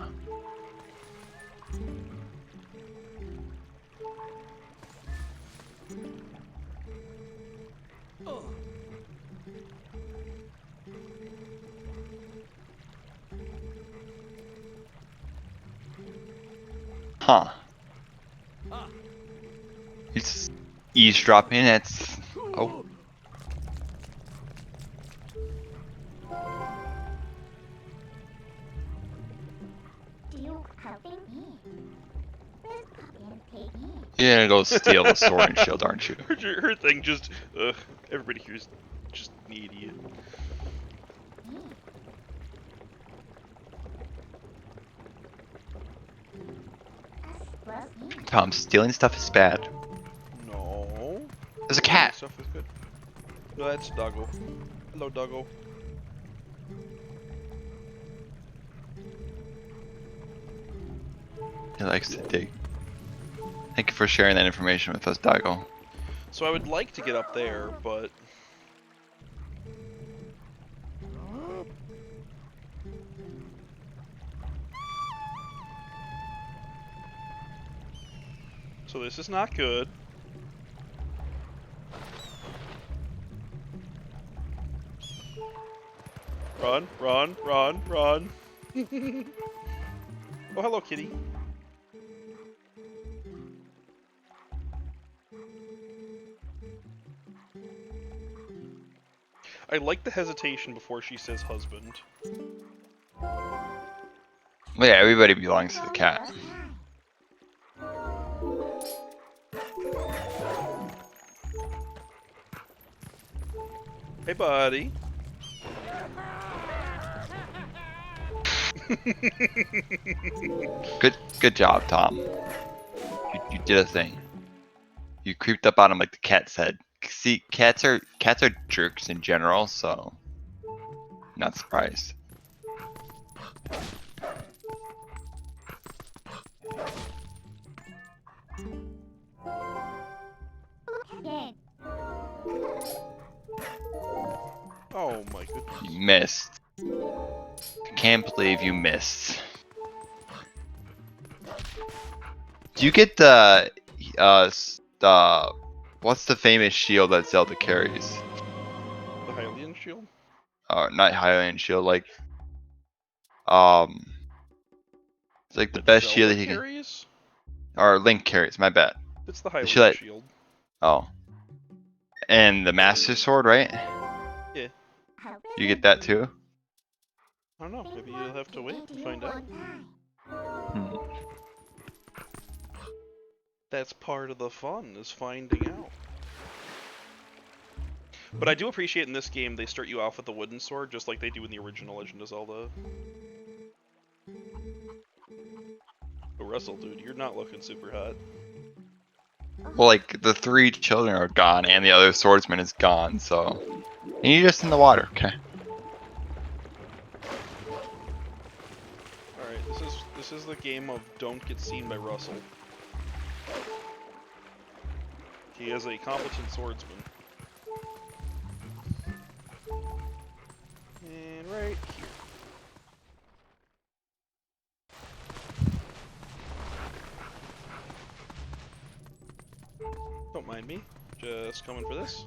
Speaker 2: Huh. He's eavesdropping. It's. Oh.
Speaker 3: Do you helping me? Where's Poppy and take me?
Speaker 2: You're gonna go steal the sword and shield, aren't you?
Speaker 1: Her thing just... everybody here's just an idiot.
Speaker 3: Me? Us plus me.
Speaker 2: Tom, stealing stuff is bad.
Speaker 1: No.
Speaker 2: There's a cat.
Speaker 1: Stuff is good. No, that's Doggo. Hello, Doggo.
Speaker 2: He likes to dig. Thank you for sharing that information with us, Doggo.
Speaker 1: So I would like to get up there, but... So this is not good. Run, run, run, run. Oh, hello, kitty. I like the hesitation before she says husband.
Speaker 2: Well, yeah, everybody belongs to the cat.
Speaker 1: Hey, buddy.
Speaker 2: Good job, Tom. You did a thing. You creeped up on him like the cat said. See, cats are jerks in general, so not surprised.
Speaker 3: Dead.
Speaker 1: Oh my goodness.
Speaker 2: You missed. I can't believe you missed. Do you get the what's the famous shield that Zelda carries?
Speaker 1: The Hylian shield?
Speaker 2: not Highland shield, like it's like the best shield
Speaker 1: Zelda
Speaker 2: that he can,
Speaker 1: carries?
Speaker 2: or Link carries. My bad.
Speaker 1: It's the
Speaker 2: The
Speaker 1: Highlander
Speaker 2: shield.
Speaker 1: shield.
Speaker 2: Oh, and the Master Sword, right?
Speaker 1: Yeah.
Speaker 2: You get that too.
Speaker 1: I don't know. Maybe you'll have to wait and find out.
Speaker 2: Hmm.
Speaker 1: That's part of the fun, is finding out. But I do appreciate in this game they start you off with the wooden sword, just like they do in the original Legend of Zelda. But Russell, dude, you're not looking super hot.
Speaker 2: Well, like the 3 children are gone, and the other swordsman is gone. So, and you're just in the water. Okay.
Speaker 1: All right, this is the game of don't get seen by Russell. He is a competent swordsman. And right here. Don't mind me. Just coming for this.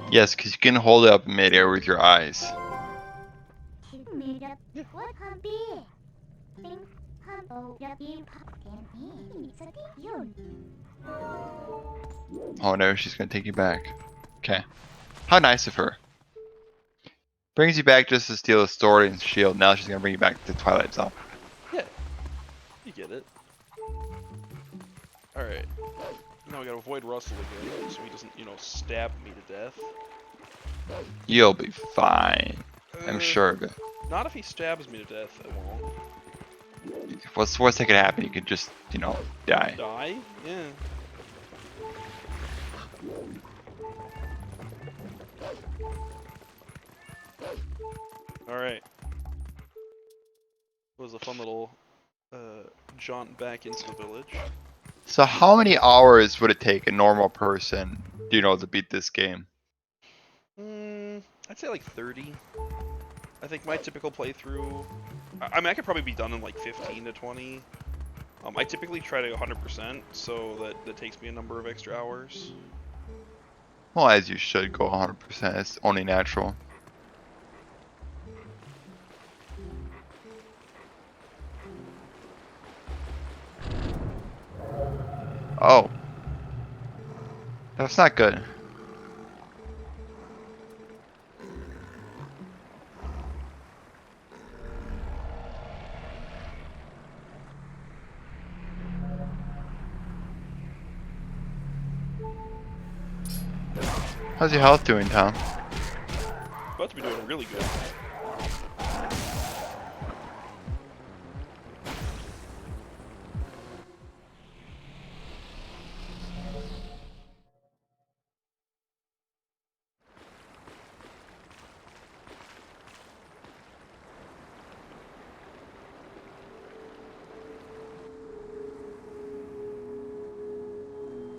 Speaker 2: Yes, because you can hold it up in midair with your eyes.
Speaker 1: Yeah.
Speaker 2: Oh no, she's gonna take you back. Okay. How nice of her. Brings you back just to steal a sword and shield. Now she's gonna bring you back to Twilight Zone.
Speaker 1: Yeah. You get it. Alright. Now we gotta avoid Russell again, so he doesn't, stab me to death.
Speaker 2: You'll be fine. I'm sure of it.
Speaker 1: Not if he stabs me to death, I won't.
Speaker 2: What's the worst that could happen? You could just, die.
Speaker 1: Die? Yeah. Alright. It was a fun little jaunt back into the village.
Speaker 2: So how many hours would it take a normal person, to beat this game?
Speaker 1: I'd say like 30. I think my typical playthrough... I mean, I could probably be done in like 15 to 20. I typically try to 100%, so that takes me a number of extra hours.
Speaker 2: Well, as you should go 100%. It's only natural. Oh. That's not good. How's your health doing, Tom?
Speaker 1: About to be doing really good.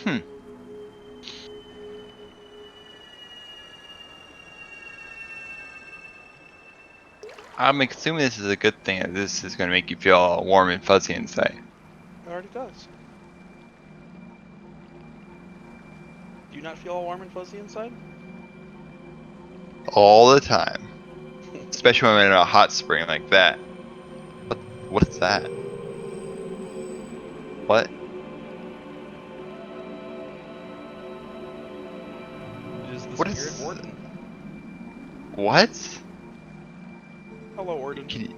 Speaker 2: Hmm. I'm assuming this is a good thing. That this is going to make you feel all warm and fuzzy inside.
Speaker 1: It already does. Do you not feel all warm and fuzzy inside?
Speaker 2: All the time. Especially when I'm in a hot spring like that. What's that? What?
Speaker 1: It is the
Speaker 2: What
Speaker 1: spirit
Speaker 2: is...
Speaker 1: Orden.
Speaker 2: What?
Speaker 1: Hello, Orden.
Speaker 2: Can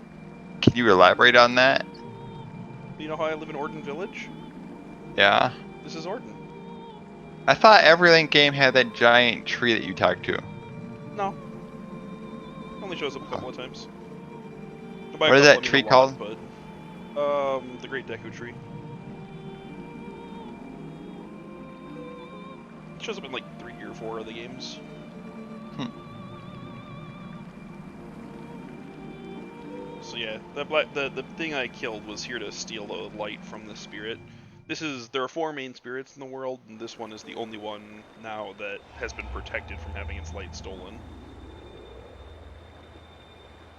Speaker 2: you elaborate on that?
Speaker 1: You know how I live in Orden Village?
Speaker 2: Yeah.
Speaker 1: This is Orden.
Speaker 2: I thought every Link game had that giant tree that you talked to.
Speaker 1: No. Only shows up a couple of times. And by a
Speaker 2: What is
Speaker 1: couple,
Speaker 2: that
Speaker 1: I mean
Speaker 2: tree
Speaker 1: a lot,
Speaker 2: called?
Speaker 1: but... the Great Deku Tree. It shows up in like 3 or 4 of the games.
Speaker 2: Hmm.
Speaker 1: So yeah, the thing I killed was here to steal the light from the spirit. There are 4 main spirits in the world, and this one is the only one now that has been protected from having its light stolen.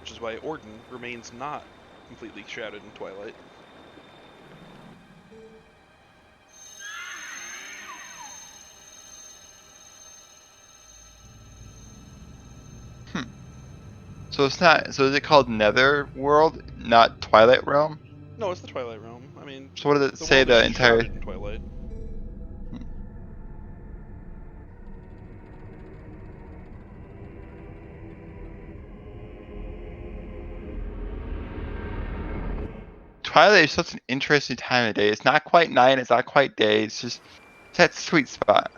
Speaker 1: Which is why Orden remains not completely shrouded in twilight.
Speaker 2: So it's not. So is it called Nether World, not Twilight Realm?
Speaker 1: No, it's the Twilight Realm. I mean,
Speaker 2: So what does it
Speaker 1: the
Speaker 2: say?
Speaker 1: world
Speaker 2: The
Speaker 1: is
Speaker 2: entire.
Speaker 1: shrouded in Twilight.
Speaker 2: Twilight is such an interesting time of day. It's not quite night. It's not quite day. It's just it's that sweet spot.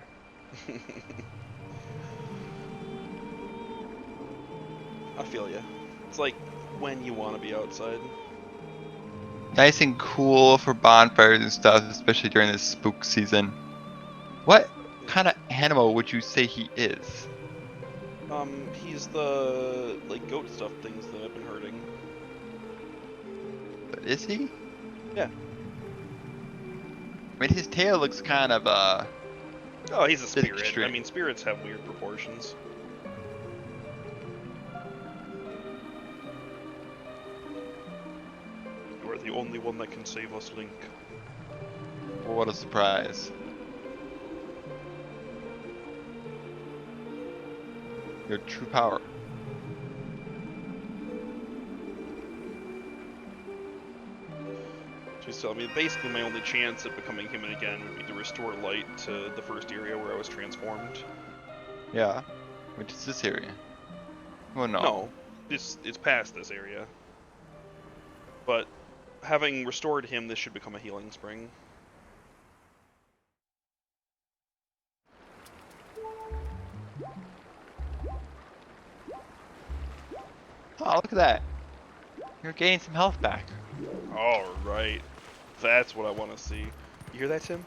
Speaker 1: I feel ya. It's like when you want to be outside.
Speaker 2: Nice and cool for bonfires and stuff, especially during this spook season. What kind of animal would you say he is?
Speaker 1: He's the like goat stuff things that I've been hurting.
Speaker 2: Is he?
Speaker 1: Yeah.
Speaker 2: I mean, his tail looks kind of
Speaker 1: Oh, he's a spirit. I
Speaker 2: extreme.
Speaker 1: mean, spirits have weird proportions. You are the only one that can save us, Link.
Speaker 2: What a surprise. Your true power.
Speaker 1: She's telling me basically my only chance at becoming human again would be to restore light to the first area where I was transformed.
Speaker 2: Yeah. Which is this area? Oh no.
Speaker 1: No, it's past this area. But having restored him, this should become a healing spring.
Speaker 2: Oh, look at that. You're gaining some health back.
Speaker 1: Alright. That's what I want to see. You hear that, Tim?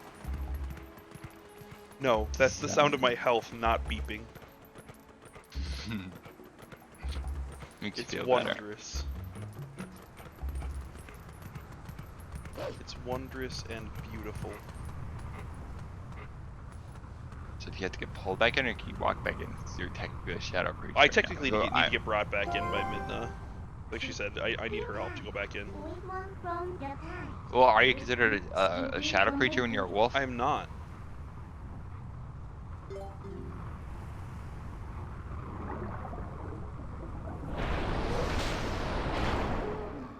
Speaker 1: No, that's the sound of my health not beeping.
Speaker 2: Makes you
Speaker 1: It's
Speaker 2: feel better.
Speaker 1: wondrous. It's wondrous and beautiful.
Speaker 2: So do you have to get pulled back in, or can you walk back in? Because you're technically a shadow creature.
Speaker 1: I
Speaker 2: right
Speaker 1: technically
Speaker 2: now.
Speaker 1: need to get brought back in by Midna. Like she said, I need her help to go back in.
Speaker 2: Well, are you considered a shadow creature when you're a wolf?
Speaker 1: I am not.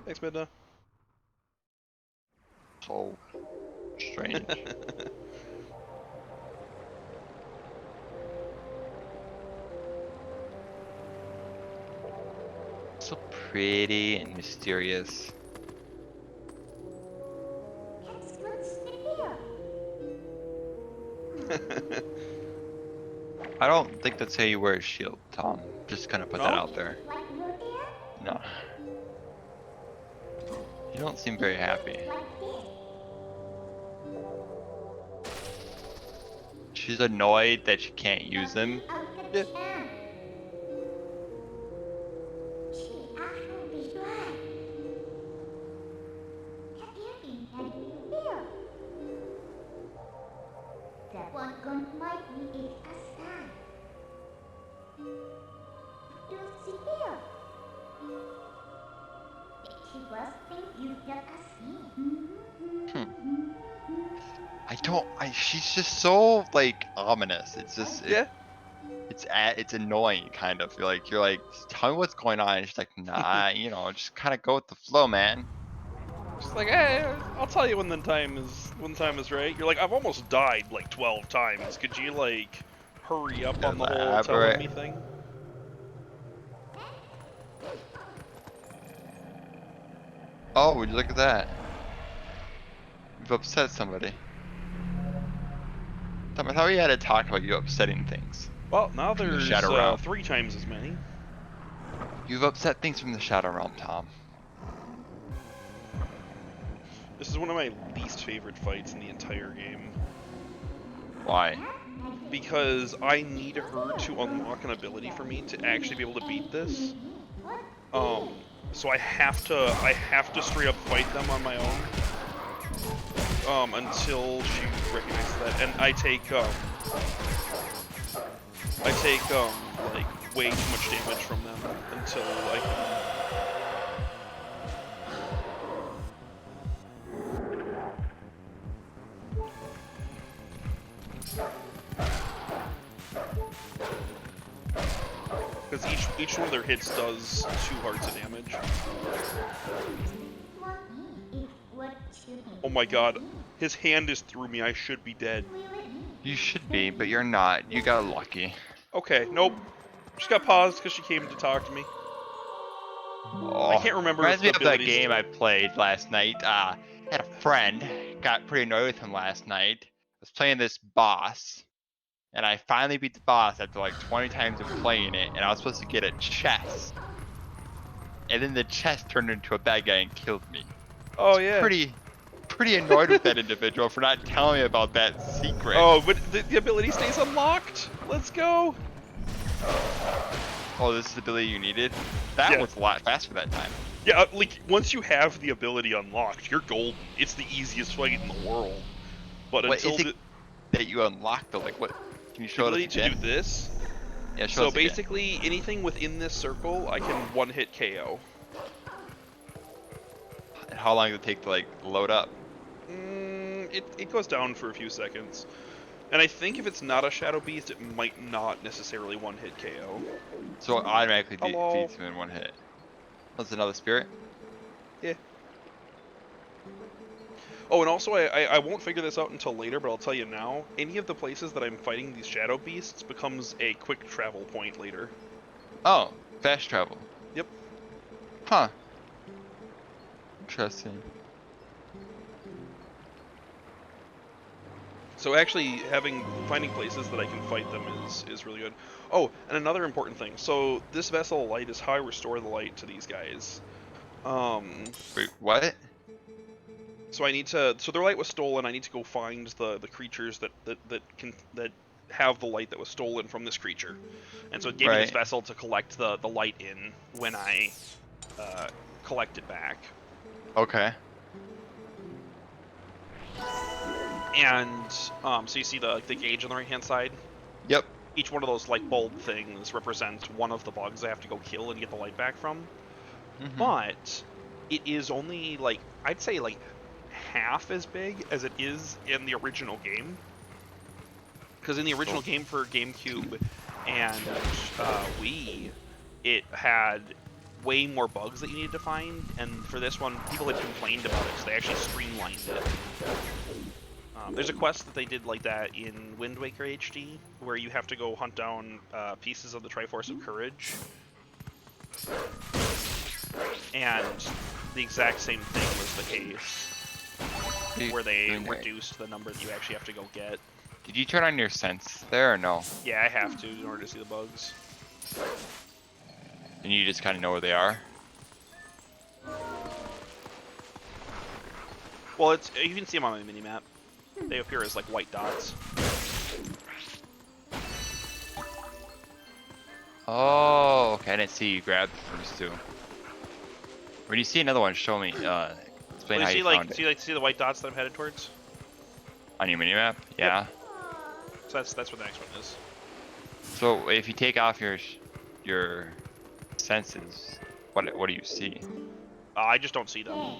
Speaker 1: Thanks, Midna.
Speaker 2: So strange. So pretty and mysterious. I don't think that's how you wear a shield, Tom. Just gonna put that
Speaker 1: No?
Speaker 2: out there. No. You don't seem very happy. She's annoyed that she can't use them.
Speaker 1: Yeah.
Speaker 3: That one gun might be it aside. You see here. She was think you just a
Speaker 2: I don't. She's just so like ominous. It's just.
Speaker 1: Yeah.
Speaker 2: It's annoying, kind of. You're like, tell me what's going on. And she's like, nah, just kind of go with the flow, man.
Speaker 1: She's like, hey, I'll tell you when the time is right. You're like, I've almost died like 12 times. Could you like hurry up on the whole telling me thing?
Speaker 2: Oh, would you look at that? You've upset somebody. Tom, I thought we had to talk about you upsetting things.
Speaker 1: Well, now
Speaker 2: From the
Speaker 1: there's
Speaker 2: Shadow Realm.
Speaker 1: 3 times as many.
Speaker 2: You've upset things from the Shadow Realm, Tom.
Speaker 1: This is one of my least favorite fights in the entire game.
Speaker 2: Why?
Speaker 1: Because I need her to unlock an ability for me to actually be able to beat this. So I have to straight up fight them on my own. Until she recognizes that, and I take like way too much damage from them until I because each Each one of their hits does 2 hearts of damage.
Speaker 3: What me? What should he?
Speaker 1: Oh my god. His hand is through me. I should be dead.
Speaker 3: Will it me?
Speaker 2: You should be, but you're not. You got lucky.
Speaker 1: Okay, nope. She got paused because she came to talk to me.
Speaker 2: Oh,
Speaker 1: I can't remember if
Speaker 2: reminds me
Speaker 1: the
Speaker 2: of that
Speaker 1: abilities-
Speaker 2: game I played last night. Had a friend, got pretty annoyed with him last night. I was playing this boss, and I finally beat the boss after like 20 times of playing it, and I was supposed to get a chest. And then the chest turned into a bad guy and killed me.
Speaker 1: Oh, yeah.
Speaker 2: Pretty annoyed with that individual for not telling me about that secret.
Speaker 1: Oh, but the ability stays unlocked. Let's go.
Speaker 2: Oh, this is the ability you needed? That
Speaker 1: Yeah.
Speaker 2: was a lot faster that time.
Speaker 1: Yeah, like, once you have the ability unlocked, you're golden. It's the easiest fight in the world. But
Speaker 2: What
Speaker 1: until
Speaker 2: is it that you unlocked though? Like what? Can you
Speaker 1: the
Speaker 2: show us
Speaker 1: ability to
Speaker 2: again?
Speaker 1: do this,
Speaker 2: Yeah, show
Speaker 1: so
Speaker 2: us again.
Speaker 1: basically anything within this circle, I can one-hit KO.
Speaker 2: And how long does it take to like load up?
Speaker 1: It goes down for a few seconds. And I think if it's not a Shadow Beast, it might not necessarily one-hit KO.
Speaker 2: So it automatically
Speaker 1: Hello.
Speaker 2: defeats him in one hit. That's another spirit?
Speaker 1: Yeah. Oh, and also, I won't figure this out until later, but I'll tell you now. Any of the places that I'm fighting these Shadow Beasts becomes a quick travel point later.
Speaker 2: Oh, fast travel.
Speaker 1: Yep.
Speaker 2: Huh. Interesting.
Speaker 1: So actually, finding places that I can fight them is really good. Oh, and another important thing. So this Vessel of Light is how I restore the light to these guys.
Speaker 2: Wait, what?
Speaker 1: So I need to. So their light was stolen. I need to go find the creatures that have the light that was stolen from this creature. And so it gave me this
Speaker 2: Right.
Speaker 1: vessel to collect the light in when I collect it back.
Speaker 2: Okay.
Speaker 1: And so you see the gauge on the right hand side.
Speaker 2: Yep.
Speaker 1: Each one of those like bulb things represents one of the bugs I have to go kill and get the light back from.
Speaker 2: Mhm.
Speaker 1: But it is only like, I'd say like half as big as it is in the original game. Because in the original game for GameCube and Wii, it had way more bugs that you needed to find, and for this one, people had complained about it, so they actually streamlined it. There's a quest that they did like that in Wind Waker HD, where you have to go hunt down pieces of the Triforce of Courage. And the exact same thing was the case, where they reduced the number that you actually have to go get.
Speaker 2: Did you turn on your sense there or no?
Speaker 1: Yeah, I have to in order to see the bugs.
Speaker 2: And you just kind of know where they are?
Speaker 1: Well, it's you can see them on my minimap. They appear as like white dots.
Speaker 2: Oh, okay. I didn't see you grab the first two. When you see another one, show me. Explain
Speaker 1: Well,
Speaker 2: how
Speaker 1: you see
Speaker 2: you
Speaker 1: like
Speaker 2: found it.
Speaker 1: see the white dots that I'm headed towards.
Speaker 2: On your minimap? Yeah.
Speaker 1: So that's what the next one is.
Speaker 2: So if you take off your senses, what do you see?
Speaker 1: I just don't see them.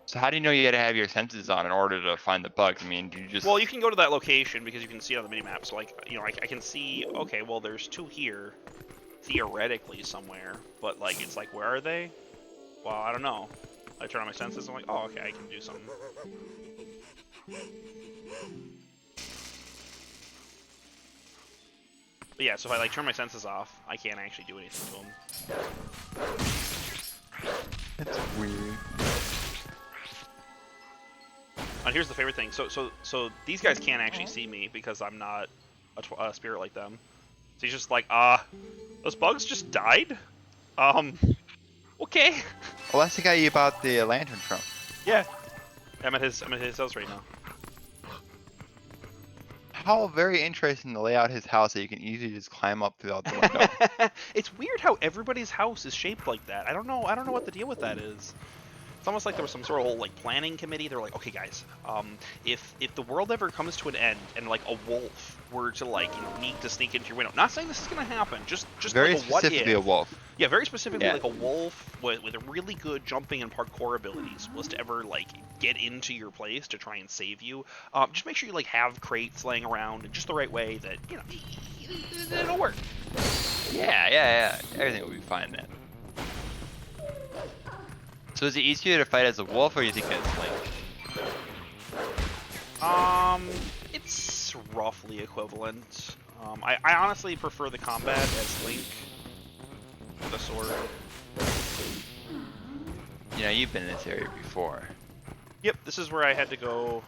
Speaker 2: So how do you know you had to have your senses on in order to find the bugs? I mean, do you just...
Speaker 1: Well, you can go to that location because you can see it on the minimap. So like, you know, I can see. Okay, well, there's two here, theoretically somewhere. But like, it's like, where are they? Well, I don't know. I turn on my senses. I'm like, oh, okay, I can do something. But yeah, so if I like turn my senses off, I can't actually do anything to them.
Speaker 2: That's weird.
Speaker 1: And here's the favorite thing. So these guys can't actually see me because I'm not a spirit like them. So he's just like, those bugs just died? Okay.
Speaker 2: Well, that's the guy you bought the lantern from.
Speaker 1: Yeah. I'm at his house right now.
Speaker 2: How very interesting to lay out his house that you can easily just climb up throughout the window.
Speaker 1: It's weird how everybody's house is shaped like that. I don't know what the deal with that is. It's almost like there was some sort of whole like planning committee. They're like, okay, guys, if the world ever comes to an end and like a wolf were to like need to sneak into your window, not saying this is gonna happen, just
Speaker 2: Very
Speaker 1: like a what
Speaker 2: specifically
Speaker 1: if.
Speaker 2: a wolf.
Speaker 1: Yeah, very specifically,
Speaker 2: Yeah.
Speaker 1: like a wolf with really good jumping and parkour abilities was to ever like get into your place to try and save you. Just make sure you like have crates laying around in just the right way that it'll work.
Speaker 2: Yeah. Everything will be fine then. So is it easier to fight as a wolf, or you think as Link?
Speaker 1: It's roughly equivalent. I honestly prefer the combat as Link with a sword.
Speaker 2: You know, you've been in this area before.
Speaker 1: Yep, this is where I had to go.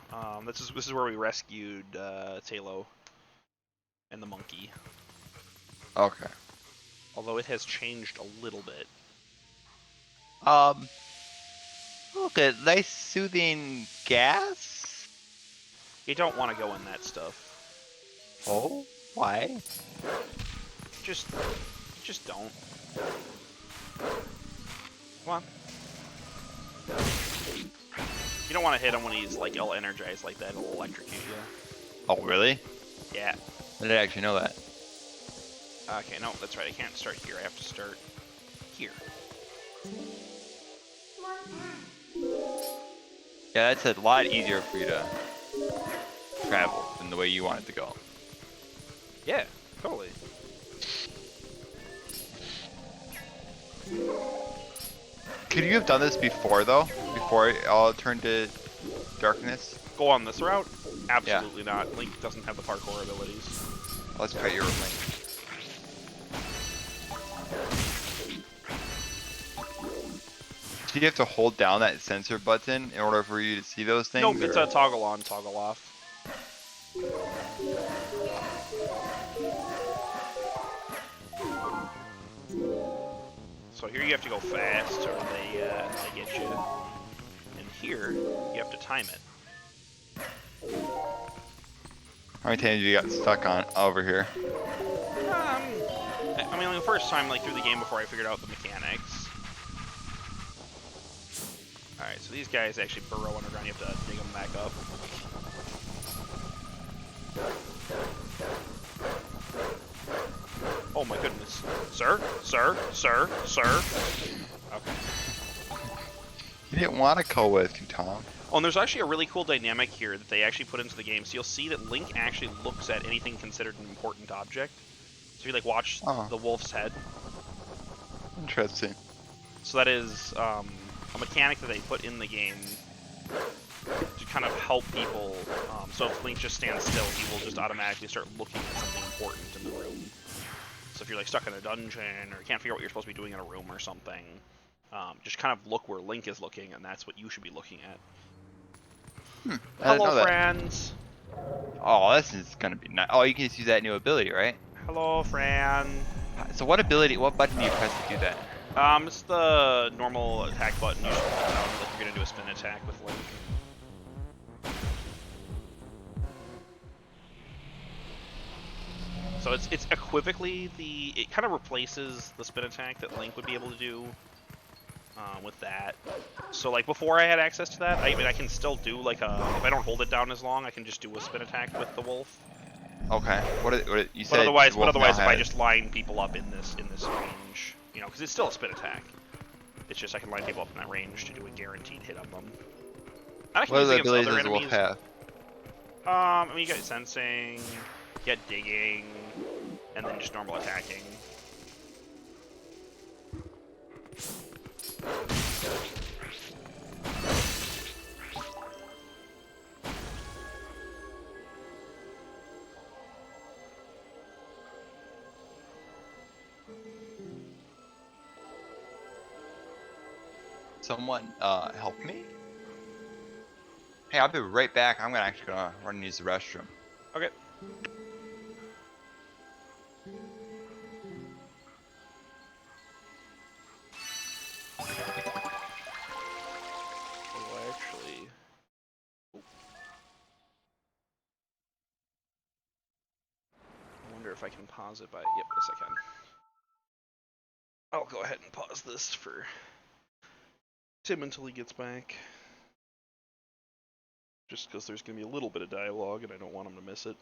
Speaker 1: This is where we rescued Talo and the monkey.
Speaker 2: Okay.
Speaker 1: Although it has changed a little bit.
Speaker 2: Look at nice soothing gas.
Speaker 1: You don't want to go in that stuff.
Speaker 2: Oh, why?
Speaker 1: Just don't. Come on. You don't want to hit him when he's like all energized like that. It'll electrocute you.
Speaker 2: Oh, really?
Speaker 1: Yeah.
Speaker 2: I didn't actually know that.
Speaker 1: Okay, no, that's right. I can't start here. I have to start here.
Speaker 3: More fast.
Speaker 2: Yeah, that's a lot easier for you to travel than the way you want it to go.
Speaker 1: Yeah, totally.
Speaker 2: Could you have done this before, though? Before it all turned to darkness?
Speaker 1: Go on this route? Absolutely not. Link doesn't have the parkour abilities.
Speaker 2: Let's fight your Link. Do you have to hold down that sensor button in order for you to see those things?
Speaker 1: Nope, it's
Speaker 2: or-
Speaker 1: a toggle on, toggle off. So here you have to go fast or they get you. And here, you have to time it.
Speaker 2: How many times you got stuck on over here?
Speaker 1: I mean, the first time, like, through the game before I figured out the mechanics. Alright, so these guys actually burrow underground. You have to dig them back up. Oh my goodness. Sir? Sir? Sir? Sir? Okay.
Speaker 2: You didn't want to go with you, Tom.
Speaker 1: Oh, and there's actually a really cool dynamic here that they actually put into the game. So you'll see that Link actually looks at anything considered an important object. So if you, like, watch the wolf's head.
Speaker 2: Interesting.
Speaker 1: So that is a mechanic that they put in the game to kind of help people. So if Link just stands still, he will just automatically start looking at something important in the room. So if you're like stuck in a dungeon or you can't figure out what you're supposed to be doing in a room or something, just kind of look where Link is looking, and that's what you should be looking at.
Speaker 2: I didn't know
Speaker 1: Hello,
Speaker 2: that.
Speaker 1: friends.
Speaker 2: Oh, this is gonna be nice. Oh, you can just use that new ability, right?
Speaker 1: Hello, Fran.
Speaker 2: So what button do you press to do that?
Speaker 1: It's the normal attack button. You should hold down like you're gonna do a spin attack with Link. So it's equivocally it kind of replaces the spin attack that Link would be able to do with that. So like before I had access to that, I mean I can still do like if I don't hold it down as long, I can just do a spin attack with the wolf.
Speaker 2: Okay. What you said?
Speaker 1: But otherwise,
Speaker 2: Wolf now
Speaker 1: if I
Speaker 2: has-
Speaker 1: just line people up in this range, you know, because it's still a spin attack. It's just I can line people up in that range to do a guaranteed hit on them. And I can
Speaker 2: What
Speaker 1: use
Speaker 2: other
Speaker 1: it against
Speaker 2: abilities
Speaker 1: other
Speaker 2: does the wolf
Speaker 1: enemies.
Speaker 2: have?
Speaker 1: I mean, you got sensing, you got digging, and then just normal attacking.
Speaker 2: Someone help me? Hey, I'll be right back. I'm actually gonna run and use the restroom.
Speaker 1: Okay. Oh, actually. I wonder if I can pause it by. Yep, yes I can. I'll go ahead and pause this for Tim until he gets back. Just because there's going to be a little bit of dialogue and I don't want him to miss it.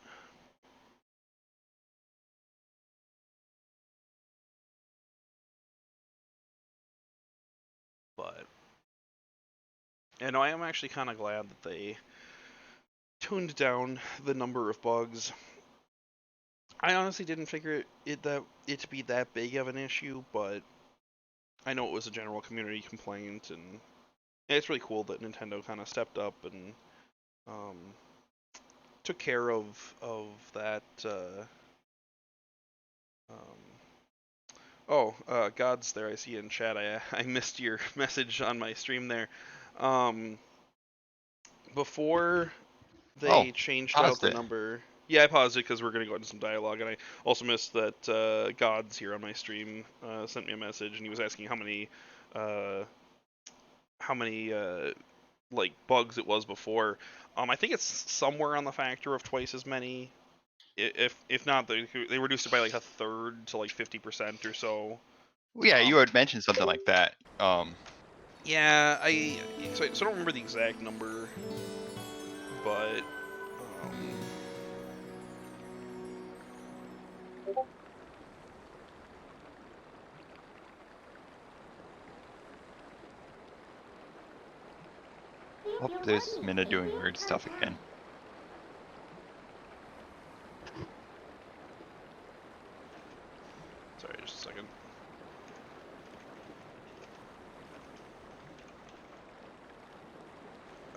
Speaker 1: And I am actually kind of glad that they toned down the number of bugs. I honestly didn't figure it to be that big of an issue, but I know it was a general community complaint, and it's really cool that Nintendo kind of stepped up and um, took care of that. God's there. I see in chat. I missed your message on my stream there. Um, before
Speaker 2: Oh,
Speaker 1: they changed out
Speaker 2: paused
Speaker 1: the
Speaker 2: it.
Speaker 1: number. Yeah, I paused it because we're gonna go into some dialogue, and I also missed that God's here on my stream sent me a message, and he was asking uh, how many like bugs it was before. I think it's somewhere on the factor of twice as many. If not, they reduced it by like a third to like 50% or so.
Speaker 2: Well, yeah, you
Speaker 1: Um,
Speaker 2: had mentioned something like that.
Speaker 1: yeah, so I don't remember the exact number, but
Speaker 2: Oh,
Speaker 3: Your
Speaker 2: there's
Speaker 3: money.
Speaker 2: Minna
Speaker 3: If
Speaker 2: doing
Speaker 3: you
Speaker 2: weird
Speaker 3: have
Speaker 2: stuff
Speaker 3: time.
Speaker 2: again.
Speaker 1: sorry, just a second.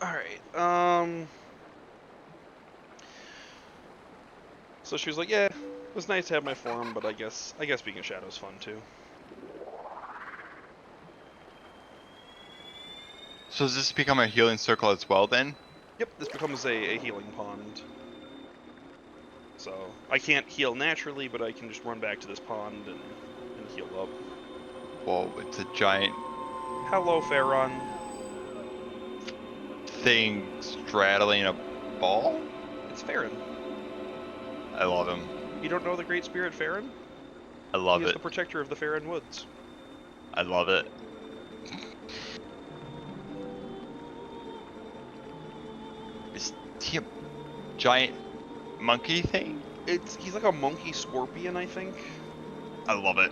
Speaker 1: All right. So she was like, "Yeah, it was nice to have my form, but I guess being a shadow's fun too."
Speaker 2: So does this become a healing circle as well then?
Speaker 1: Yep, this becomes a healing pond. So I can't heal naturally, but I can just run back to this pond and heal up.
Speaker 2: Whoa, it's a giant
Speaker 1: Hello, Farron.
Speaker 2: thing straddling a ball?
Speaker 1: It's Farron.
Speaker 2: I love him.
Speaker 1: You don't know the great spirit Farron?
Speaker 2: I
Speaker 1: He
Speaker 2: love
Speaker 1: is
Speaker 2: it.
Speaker 1: the protector of the Farron Woods.
Speaker 2: I love it. Is he a giant monkey thing?
Speaker 1: He's like a monkey scorpion, I think.
Speaker 2: I love it.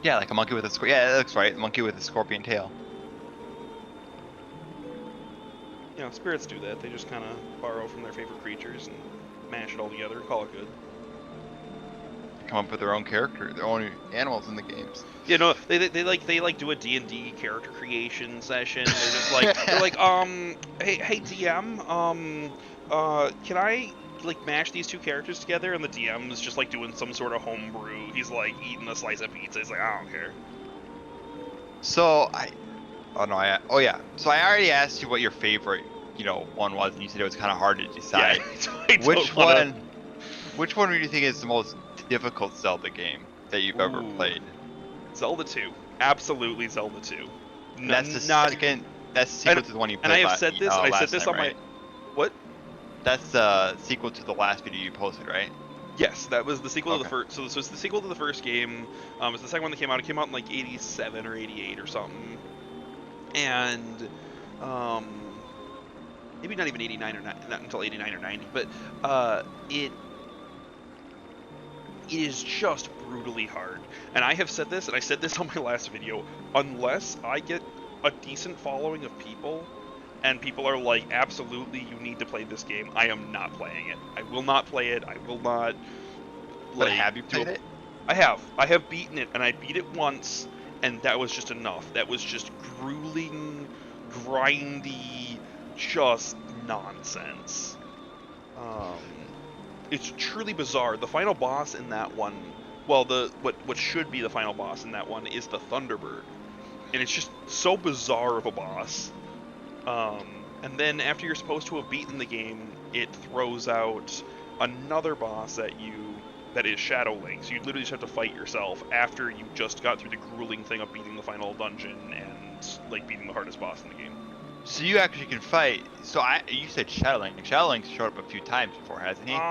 Speaker 2: Yeah, like a monkey with a yeah, that looks right. Monkey with a scorpion tail.
Speaker 1: You know, spirits do that. They just kind of borrow from their favorite creatures and mash it all together and call it good.
Speaker 2: Come up with their own character, their own animals in the games.
Speaker 1: You know, they like do a D&D character creation session. They're like hey DM, can I like mash these two characters together? And the DM's just like doing some sort of homebrew. He's like eating a slice of pizza. He's like, I don't care.
Speaker 2: So oh yeah. So I already asked you what your favorite, one was, and you said it was kind of hard to decide.
Speaker 1: Yeah, I
Speaker 2: Which
Speaker 1: don't wanna...
Speaker 2: which one do you think is the most difficult Zelda game that you've ever
Speaker 1: Ooh,
Speaker 2: played?
Speaker 1: Zelda 2, absolutely Zelda 2.
Speaker 2: And that's the
Speaker 1: Not,
Speaker 2: second. That's the sequel to the one you played.
Speaker 1: and I have said this, and I said
Speaker 2: last
Speaker 1: this
Speaker 2: time,
Speaker 1: on
Speaker 2: right?
Speaker 1: my what?
Speaker 2: That's the sequel to the last video you posted, right?
Speaker 1: Yes, that was the sequel to the
Speaker 2: Okay.
Speaker 1: first. So it's the sequel to the first game. It's the second one that came out. It came out in like '87 or '88 or something, and um, maybe not even '89 or not until '89 or '90. But it is just brutally hard. And I have said this, and I said this on my last video. Unless I get a decent following of people, and people are like, absolutely, you need to play this game, I am not playing it. I will not play it. I will not.
Speaker 2: But
Speaker 1: Like,
Speaker 2: have you played it?
Speaker 1: I have beaten it, and I beat it once, and that was just enough. That was just grueling, grindy, just nonsense. Um, it's truly bizarre. The final boss in that one, well, what should be the final boss in that one is the Thunderbird, and it's just so bizarre of a boss. And then after you're supposed to have beaten the game, it throws out another boss at you that is Shadow Link. So you literally just have to fight yourself after you just got through the grueling thing of beating the final dungeon and like beating the hardest boss in the game.
Speaker 2: So you actually can fight. So you said Shadow Link. Shadow Link's showed up a few times before, hasn't he?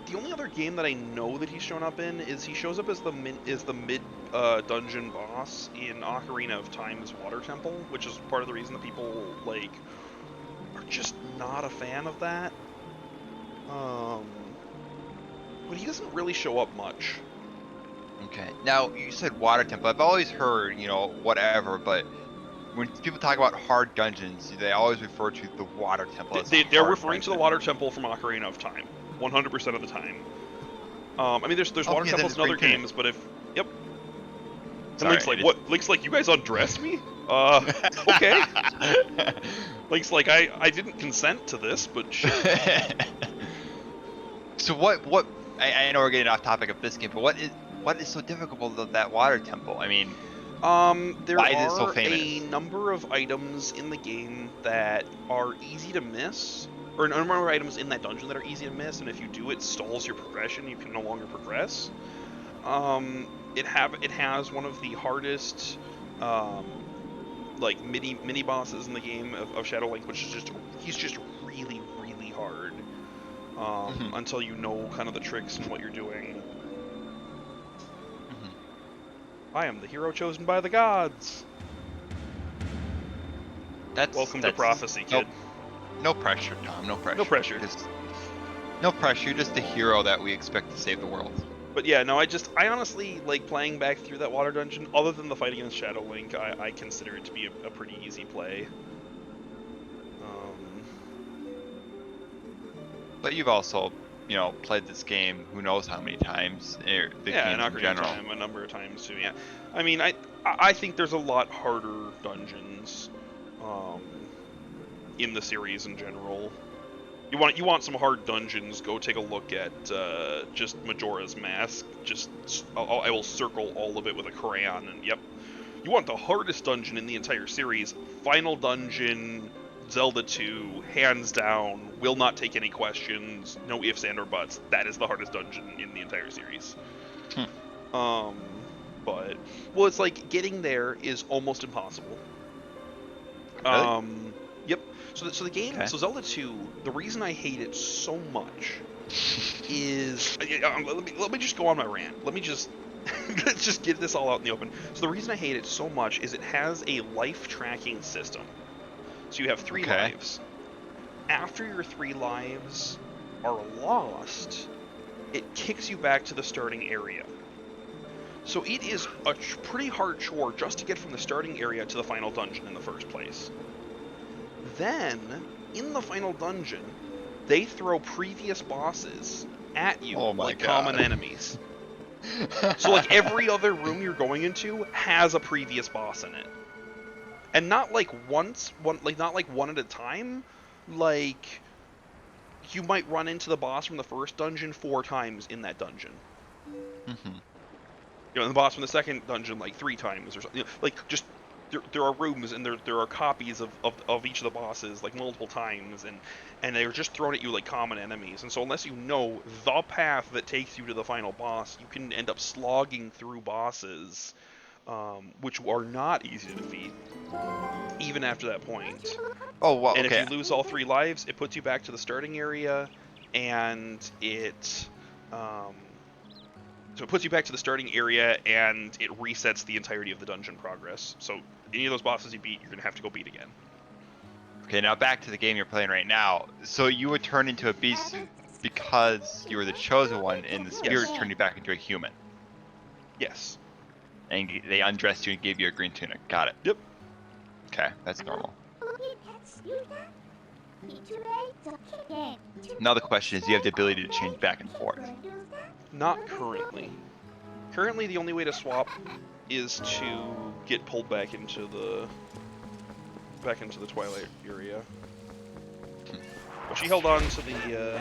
Speaker 1: The only other game that I know that he's shown up in is he shows up as the mid dungeon boss in Ocarina of Time's Water Temple, which is part of the reason that people like are just not a fan of that. But he doesn't really show up much.
Speaker 2: Okay. Now you said Water Temple. I've always heard, whatever, but when people talk about hard dungeons, they always refer to the water temple as
Speaker 1: They're
Speaker 2: hard
Speaker 1: referring to the
Speaker 2: dungeon.
Speaker 1: water temple from Ocarina of Time, 100% of the time. I mean, there's
Speaker 2: Oh,
Speaker 1: water
Speaker 2: yeah,
Speaker 1: temples
Speaker 2: that
Speaker 1: in
Speaker 2: is
Speaker 1: other
Speaker 2: Green Tunic.
Speaker 1: games, but if and
Speaker 2: Sorry,
Speaker 1: Link's like, what? Link's like, you guys undressed me? Okay. Link's like, I didn't consent to this, but shit.
Speaker 2: So what? I know we're getting off topic of this game, but what is so difficult about that water temple? I mean,
Speaker 1: There
Speaker 2: why is it so
Speaker 1: are a
Speaker 2: famous?
Speaker 1: number of items in the game that are easy to miss, or a number of items in that dungeon that are easy to miss, and if you do, it stalls your progression. You can no longer progress. It has one of the hardest, like mini bosses in the game of Shadow Link, which is he's just really hard.
Speaker 2: Mhm,
Speaker 1: Until you know kind of the tricks and what you're doing.
Speaker 2: mhm.
Speaker 1: I am the hero chosen by the gods. Welcome to Prophecy,
Speaker 2: Nope,
Speaker 1: kid.
Speaker 2: no pressure, Tom. No pressure.
Speaker 1: No pressure.
Speaker 2: Just no pressure. You're just the hero that we expect to save the world.
Speaker 1: But yeah, no, I honestly like playing back through that water dungeon. Other than the fight against Shadow Link, I consider it to be a pretty easy play.
Speaker 2: But you've also, played this game who knows how many times, the
Speaker 1: Yeah, and
Speaker 2: games in
Speaker 1: Ocarina of
Speaker 2: general.
Speaker 1: Time a number of times too. Yeah, I mean, I think there's a lot harder dungeons, um, in the series in general. You want some hard dungeons? Go take a look at just Majora's Mask. I will circle all of it with a crayon, and yep. You want the hardest dungeon in the entire series? Final Dungeon, Zelda 2, hands down. Will not take any questions. No ifs and or buts. That is the hardest dungeon in the entire series.
Speaker 2: Hmm.
Speaker 1: But well, it's like getting there is almost impossible.
Speaker 2: Really?
Speaker 1: Yep. So the game,
Speaker 2: Okay.
Speaker 1: so Zelda 2, the reason I hate it so much is let me just go on my rant. Let me just let's just get this all out in the open. So the reason I hate it so much is it has a life tracking system. So you have 3
Speaker 2: Okay.
Speaker 1: lives. After your 3 lives are lost, it kicks you back to the starting area. So it is a pretty hard chore just to get from the starting area to the final dungeon in the first place. Then, in the final dungeon, they throw previous bosses at you
Speaker 2: Oh my
Speaker 1: like common
Speaker 2: God.
Speaker 1: enemies. So like every other room you're going into has a previous boss in it. And not like not like one at a time. Like you might run into the boss from the first dungeon 4 times in that dungeon.
Speaker 2: Mhm.
Speaker 1: And the boss from the second dungeon like 3 times or something. Like just there are rooms and there are copies of each of the bosses like multiple times, and they're just thrown at you like common enemies. And so unless you know the path that takes you to the final boss, you can end up slogging through bosses, which are not easy to defeat even after that point.
Speaker 2: Oh, well,
Speaker 1: And if
Speaker 2: okay.
Speaker 1: you lose all 3 lives, it puts you back to the starting area, and um, it puts you back to the starting area, and it resets the entirety of the dungeon progress. So any of those bosses you beat, you're gonna have to go beat again.
Speaker 2: Okay, now back to the game you're playing right now. So you would turn into a beast because you were the chosen one, and the spirits
Speaker 1: Yes.
Speaker 2: turned you back into a human.
Speaker 1: Yes.
Speaker 2: And they undressed you and gave you a green tunic. Got it.
Speaker 1: Yep.
Speaker 2: Okay, that's normal.
Speaker 3: Now
Speaker 2: Now the question is, do you have the ability to change back and forth?
Speaker 1: Not currently. Currently, the only way to swap is to get pulled back into the Twilight area. But she held on to the.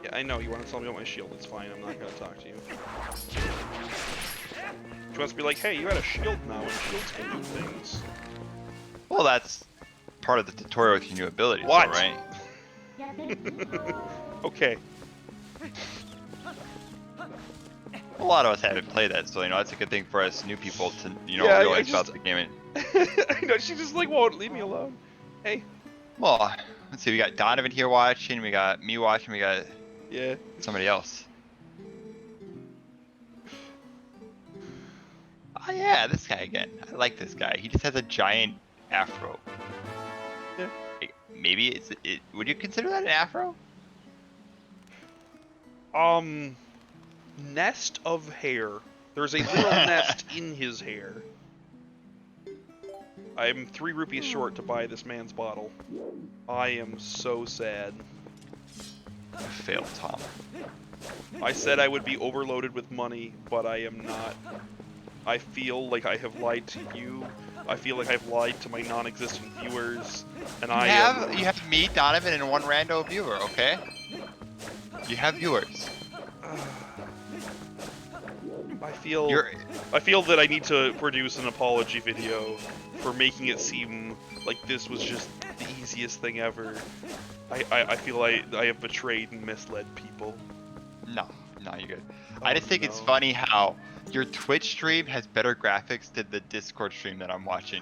Speaker 1: Yeah, I know you want to tell me about my shield. It's fine. I'm not gonna talk to you. She wants to be like, hey, you got a shield now, and shields can do things.
Speaker 2: Well, that's part of the tutorial with your new abilities,
Speaker 1: What?
Speaker 2: though, right?
Speaker 1: Okay.
Speaker 2: A lot of us haven't played that, so that's a good thing for us new people to
Speaker 1: Yeah,
Speaker 2: realize about the game.
Speaker 1: I know she just like won't leave me alone. Hey.
Speaker 2: Well, let's see. We got Donovan here watching. We got me watching. We got
Speaker 1: Yeah.
Speaker 2: somebody else. Oh yeah, this guy again. I like this guy. He just has a giant afro.
Speaker 1: Yeah.
Speaker 2: Maybe it. Would you consider that an afro?
Speaker 1: Nest of hair. There's a little nest in his hair. I'm 3 rupees short to buy this man's bottle. I am so sad.
Speaker 2: Failed, Tom.
Speaker 1: I said I would be overloaded with money, but I am not. I feel like I have lied to you. I feel like I've lied to my non-existent viewers, and
Speaker 2: You have me, Donovan, and one rando viewer, okay? You have viewers.
Speaker 1: I feel that I need to produce an apology video for making it seem like this was just the easiest thing ever. I feel I have betrayed and misled people.
Speaker 2: No, you're good.
Speaker 1: Oh,
Speaker 2: I just think it's
Speaker 1: no.
Speaker 2: funny how your Twitch stream has better graphics than the Discord stream that I'm watching.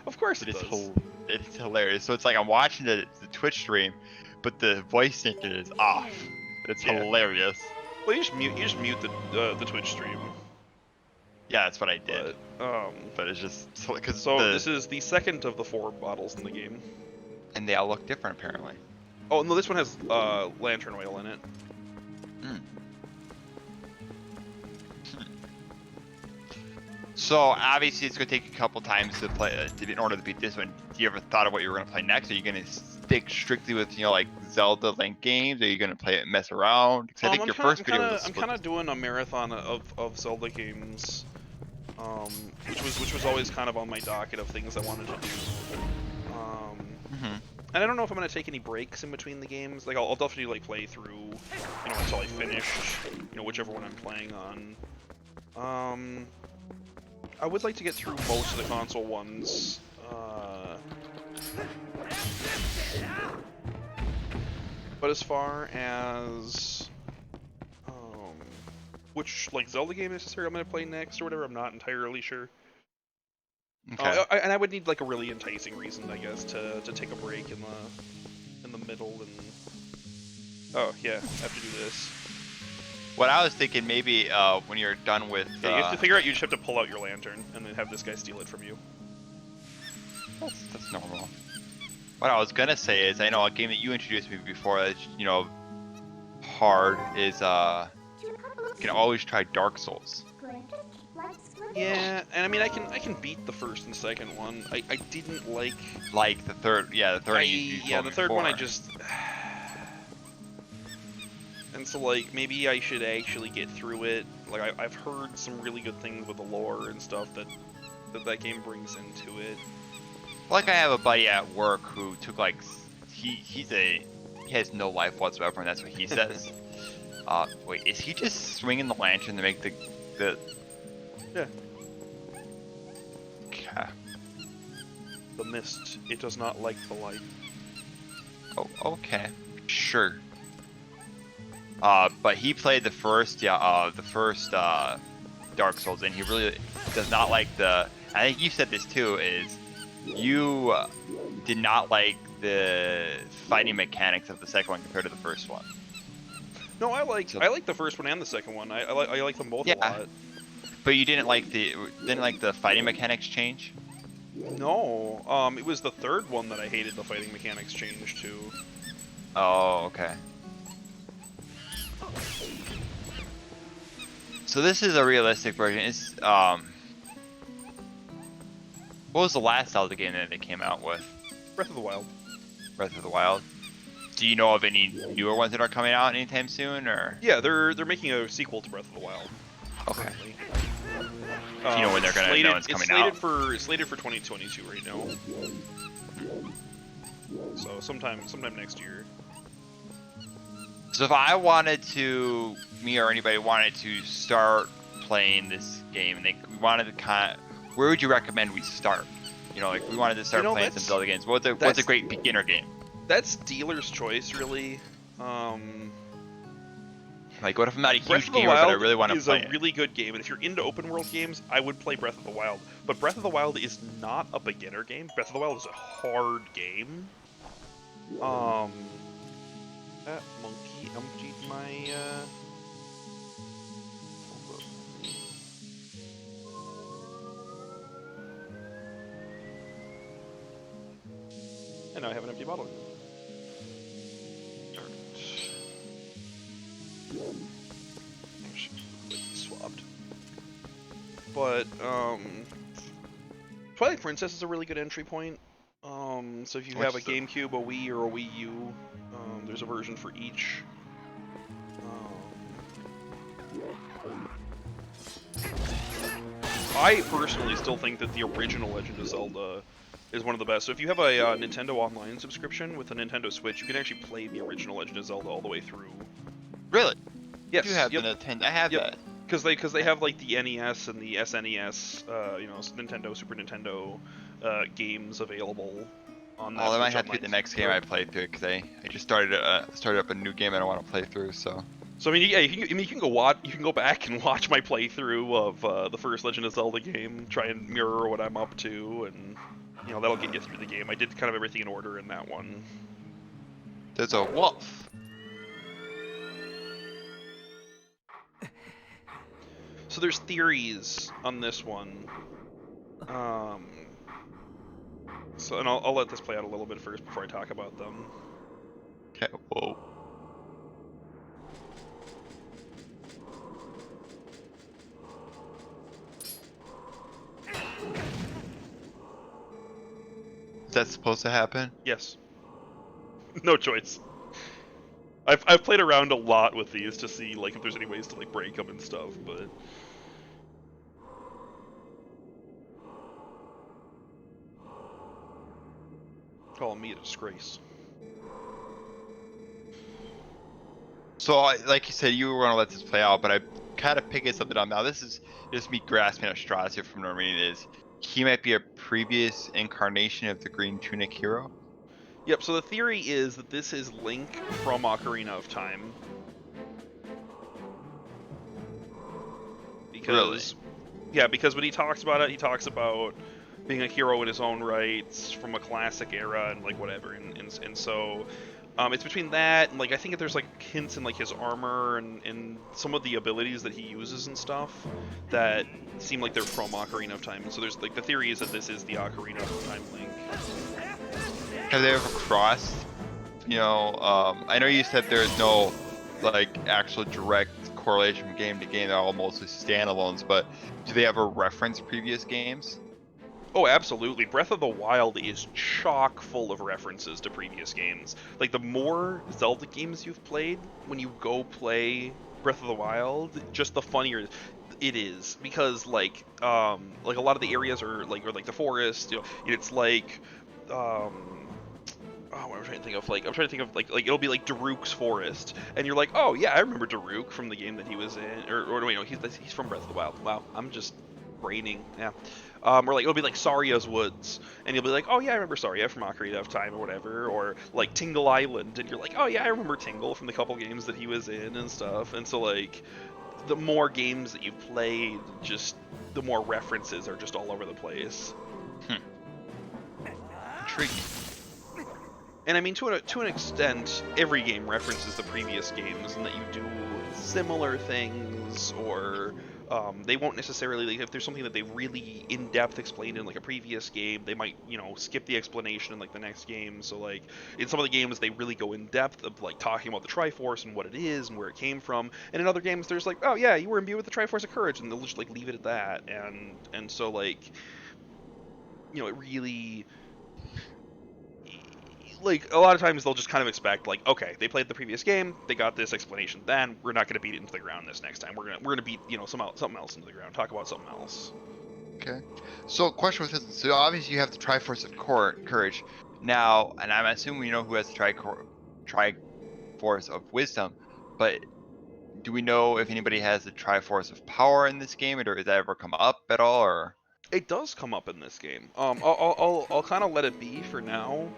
Speaker 1: Of course it
Speaker 2: It is
Speaker 1: does.
Speaker 2: it's hilarious. So it's like I'm watching the Twitch stream, but the voice syncing is off. It's
Speaker 1: Yeah.
Speaker 2: hilarious.
Speaker 1: Well, you just mute the Twitch stream.
Speaker 2: Yeah, that's what I did.
Speaker 1: But
Speaker 2: But it's just because
Speaker 1: so this is the second of the 4 bottles in the game.
Speaker 2: and they all look different apparently.
Speaker 1: Oh no, this one has lantern oil in it.
Speaker 2: Mm. So obviously it's gonna take a couple times to play in order to beat this one. Do you ever thought of what you were gonna play next? Are you gonna stick strictly with like Zelda Link games? Are you gonna play it and mess around? 'Cause I think your first video was
Speaker 1: I'm kind of doing a marathon of Zelda games, which was always kind of on my docket of things I wanted to do. And I don't know if I'm gonna take any breaks in between the games. Like I'll definitely like play through, until I finish, whichever one I'm playing on. I would like to get through most of the console ones. But as far as which like Zelda game necessarily I'm gonna play next or whatever, I'm not entirely sure.
Speaker 2: Okay.
Speaker 1: And I would need like a really enticing reason, I guess, to take a break in the middle and. Oh yeah, I have to do this.
Speaker 2: What I was thinking, maybe when you're done with,
Speaker 1: Yeah, you have to figure out. You just have to pull out your lantern and then have this guy steal it from you.
Speaker 2: that's normal. What I was gonna say is, I know a game that you introduced me before that's hard is you can always try Dark Souls.
Speaker 1: Yeah, and I mean I can beat the first and second one. I didn't like.
Speaker 2: Like the third, yeah, the third.
Speaker 1: The third one I just. And so, like, maybe I should actually get through it. Like, I've heard some really good things with the lore and stuff that game brings into it.
Speaker 2: Like, I have a buddy at work who took like he has no life whatsoever, and that's what he says. Wait, is he just swinging the lantern to make the?
Speaker 1: Yeah.
Speaker 2: Okay.
Speaker 1: The mist, it does not like the light.
Speaker 2: Oh, okay. Sure. But he played the first Dark Souls, and he really does not like I think you said this too, is you did not like the fighting mechanics of the second one compared to the first one.
Speaker 1: No, I like the first one and the second one. I like them both a lot.
Speaker 2: But you didn't like the fighting mechanics change?
Speaker 1: No, it was the third one that I hated the fighting mechanics change to.
Speaker 2: Oh, okay. So this is a realistic version. It's what was the last Zelda game that they came out with?
Speaker 1: Breath of the Wild.
Speaker 2: Breath of the Wild. Do you know of any newer ones that are coming out anytime soon, or?
Speaker 1: Yeah, they're making a sequel to Breath of the Wild.
Speaker 2: Okay.
Speaker 1: Currently.
Speaker 2: Do you know when they're gonna know it's coming out?
Speaker 1: It's slated for 2022 right now. So sometime next year.
Speaker 2: So if I wanted to, me or anybody wanted to start playing this game, and we wanted to where would you recommend we start? Like we wanted to start playing some Zelda games. What's a great beginner game?
Speaker 1: That's dealer's choice, really.
Speaker 2: Like, what if I'm not a
Speaker 1: Breath
Speaker 2: huge
Speaker 1: of the
Speaker 2: gamer,
Speaker 1: Wild
Speaker 2: but I really want to play
Speaker 1: is a really good game, and if you're into open world games, I would play Breath of the Wild. But Breath of the Wild is not a beginner game. Breath of the Wild is a hard game. That monkey emptied my, hold up. And now I have an empty bottle. Dirt. Swapped. But, Twilight Princess is a really good entry point. So if you
Speaker 2: Which
Speaker 1: have a
Speaker 2: is the-
Speaker 1: GameCube, a Wii, or a Wii U, there's a version for each. I personally still think that the original Legend of Zelda is one of the best. So if you have a Nintendo Online subscription with a Nintendo Switch, you can actually play the original Legend of Zelda all the way through.
Speaker 2: Really?
Speaker 1: Yes.
Speaker 2: You have
Speaker 1: Yep.
Speaker 2: the Nintendo. I have
Speaker 1: Yep.
Speaker 2: that.
Speaker 1: Because they have like the NES and the SNES, Nintendo, Super Nintendo games available on that.
Speaker 2: Oh, that
Speaker 1: Switch
Speaker 2: might have to be
Speaker 1: Online.
Speaker 2: the next game I play through because I just started up a new game I don't want to play through. So
Speaker 1: So I mean, yeah, you can go back and watch my playthrough of the first Legend of Zelda game. Try and mirror what I'm up to, and that'll get you through the game. I did kind of everything in order in that one.
Speaker 2: there's a wolf.
Speaker 1: So there's theories on this one. And I'll let this play out a little bit first before I talk about them.
Speaker 2: Okay. Whoa. Is that supposed to happen?
Speaker 1: Yes. No choice. I've played around a lot with these to see like if there's any ways to like break them and stuff, but calling me a disgrace.
Speaker 2: So, like you said, you were gonna let this play out, but I kind of picking something up now. This is just me grasping at straws here from Norman. Is he might be a previous incarnation of the Green Tunic hero?
Speaker 1: Yep, so the theory is that this is Link from Ocarina of Time. Because, yeah, because when he talks about it, he talks about being a hero in his own rights from a classic era and like whatever, and so it's between that and like I think that there's like hints in like his armor and some of the abilities that he uses and stuff that seem like they're from Ocarina of Time. And so there's like the theory is that this is the Ocarina of Time Link.
Speaker 2: Have they ever crossed? I know you said there's no like actual direct correlation from game to game. They're all mostly standalones, but do they ever reference previous games?
Speaker 1: Oh, absolutely. Breath of the Wild is chock full of references to previous games. Like, the more Zelda games you've played, when you go play Breath of the Wild, just the funnier it is. Because, like a lot of the areas are, like the forest, it's like, what I'm trying to think of, like it'll be like Daruk's forest, and you're like, oh yeah, I remember Daruk from the game that he was in, or wait, no, he's from Breath of the Wild. Wow, I'm just braining, yeah. Or like it'll be like Saria's woods, and you'll be like, oh yeah, I remember Saria from Ocarina of Time or whatever, or like Tingle Island, and you're like, oh yeah, I remember Tingle from the couple games that he was in and stuff. And so like, the more games that you've played, just the more references are just all over the place.
Speaker 2: Intriguing.
Speaker 1: And I mean, to an extent, every game references the previous games, and that you do similar things, or they won't necessarily, like, if there's something that they really in-depth explained in like a previous game, they might, skip the explanation in like the next game. So like, in some of the games, they really go in depth of like talking about the Triforce and what it is and where it came from. And in other games, there's like, oh yeah, you were imbued with the Triforce of Courage, and they'll just like leave it at that. And so like, it really, like, a lot of times they'll just kind of expect, like, okay, they played the previous game, they got this explanation, then we're not going to beat it into the ground this next time. We're gonna beat, something else into the ground, talk about something else.
Speaker 2: Okay. So, question with this. So, obviously, you have the Triforce of Courage. Now, and I'm assuming we know who has the Triforce of Wisdom, but do we know if anybody has the Triforce of Power in this game, or does that ever come up at all, or?
Speaker 1: It does come up in this game. I'll kind of let it be for now.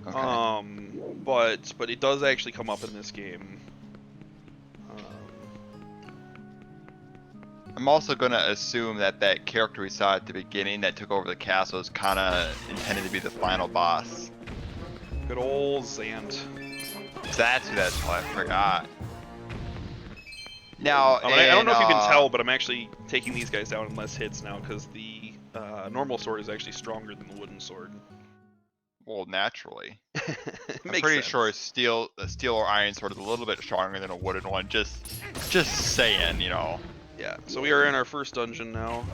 Speaker 2: Okay.
Speaker 1: But it does actually come up in this game.
Speaker 2: I'm also gonna assume that character we saw at the beginning that took over the castle is kind of intended to be the final boss.
Speaker 1: Good old Zant.
Speaker 2: That's who that's for. I forgot. Now,
Speaker 1: I don't know if you can tell, but I'm actually taking these guys down in less hits now because the normal sword is actually stronger than the wooden sword.
Speaker 2: Well, naturally. I'm
Speaker 1: Makes
Speaker 2: pretty
Speaker 1: sense.
Speaker 2: sure a steel or iron sword is a little bit stronger than a wooden one. Just saying,
Speaker 1: Yeah. So we are in our first dungeon now.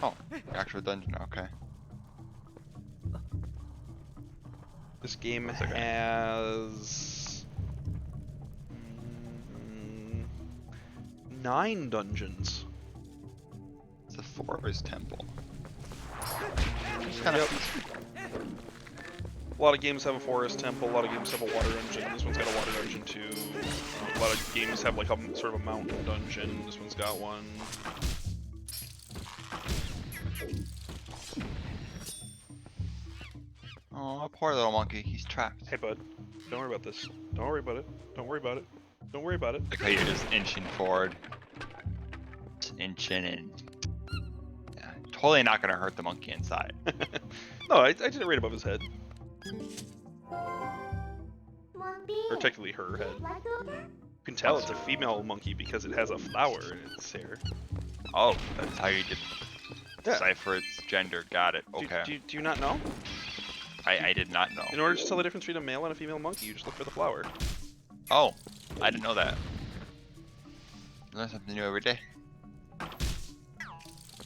Speaker 2: Oh, actual dungeon. Okay.
Speaker 1: This game
Speaker 2: Okay.
Speaker 1: has 9 dungeons.
Speaker 2: It's a forest temple. It's kind of
Speaker 1: A lot of games have a forest temple, a lot of games have a water dungeon. This one's got a water dungeon too. A lot of games have like a sort of a mountain dungeon. This one's got one.
Speaker 2: Oh, poor little monkey. He's trapped.
Speaker 1: Hey bud, don't worry about this. Don't worry about it. Don't worry about it. Don't worry about it.
Speaker 2: Like how you're just inching forward. Just inching in. Yeah, totally not gonna hurt the monkey inside.
Speaker 1: No, I did it right above his head.
Speaker 3: Monkey.
Speaker 1: Or technically her head.
Speaker 3: Like
Speaker 1: You can tell it's a female monkey because it has a flower in its hair.
Speaker 2: Oh, that's how you
Speaker 1: Yeah.
Speaker 2: decipher its gender. Got it.
Speaker 1: Do,
Speaker 2: Okay.
Speaker 1: do you not know?
Speaker 2: I did not know.
Speaker 1: In order to tell the difference between a male and a female monkey, you just look for the flower.
Speaker 2: Oh, I didn't know that. Learn something new every day.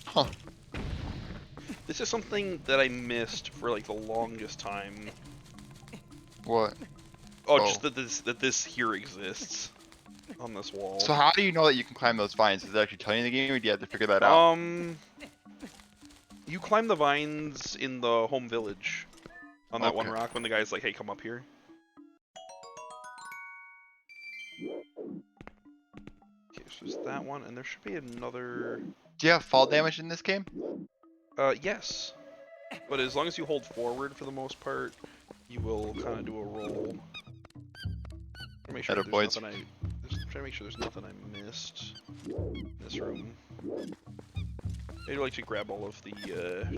Speaker 2: Huh.
Speaker 1: This is something that I missed for like the longest time.
Speaker 2: What?
Speaker 1: Oh,
Speaker 2: Oh.
Speaker 1: just that this here exists on this wall.
Speaker 2: So how do you know that you can climb those vines? Does it actually tell you in the game, or do you have to figure that out?
Speaker 1: You climb the vines in the home village on that one
Speaker 2: Okay.
Speaker 1: rock when the guy's like, "Hey, come up here." Okay, so there's that one, and there should be another.
Speaker 2: Do you have fall damage in this game?
Speaker 1: Yes, but as long as you hold forward for the most part, you will kind of do a roll. Make sure
Speaker 2: Atta
Speaker 1: there's
Speaker 2: boys.
Speaker 1: nothing just trying to make sure there's nothing I missed in this room. I'd like to grab all of the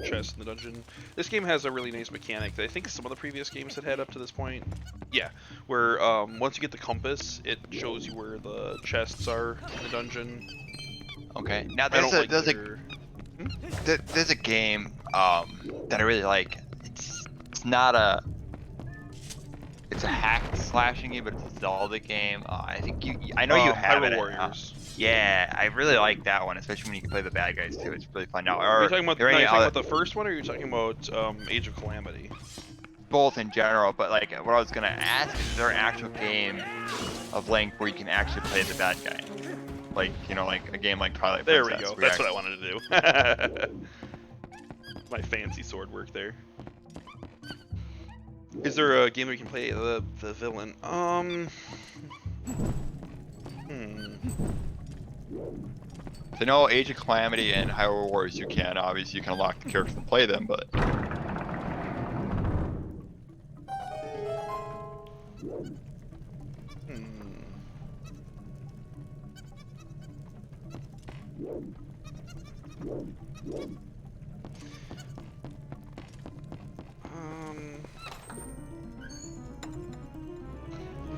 Speaker 1: chests in the dungeon. This game has a really nice mechanic that I think some of the previous games had had up to this point. Yeah, where once you get the compass, it shows you where the chests are in the dungeon.
Speaker 2: Okay. Now
Speaker 1: I don't like
Speaker 2: there's a game that I really like. It's not a it's a hack slashing game, but it's a Zelda game. I think I know you have
Speaker 1: Hyrule
Speaker 2: it.
Speaker 1: Warriors.
Speaker 2: Yeah, I really like that one, especially when you can play the bad guys too. It's really fun. Now,
Speaker 1: Are you talking about,
Speaker 2: there
Speaker 1: no,
Speaker 2: any
Speaker 1: you're talking
Speaker 2: other-
Speaker 1: about the first one, or are you talking about Age of Calamity?
Speaker 2: both in general, but like what I was gonna ask is there an actual game of Link where you can actually play the bad guy? Like, you know, like a game like Twilight
Speaker 1: There we
Speaker 2: Princess.
Speaker 1: go.
Speaker 2: where
Speaker 1: That's
Speaker 2: you
Speaker 1: what I wanted to do. My fancy sword work there. Is there a game where you can play the villain?
Speaker 2: So no, Age of Calamity and Hyrule Warriors you can. Obviously you can unlock the characters and play them, but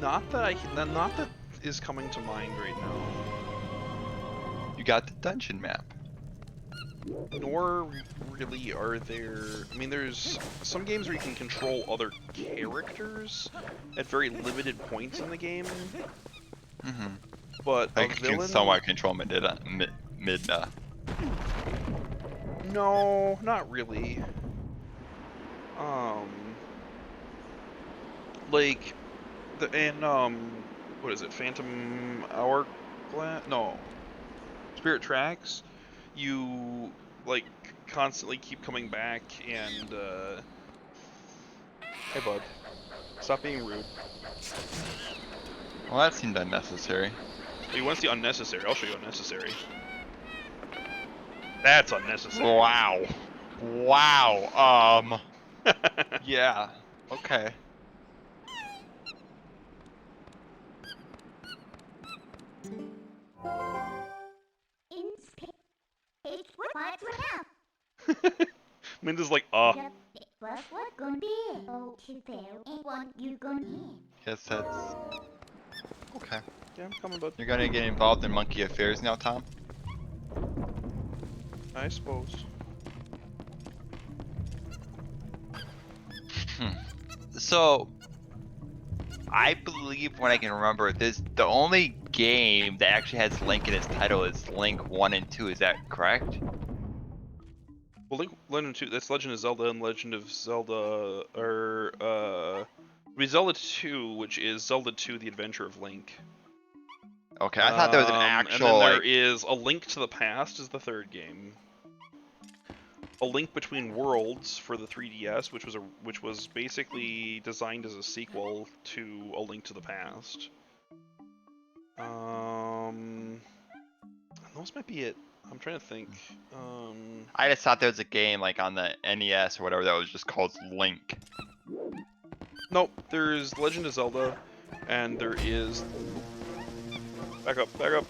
Speaker 1: Not that is coming to mind right now.
Speaker 2: you got the dungeon map.
Speaker 1: Nor really are there. I mean, there's some games where you can control other characters at very limited points in the game.
Speaker 2: Mm-hmm.
Speaker 1: But a
Speaker 2: I can
Speaker 1: villain.
Speaker 2: somewhat control Midna.
Speaker 1: No, not really. Like what is it? Phantom Hourglass? No. Spirit Tracks. You like constantly keep coming back and hey bud. Stop being rude.
Speaker 2: Well, that seemed unnecessary.
Speaker 1: You want to see unnecessary? I'll show you unnecessary. That's unnecessary.
Speaker 2: Wow. Wow. Yeah. Okay.
Speaker 3: In page what have?
Speaker 1: Minda's like,
Speaker 3: The big what gonna be? Oh, to fail ain't what you gonna need.
Speaker 2: Guess that's okay.
Speaker 1: yeah, I'm coming, bud.
Speaker 2: You're gonna get involved in monkey affairs now, Tom?
Speaker 1: I suppose.
Speaker 2: So, I believe when I can remember, the only game that actually has Link in its title is Link 1 and 2. Is that correct?
Speaker 1: Well, Legend of 2, that's Legend of Zelda and Legend of Zelda, or, it'd be Zelda 2, which is Zelda 2, The Adventure of Link.
Speaker 2: Okay, I thought there was an
Speaker 1: And
Speaker 2: actual
Speaker 1: then there
Speaker 2: like.
Speaker 1: is A Link to the Past is the third game. A Link Between Worlds for the 3DS, which was basically designed as a sequel to A Link to the Past. Those might be it. I'm trying to think.
Speaker 2: I just thought there was a game like on the NES or whatever that was just called Link.
Speaker 1: Nope. There's Legend of Zelda, and there is. Back up. Back up.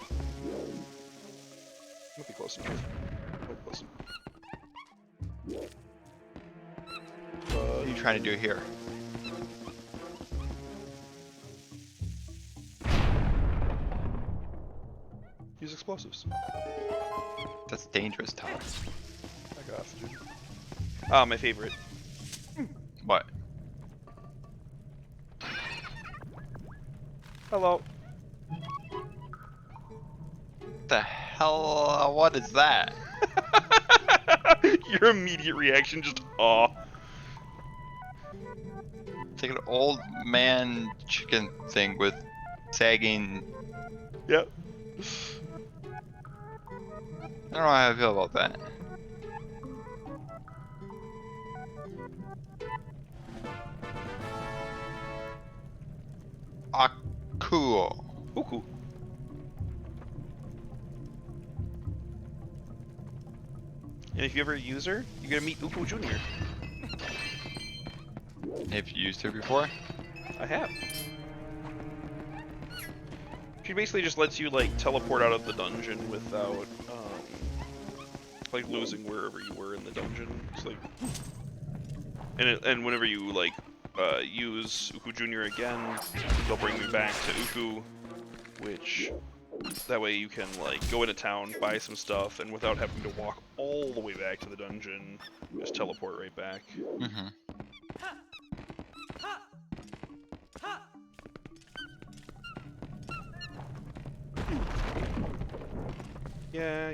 Speaker 1: Might be close enough. Oh, close.
Speaker 2: What are you trying to do here?
Speaker 1: Use explosives.
Speaker 2: That's dangerous, Tom.
Speaker 1: Back off, dude. Ah, my favorite.
Speaker 2: What?
Speaker 1: Hello.
Speaker 2: The hell? What is that?
Speaker 1: Your immediate reaction, just aw.
Speaker 2: It's like an old man chicken thing with sagging.
Speaker 1: Yep.
Speaker 2: I don't know how I feel about that. Ah, cool.
Speaker 1: Ooh, cool. And if you ever use her, you're gonna meet Uku Jr.
Speaker 2: Have you used her before?
Speaker 1: I have. She basically just lets you like teleport out of the dungeon without like losing wherever you were in the dungeon. It's like, and whenever you like use Uku Jr. again, they'll bring you back to Uku, which that way you can like go into town, buy some stuff, and without having to walk all the way back to the dungeon, just teleport right back.
Speaker 2: Mm-hmm.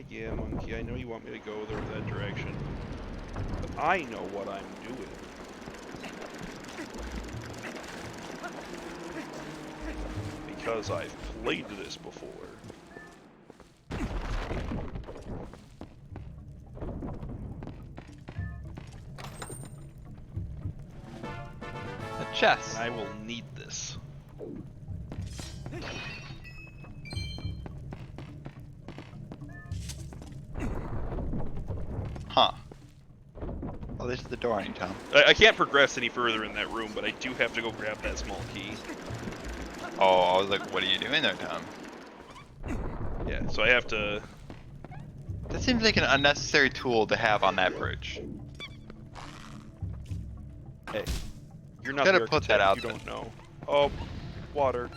Speaker 1: Yeah, monkey, I know you want me to go there that direction, but I know what I'm doing. Because I've played this before.
Speaker 2: A chest.
Speaker 1: I will need this.
Speaker 2: Huh. Oh, this is the door, Tom.
Speaker 1: I can't progress any further in that room, but I do have to go grab that small key.
Speaker 2: Oh, I was like, what are you doing there, Tom?
Speaker 1: Yeah, so I have to...
Speaker 2: That seems like an unnecessary tool to have on that bridge.
Speaker 1: Hey, you're not
Speaker 2: Gotta
Speaker 1: the
Speaker 2: put that
Speaker 1: architect,
Speaker 2: out
Speaker 1: you
Speaker 2: there.
Speaker 1: don't know. Oh, water.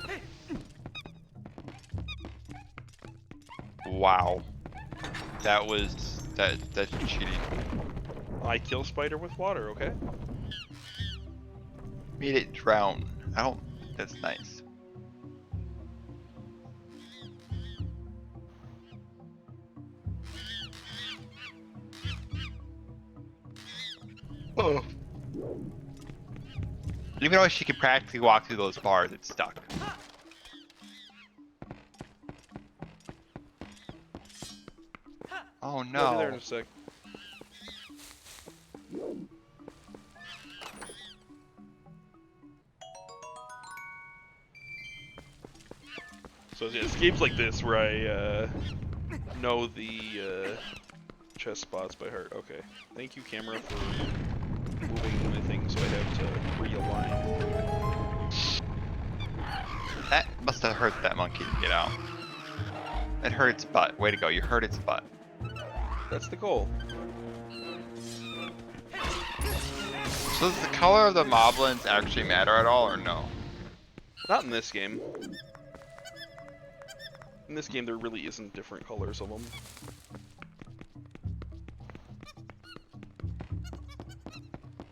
Speaker 2: Wow. That's cheating.
Speaker 1: I kill spider with water, okay?
Speaker 2: Made it drown. I don't. That's nice. Oh. Even though she could practically walk through those bars, it's stuck. Oh
Speaker 1: I'll be there in
Speaker 2: no.
Speaker 1: a sec. So yeah, it's games like this where I know the chest spots by heart. Okay. Thank you, camera, for moving my thing so I have to realign.
Speaker 2: That must have hurt that monkey to get out. It hurt its butt. Way to go, you hurt its butt.
Speaker 1: That's the goal.
Speaker 2: So does the color of the moblins actually matter at all, or no?
Speaker 1: Not in this game. In this game, there really isn't different colors of them.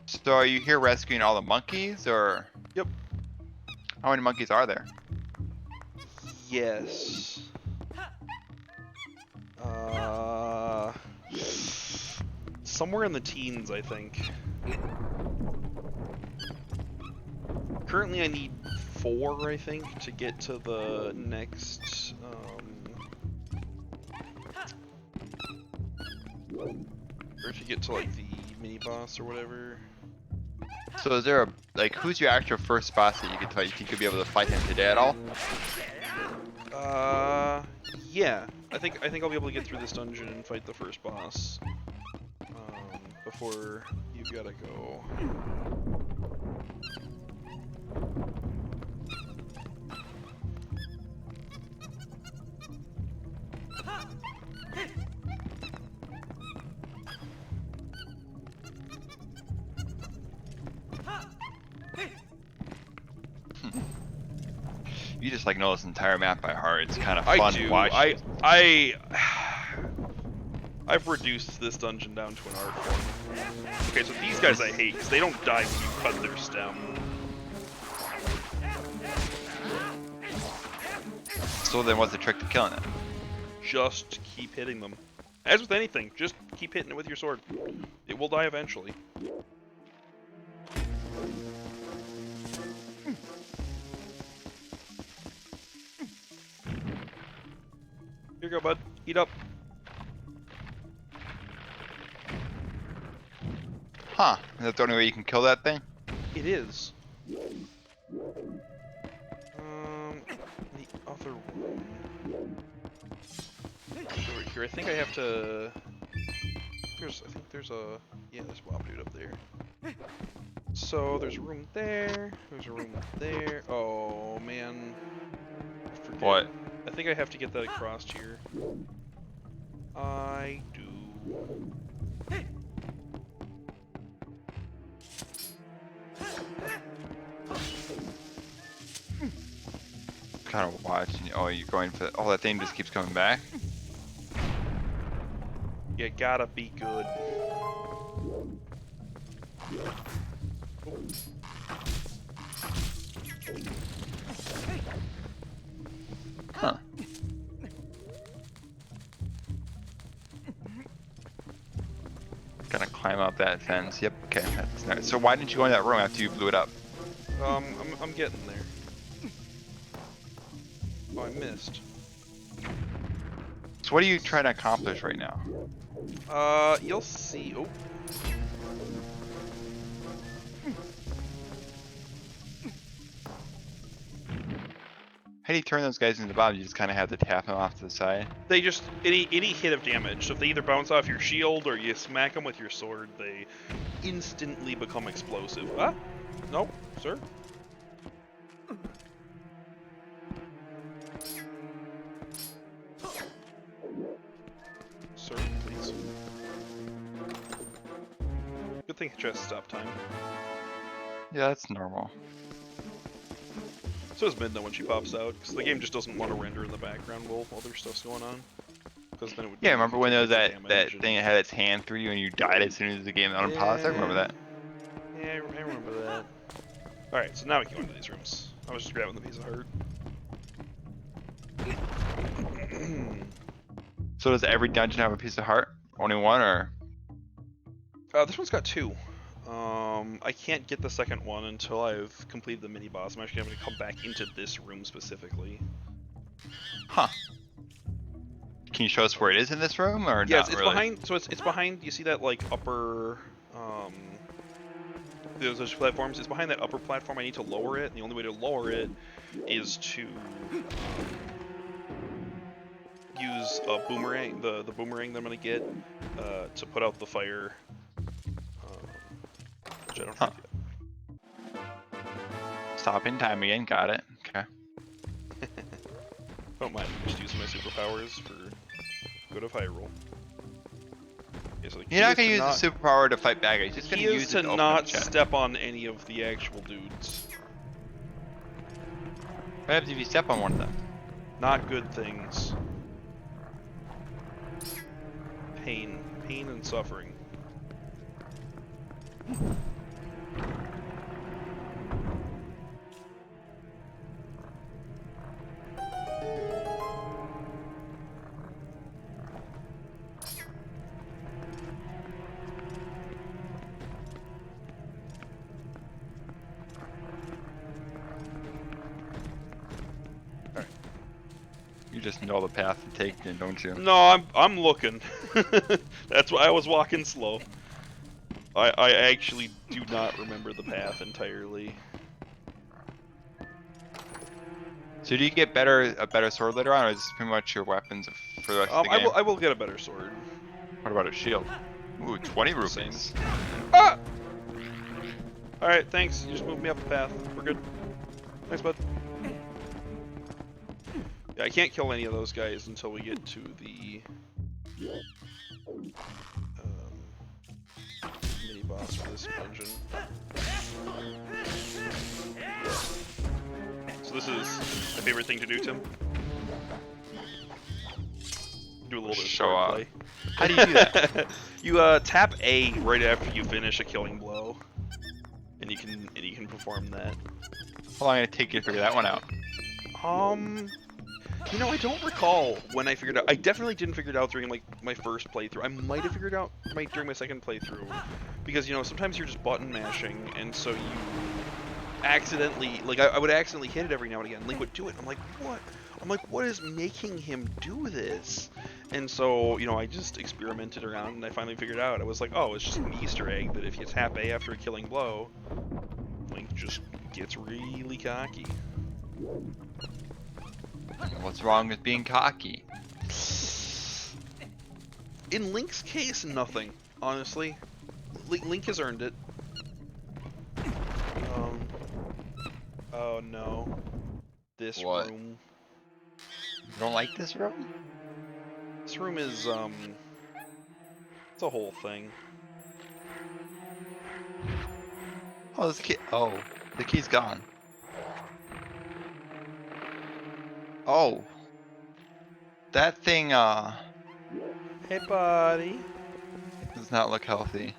Speaker 2: So are you here rescuing all the monkeys, or?
Speaker 1: Yep.
Speaker 2: How many monkeys are there?
Speaker 1: Yes. somewhere in the teens, I think. Currently, I need 4, I think, to get to the next. Or to get to like the mini boss or whatever.
Speaker 2: So is there a like who's your actual first boss that you could tell you think you'd be able to fight him today at all?
Speaker 1: Yeah. I think I'll be able to get through this dungeon and fight the first boss. Before you gotta go.
Speaker 2: You just like know this entire map by heart. It's kind of fun
Speaker 1: I
Speaker 2: to
Speaker 1: do.
Speaker 2: watch.
Speaker 1: I've reduced this dungeon down to an art form. Okay, so these guys I hate because they don't die when you cut their stem.
Speaker 2: So then what's the trick to killing it?
Speaker 1: Just keep hitting them. As with anything, just keep hitting it with your sword. It will die eventually. Here you go, bud. Eat up.
Speaker 2: Huh. Is that the only way you can kill that thing?
Speaker 1: It is. The other room. Over here, I think I have to. I think there's a. Yeah, there's a Bob dude up there. So there's a room there. There's a room there. Oh man. I forget.
Speaker 2: What?
Speaker 1: I think I have to get that across here. I do.
Speaker 2: Kind of watching. Oh, you're going for. Oh, that thing just keeps coming back.
Speaker 1: You gotta be good.
Speaker 2: Huh. Gonna climb up that fence. Yep. Okay. That's nice. So why didn't you go in that room after you blew it up?
Speaker 1: I'm getting there. Oh, I missed.
Speaker 2: So what are you trying to accomplish right now?
Speaker 1: You'll see. Oh.
Speaker 2: How do you turn those guys into bombs? You just kind of have to tap them off to the side.
Speaker 1: They just any hit of damage. So if they either bounce off your shield or you smack them with your sword, they instantly become explosive. Ah? Nope, sir. Sir, please. Good thing it just stop time.
Speaker 2: Yeah, that's normal.
Speaker 1: So is Midna when she pops out, because the game just doesn't want to render in the background while other stuff's going on. Because then it would.
Speaker 2: Yeah, remember when there was that
Speaker 1: damage
Speaker 2: thing that had its hand through you and you died as soon as the game unpaused? I remember that.
Speaker 1: Yeah, I remember that. Alright, so now we can go into these rooms. I was just grabbing the piece of heart.
Speaker 2: So does every dungeon have a piece of heart? Only one, or?
Speaker 1: This one's got 2. I can't get the second one until I've completed the mini boss. I'm actually having to come back into this room specifically.
Speaker 2: Huh. Can you show us where it is in this room, or
Speaker 1: Yeah,
Speaker 2: not
Speaker 1: it's
Speaker 2: really?
Speaker 1: behind. So it's behind. You see that like upper. Those platforms. It's behind that upper platform. I need to lower it. And the only way to lower it is to use a boomerang. The boomerang that I'm gonna get to put out the fire. Which I don't have yet.
Speaker 2: Stop in time again. Got it. Okay.
Speaker 1: Don't mind. I'm just using my superpowers for good of Hyrule. Okay, so
Speaker 2: You're not gonna use the superpower to fight bad guys. You're just gonna
Speaker 1: He
Speaker 2: use
Speaker 1: is
Speaker 2: it
Speaker 1: to
Speaker 2: to open
Speaker 1: not
Speaker 2: up chat.
Speaker 1: step on any of the actual dudes.
Speaker 2: What happens if you step on one of them?
Speaker 1: Not good things. Pain. Pain and suffering.
Speaker 2: just know the path to take, then, don't you?
Speaker 1: No, I'm looking. That's why I was walking slow. I actually do not remember the path entirely.
Speaker 2: So do you get a better sword later on, or is this pretty much your weapons for the rest of the game?
Speaker 1: I will get a better sword.
Speaker 2: What about a shield? Ooh, 20
Speaker 1: Same.
Speaker 2: rupees.
Speaker 1: Ah! Alright, thanks. You just moved me up the path. We're good. Thanks, bud. Yeah, I can't kill any of those guys until we get to the mini boss for this dungeon. So this is my favorite thing to do, Tim. Do a little bit of
Speaker 2: Show off.
Speaker 1: sword play.
Speaker 2: How do you do that?
Speaker 1: You tap A right after you finish a killing blow, and you can perform that.
Speaker 2: How long did it take you to figure that one out?
Speaker 1: You know, I don't recall when I figured it out. I definitely didn't figure it out during like my first playthrough. I might have figured it out during my second playthrough, because you know sometimes you're just button mashing, and so you accidentally I would accidentally hit it every now and again. Link would do it. I'm like, what? I'm like, what is making him do this? And so, you know, I just experimented around and I finally figured it out. I was like, oh, it's just an Easter egg that if you tap A after a killing blow, Link just gets really cocky.
Speaker 2: What's wrong with being cocky?
Speaker 1: In Link's case, nothing, honestly. Link has earned it. Oh no. This
Speaker 2: What?
Speaker 1: room.
Speaker 2: You don't like this room?
Speaker 1: This room is, it's a whole thing.
Speaker 2: Oh, this key. Oh, the key's gone. Oh. That thing,
Speaker 1: Hey, buddy.
Speaker 2: does not look healthy.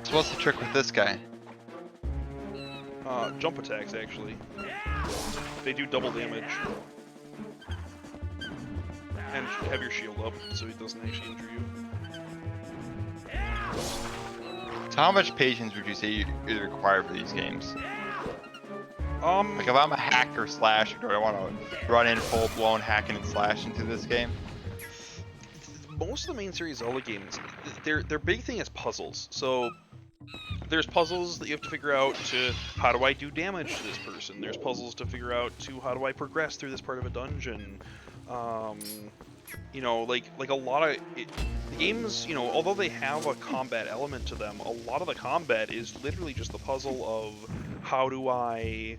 Speaker 2: So what's the trick with this guy?
Speaker 1: Jump attacks, actually. They do double damage. And have your shield up, so he doesn't actually injure you.
Speaker 2: So how much patience would you say is required for these games? Like if I'm a hacker slasher, do I want to run in full blown hacking and slashing through this game?
Speaker 1: Most of the main series Zelda games, their big thing is puzzles. So there's puzzles that you have to figure out to how do I do damage to this person. There's puzzles to figure out to how do I progress through this part of a dungeon. You know, like a lot of the games, you know, although they have a combat element to them, a lot of the combat is literally just the puzzle of how do I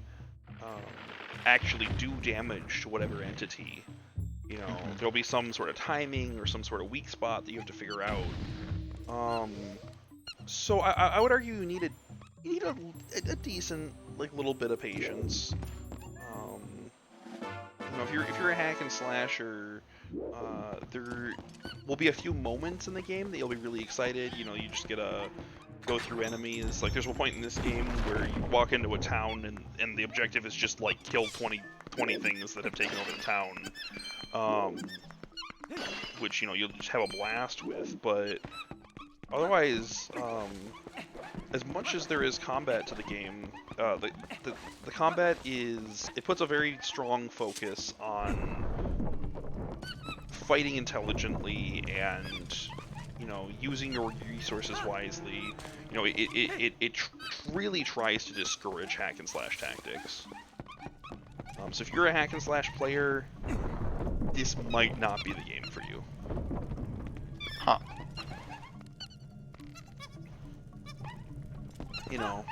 Speaker 1: actually do damage to whatever entity. You know, there'll be some sort of timing or some sort of weak spot that you have to figure out. So I would argue you need a decent like little bit of patience. You know, if you're a hack and slasher, there will be a few moments in the game that you'll be really excited. You know, you just get to go through enemies. Like there's one point in this game where you walk into a town and the objective is just like kill 20 things that have taken over the town. Which, you know, you'll just have a blast with, but otherwise, as much as there is combat to the game, the combat it puts a very strong focus on fighting intelligently and, you know, using your resources wisely. You know, it really tries to discourage hack and slash tactics. So if you're a hack and slash player, this might not be the game for you.
Speaker 2: Huh.
Speaker 1: You know,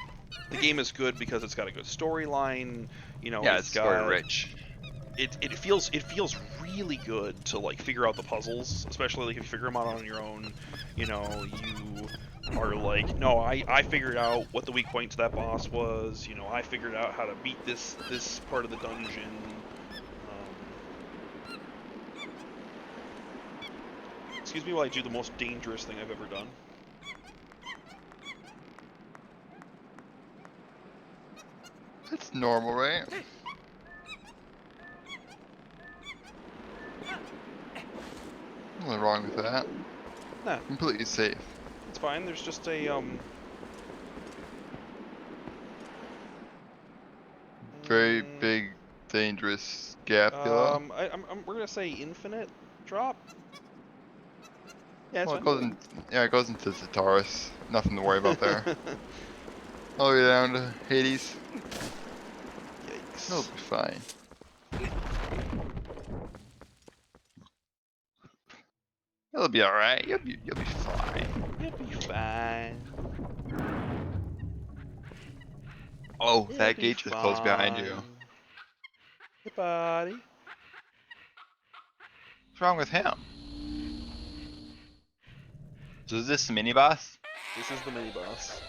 Speaker 1: the game is good because it's got a good storyline. You know,
Speaker 2: Yeah, it's story rich.
Speaker 1: It feels really good to like figure out the puzzles, especially like if you figure them out on your own. You know, you are like, no, I figured out what the weak point to that boss was. You know, I figured out how to beat this part of the dungeon. Excuse me while I do the most dangerous thing I've ever done.
Speaker 2: That's normal, right? Nothing wrong with that.
Speaker 1: Nah,
Speaker 2: Completely safe.
Speaker 1: it's fine. There's just a
Speaker 2: very big, dangerous Scapula.
Speaker 1: We're gonna say infinite drop. Yeah, it's
Speaker 2: Well, it
Speaker 1: fine.
Speaker 2: goes in, yeah, it goes into Zataris. Nothing to worry about there. All the way down to Hades. It'll
Speaker 1: Yikes.
Speaker 2: be fine. It'll be alright. You'll be fine.
Speaker 1: You'll be fine.
Speaker 2: Oh,
Speaker 1: You'll
Speaker 2: that
Speaker 1: be
Speaker 2: gate just closed behind you.
Speaker 1: fine. Hey, buddy.
Speaker 2: What's wrong with him? So is this the mini boss?
Speaker 1: This is the mini boss.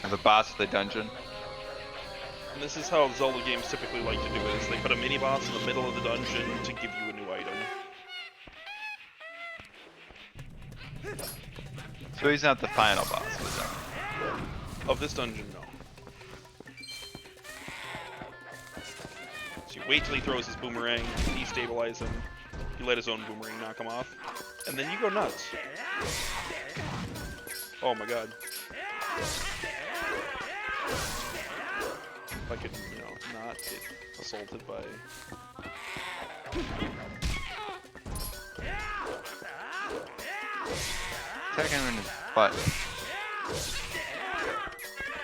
Speaker 2: Or the boss of the dungeon?
Speaker 1: And this is how Zelda games typically like to do it, is they put a mini boss in the middle of the dungeon to give you a new item.
Speaker 2: So he's not the final boss, was he?
Speaker 1: Of this dungeon, no. So you wait till he throws his boomerang, destabilize him, you let his own boomerang knock him off, and then you go nuts. Oh my god. If I could, not get assaulted by...
Speaker 2: Attack him in his butt.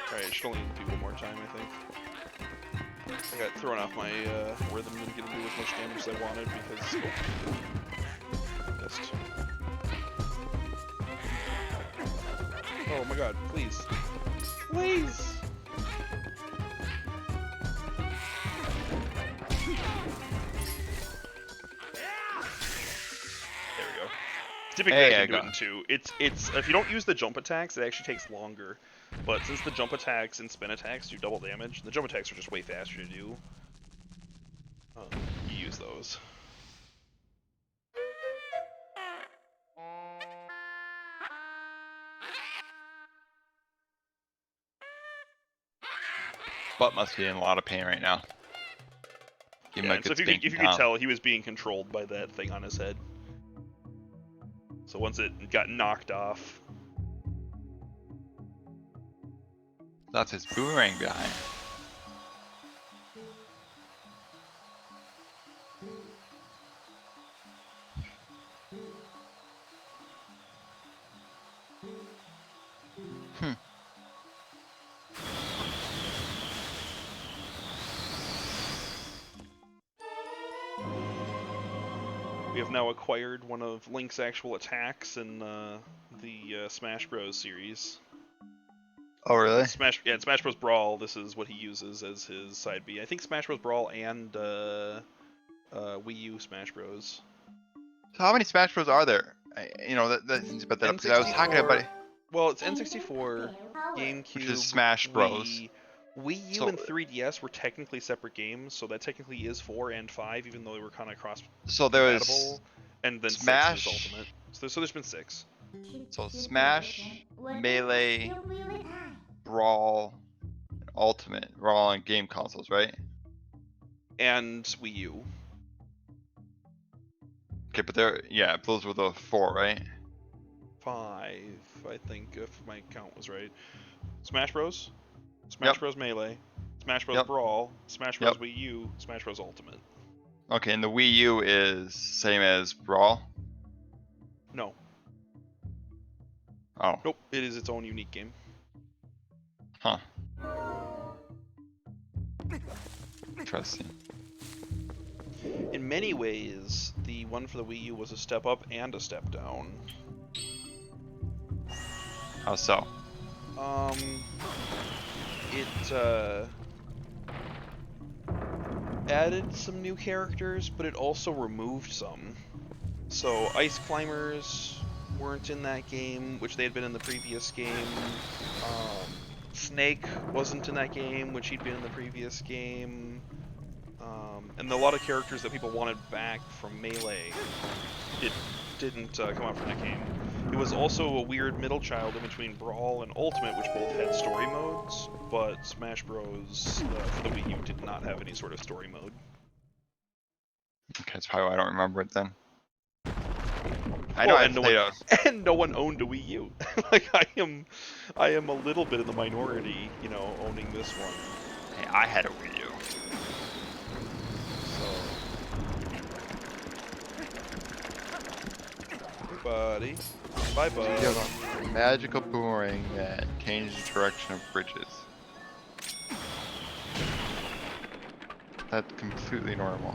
Speaker 1: Alright, I should only do one more time, I think. I got thrown off my rhythm and didn't do as much damage as I wanted because... Missed. Oh my god, please. Please! There we go. Typically
Speaker 2: Hey,
Speaker 1: I
Speaker 2: I
Speaker 1: can do it
Speaker 2: got
Speaker 1: in two. It's if you don't use the jump attacks, it actually takes longer. But since the jump attacks and spin attacks do double damage, the jump attacks are just way faster to do. You use those.
Speaker 2: Butt must be in a lot of pain right now. Give him
Speaker 1: Yeah,
Speaker 2: a
Speaker 1: and so
Speaker 2: good
Speaker 1: if you
Speaker 2: spanking
Speaker 1: could
Speaker 2: down.
Speaker 1: tell, he was being controlled by that thing on his head. So once it got knocked off,
Speaker 2: That's his boomerang behind.
Speaker 1: we have now acquired one of Link's actual attacks in the Smash Bros. Series.
Speaker 2: Oh really?
Speaker 1: In Smash Bros. Brawl, this is what he uses as his side B. I think Smash Bros. Brawl and Wii U Smash Bros.
Speaker 2: So how many Smash Bros are there? That seems about that up because I was talking about it.
Speaker 1: Well, it's N64, GameCube,
Speaker 2: Which is Smash Bros.
Speaker 1: Wii U
Speaker 2: So-
Speaker 1: and 3DS were technically separate games, so that technically is 4 and 5, even though they were kind of cross
Speaker 2: So there was
Speaker 1: compatible. And then
Speaker 2: Smash-
Speaker 1: 6 is Ultimate. So there's been 6.
Speaker 2: so Smash, Melee, Brawl, and Ultimate. We're all on game consoles, right?
Speaker 1: And Wii U.
Speaker 2: Okay, but those were the 4, right?
Speaker 1: 5, I think, if my count was right. Smash Bros. Smash
Speaker 2: Yep.
Speaker 1: Bros. Melee. Smash Bros.
Speaker 2: Yep.
Speaker 1: Brawl. Smash Bros.
Speaker 2: Yep.
Speaker 1: Wii U. Smash Bros. Ultimate.
Speaker 2: Okay, and the Wii U is same as Brawl.
Speaker 1: No.
Speaker 2: Oh,
Speaker 1: Nope. It is its own unique game.
Speaker 2: huh. Interesting.
Speaker 1: In many ways, the one for the Wii U was a step up and a step down.
Speaker 2: How so?
Speaker 1: It added some new characters, but it also removed some. So ice climbers weren't in that game, which they had been in the previous game. Snake wasn't in that game, which he'd been in the previous game. And a lot of characters that people wanted back from Melee didn't come out from that game. It was also a weird middle child in between Brawl and Ultimate, which both had story modes, but Smash Bros. For the Wii U did not have any sort of story mode.
Speaker 2: Okay, that's probably why I don't remember it then. I know I played a...
Speaker 1: And no one owned a Wii U. Like I am a little bit in the minority, owning this one.
Speaker 2: Hey, I had a Wii U.
Speaker 1: buddy. Bye,
Speaker 2: You
Speaker 1: bud.
Speaker 2: have a magical boomerang that changes the direction of bridges. That's completely normal.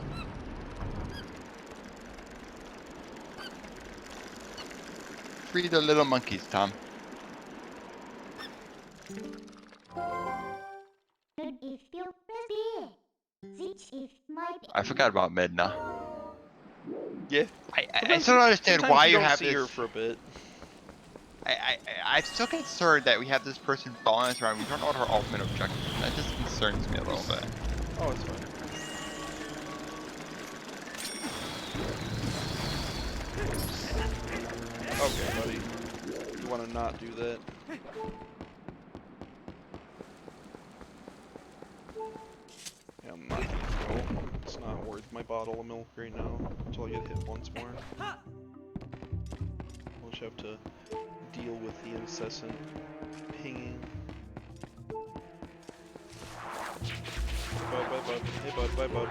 Speaker 2: Free the little monkeys, Tom.
Speaker 3: Good if you press This is my
Speaker 2: I forgot about Midna.
Speaker 1: Yeah.
Speaker 2: I still don't understand
Speaker 1: Sometimes
Speaker 2: why you
Speaker 1: don't
Speaker 2: have
Speaker 1: see her
Speaker 2: this.
Speaker 1: for a bit.
Speaker 2: I'm still concerned that we have this person following us around. We don't know what her ultimate objective is. That just concerns me a little bit.
Speaker 1: Oh, it's fine. Okay, buddy. You want to not do that? Yeah, I'm not gonna throw. It's not worth my bottle of milk right now until I get hit once more. We'll just have to deal with the incessant pinging. Bud, bud, bud. Hey, bud, bye, bud.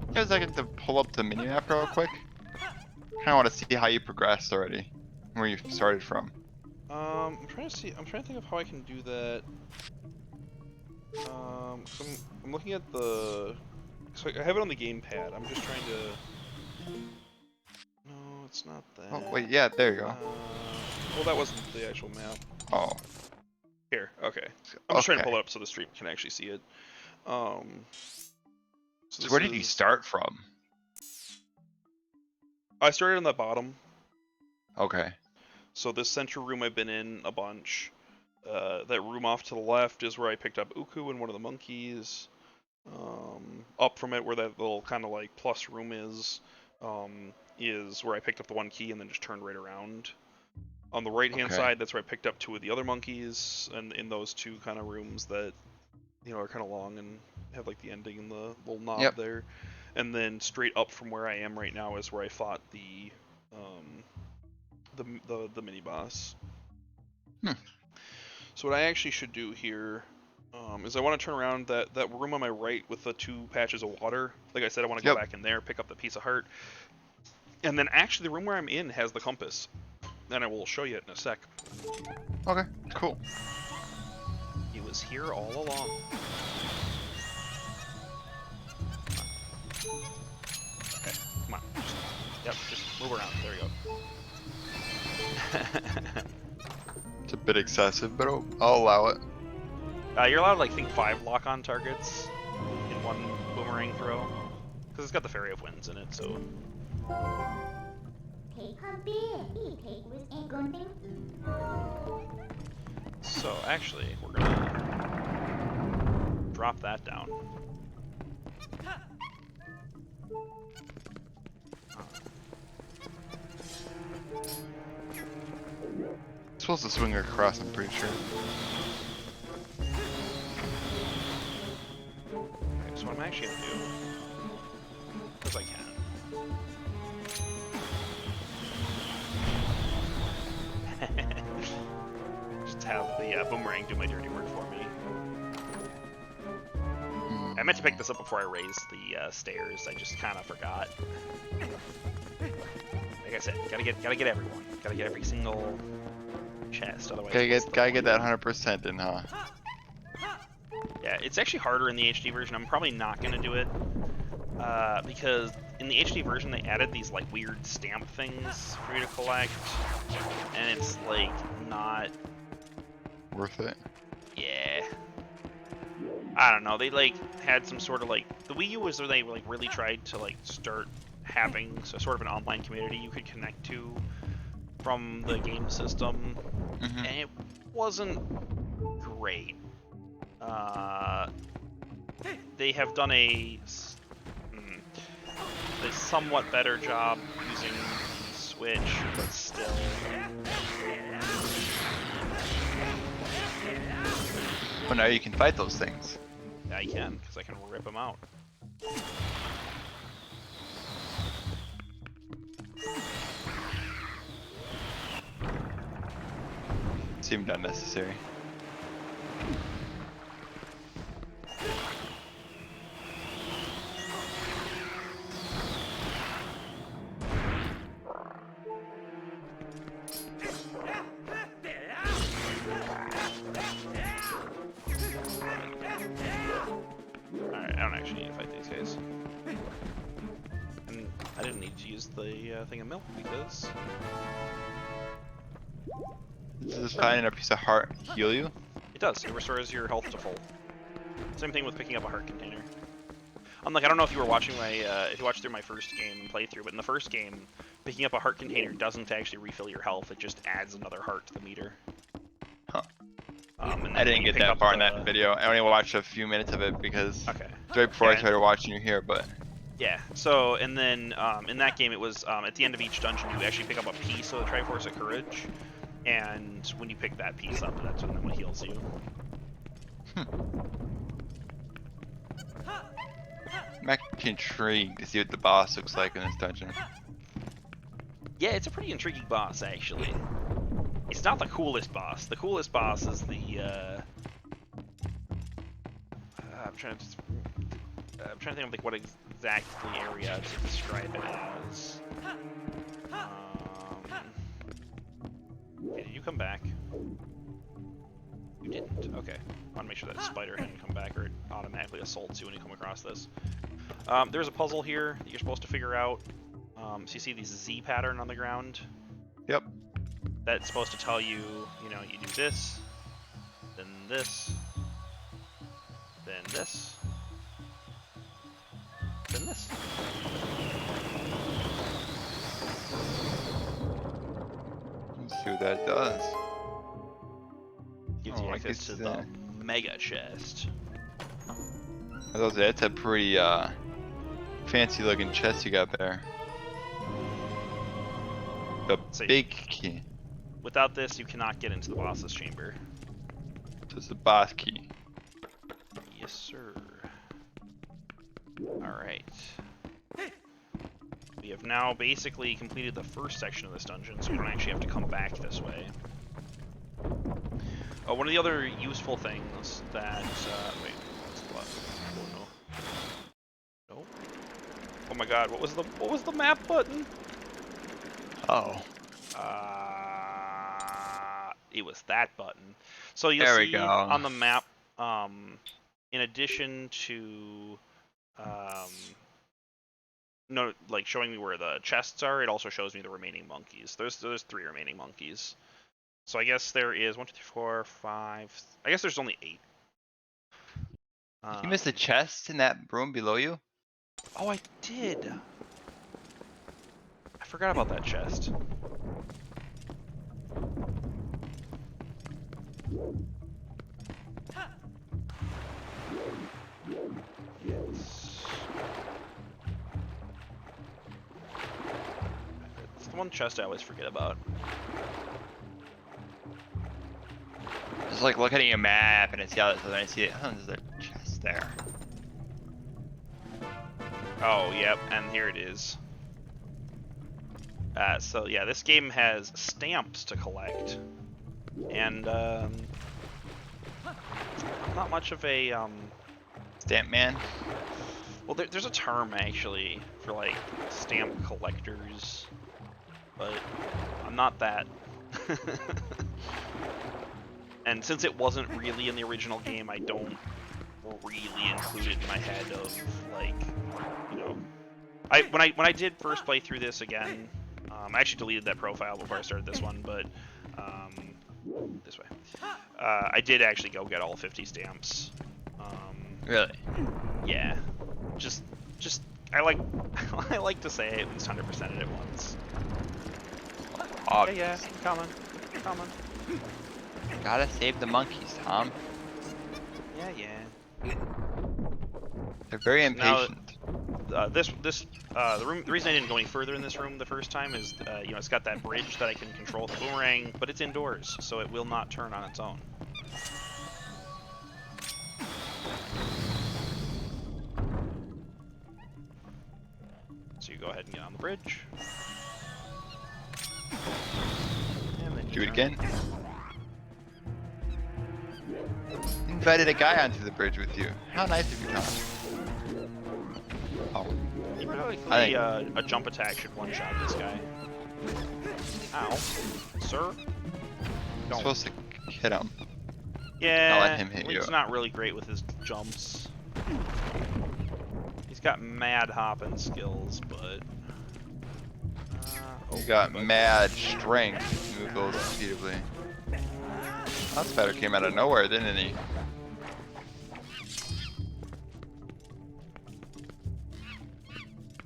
Speaker 2: You have a second to pull up the mini-map real quick? Kinda wanna see how you progressed already. Where you started from.
Speaker 1: I'm trying to see. I'm trying to think of how I can do that. So I'm looking at the. So I have it on the gamepad. I'm just trying to. No, it's not that.
Speaker 2: Oh, wait, yeah, there you go.
Speaker 1: Well, that wasn't the actual map.
Speaker 2: Oh.
Speaker 1: Here, okay. I'm just trying to
Speaker 2: Okay.
Speaker 1: pull it up so the stream can actually see it. So
Speaker 2: So
Speaker 1: this
Speaker 2: where did you
Speaker 1: is-
Speaker 2: start from?
Speaker 1: I started on the bottom.
Speaker 2: Okay.
Speaker 1: So this central room I've been in a bunch. That room off to the left is where I picked up Uku and one of the monkeys. Up from it, where that little kind of like plus room is where I picked up the one key and then just turned right around. On the right-hand
Speaker 2: Okay.
Speaker 1: side, that's where I picked up two of the other monkeys, and in those two kind of rooms that, you know, are kind of long and have like the ending and the little knob there. And then straight up from where I am right now is where I fought the mini boss. So what I actually should do here is I want to turn around that room on my right with the two patches of water. Like I said, I want to go back in there, pick up the piece of heart. And then actually the room where I'm in has the compass. And I will show you it in a sec.
Speaker 2: Okay, cool.
Speaker 1: It was here all along. Okay, come on. Just move around. There you go.
Speaker 2: It's a bit excessive, but I'll allow it.
Speaker 1: You're allowed to, like, think 5 lock-on targets in one boomerang throw. Because it's got the Fairy of Winds in it, so... So, actually, we're gonna drop that down.
Speaker 2: Supposed to swing across, I'm pretty sure.
Speaker 1: Okay, so what I'm actually gonna do, because I can. Just have the boomerang do my dirty work for me. I meant to pick this up before I raised the stairs. I just kind of forgot. Like I said, gotta get everyone. Gotta get every single chest. Otherwise,
Speaker 2: Gotta get that 100% in, huh?
Speaker 1: Yeah, it's actually harder in the HD version. I'm probably not gonna do it because in the HD version they added these like weird stamp things for you to collect, and it's like not
Speaker 2: Worth it.
Speaker 1: Yeah. I don't know. They like had some sort of like the Wii U was where they like really tried to like start having sort of an online community you could connect to from the game system, and it wasn't great. They have done a somewhat better job using Switch, but still.
Speaker 2: But now you can fight those things.
Speaker 1: Yeah, I can, because I can rip them out.
Speaker 2: Seemed unnecessary.
Speaker 1: don't actually need to fight these guys. And I didn't need to use the thing of milk because...
Speaker 2: Does finding a piece of heart heal you?
Speaker 1: It does. It restores your health to full. Same thing with picking up a heart container. Unlike, I don't know if you were watching my, if you watched through my first game playthrough, but in the first game, picking up a heart container doesn't actually refill your health. It just adds another heart to the meter.
Speaker 2: Huh.
Speaker 1: And
Speaker 2: I
Speaker 1: then
Speaker 2: didn't get that far in that video. I only watched a few minutes of it because right before I started watching you here, but...
Speaker 1: Yeah, so, and then in that game it was, at the end of each dungeon you actually pick up a piece of the Triforce of Courage, and when you pick that piece up, that's when it heals you.
Speaker 2: I'm actually intrigued to see what the boss looks like in this dungeon.
Speaker 1: Yeah, it's a pretty intriguing boss, actually. It's not the coolest boss. The coolest boss is the, I'm trying to think of like what exactly area to describe it as. Okay, did you come back? You didn't. Okay. I want to make sure that spider hadn't come back, or it automatically assaults you when you come across this. There's a puzzle here that you're supposed to figure out. So you see these Z pattern on the ground?
Speaker 2: Yep.
Speaker 1: That's supposed to tell you, you know, you do this, then this, then this, then this.
Speaker 2: Let's see what that does.
Speaker 1: Gives you
Speaker 2: I
Speaker 1: access
Speaker 2: guess
Speaker 1: to the mega chest.
Speaker 2: That's a pretty fancy looking chest you got there. The big key.
Speaker 1: Without this, you cannot get into the boss's chamber.
Speaker 2: This is the boss key.
Speaker 1: Yes, sir. Alright. We have now basically completed the first section of this dungeon, so we don't actually have to come back this way. One of the other useful things that... wait, what's the button? Oh, no. No? Oh my god, what was the map button?
Speaker 2: Oh.
Speaker 1: It was that button. So you'll see on the map, in addition to, no, like showing me where the chests are, it also shows me the remaining monkeys. There's 3 remaining monkeys. So I guess there is 1, 2, 3, 4, 5. I guess there's only 8.
Speaker 2: You missed the chest in that room below you?
Speaker 1: Oh, I did. I forgot about that chest. It's the one chest I always forget about.
Speaker 2: Just like looking at a map and I see how this, and I see it. Oh, there's a chest there.
Speaker 1: Oh, yep, and here it is. So yeah, this game has stamps to collect, and I'm not much of a
Speaker 2: Stamp man.
Speaker 1: well, there's a term actually for like stamp collectors, but I'm not that. And since it wasn't really in the original game, I don't really include it in my head of like, you know, when I did first play through this again, I actually deleted that profile before I started this one, but this way, I did actually go get all 50 stamps.
Speaker 2: Really?
Speaker 1: Yeah, just I like to say at least 100% it at once. Yeah, come on.
Speaker 2: Gotta save the monkeys, Tom.
Speaker 1: Yeah.
Speaker 2: They're very impatient.
Speaker 1: Now, the reason I didn't go any further in this room the first time is, you know, it's got that bridge that I can control with the boomerang, but it's indoors, so it will not turn on its own. So you go ahead and get on the bridge. And then you
Speaker 2: Do it
Speaker 1: turn.
Speaker 2: again. Invited a guy onto the bridge with you. How nice of you, Tom. Oh.
Speaker 1: Theoretically, a jump attack should one-shot this guy. Ow. Sir?
Speaker 2: You're supposed to hit him.
Speaker 1: Yeah,
Speaker 2: Not let him hit
Speaker 1: Link's
Speaker 2: you.
Speaker 1: not really great with his jumps. He's got mad hopping skills, but
Speaker 2: You got mad strength to move those repeatedly. That spider came out of nowhere, didn't he?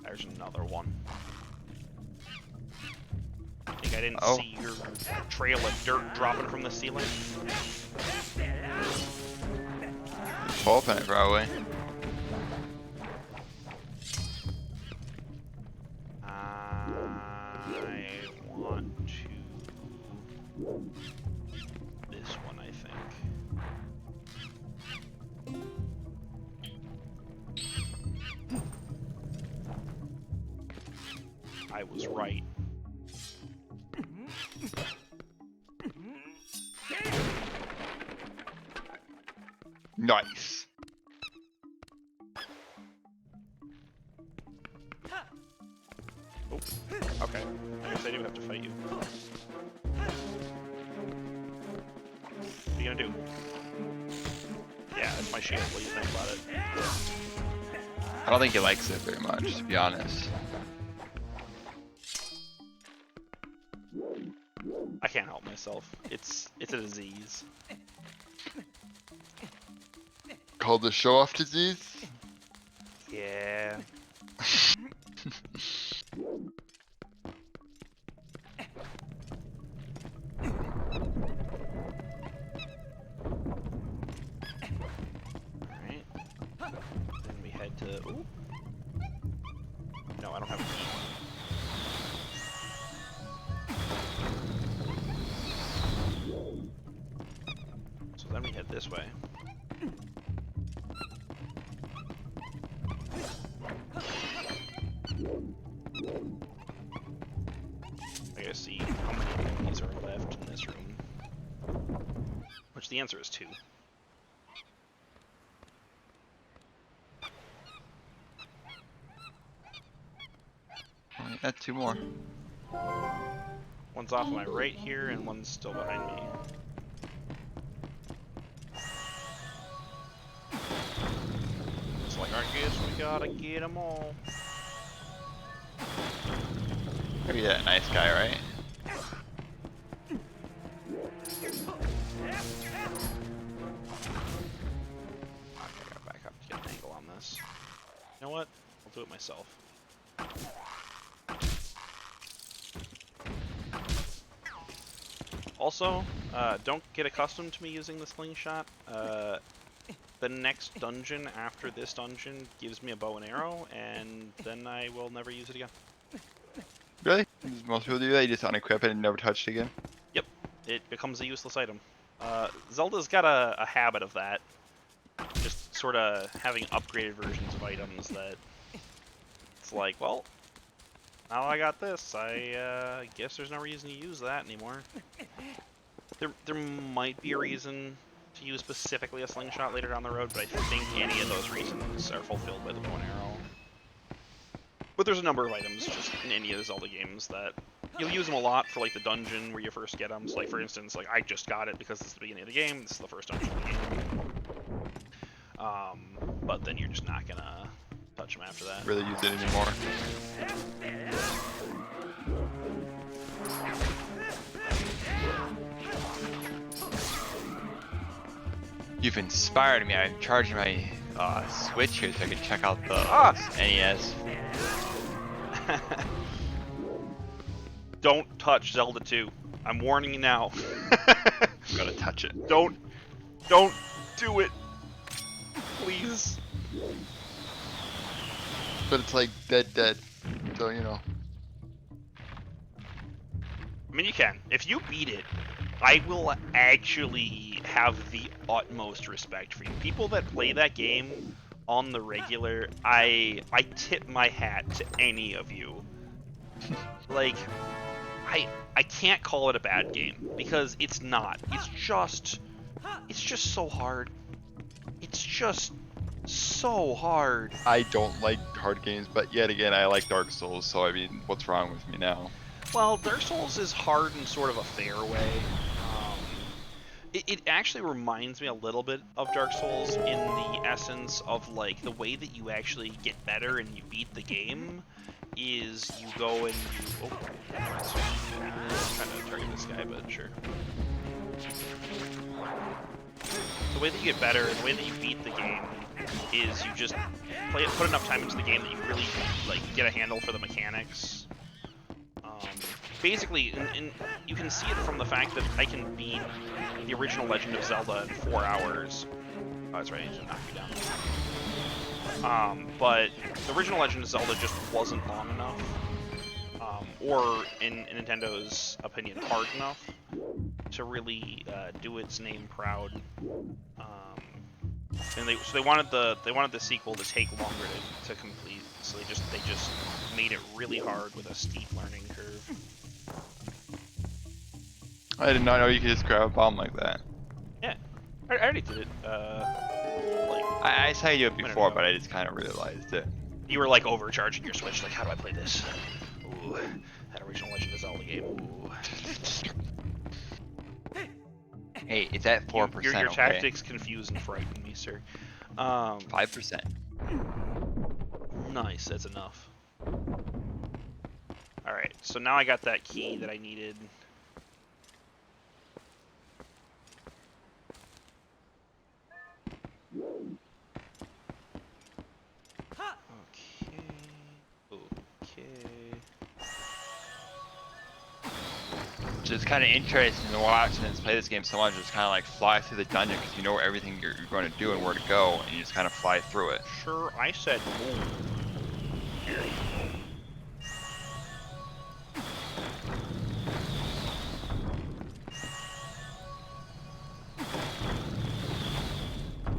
Speaker 1: There's another one. I think I didn't
Speaker 2: Oh.
Speaker 1: see your trail of dirt dropping from the ceiling.
Speaker 2: Open it probably.
Speaker 1: I want to... This one, I think. I was right.
Speaker 2: Nice.
Speaker 1: Oh, okay. I guess I do have to fight you. What are you gonna do? Yeah, that's my shield. What do you think about it?
Speaker 2: I don't think he likes it very much, to be honest.
Speaker 1: I can't help myself. It's a disease.
Speaker 2: Called the show-off disease?
Speaker 1: Yeah. Alright. Then we head to... Ooh. No, I don't have a key. So then we head this way. I gotta see how many enemies are left in this room. Which the answer is 2.
Speaker 2: Only got 2 more.
Speaker 1: One's off my right here, and one's still behind me. It's like, I guess we gotta get them all.
Speaker 2: Maybe that nice guy, right?
Speaker 1: I gotta back up to get an angle on this. You know what? I'll do it myself. Also, don't get accustomed to me using the slingshot. The next dungeon after this dungeon gives me a bow and arrow, and then I will never use it again.
Speaker 2: Really? Does most people do that? You just unequip it and never touch it again?
Speaker 1: Yep, it becomes a useless item. Zelda's got a habit of that. Just sort of having upgraded versions of items that it's like, well, now I got this, I guess there's no reason to use that anymore. There might be a reason to use specifically a slingshot later down the road, but I think any of those reasons are fulfilled by the bow and arrow. But there's a number of items just in any of the Zelda games that you'll use them a lot for like the dungeon where you first get them. So like for instance, like I just got it because it's the beginning of the game. This is the first dungeon of the game. But then you're just not gonna touch them after that.
Speaker 2: Really use it anymore? You've inspired me. I'm charging my Switch here so I can check out the NES.
Speaker 1: Don't touch Zelda 2. I'm warning you now.
Speaker 2: I'm gonna touch it.
Speaker 1: Don't do it. Please.
Speaker 2: But it's like dead. So, you know.
Speaker 1: I mean, you can. If you beat it, I will actually have the utmost respect for you. People that play that game on the regular, I tip my hat to any of you. Like, I can't call it a bad game because it's not. It's just so hard. It's just so hard.
Speaker 2: I don't like hard games, but yet again, I like Dark Souls, so I mean, what's wrong with me now?
Speaker 1: Well, Dark Souls is hard in sort of a fair way. It actually reminds me a little bit of Dark Souls in the essence of like the way that you actually get better and you beat the game is you go and you I'm trying to target this guy, but sure. The way that you get better and the way that you beat the game is you just put enough time into the game that you really like get a handle for the mechanics. Basically, and you can see it from the fact that I can beat the original Legend of Zelda in 4 hours. Oh, that's right, he's gonna knock me down. But the original Legend of Zelda just wasn't long enough, or in Nintendo's opinion, hard enough to really do its name proud. And so they wanted the sequel to take longer to complete, so they just made it really hard with a steep learning curve.
Speaker 2: I did not know you could just grab a bomb like that.
Speaker 1: Yeah, I already did it. Like
Speaker 2: I saw you do it before, but I just kind of realized it.
Speaker 1: you were like overcharging your Switch, like how do I play this? Ooh, that original Legend of Zelda game. Ooh.
Speaker 2: Hey, it's at 4%.
Speaker 1: Your
Speaker 2: okay?
Speaker 1: tactics confuse and frighten me, sir.
Speaker 2: 5%.
Speaker 1: Nice, that's enough. All right, so now I got that key that I needed. Okay.
Speaker 2: So it's kind of interesting to watch and play this game so much. Just kind of like fly through the dungeon because you know everything you're going to do and where to go, and you just kind of fly through it.
Speaker 1: Sure, I said move.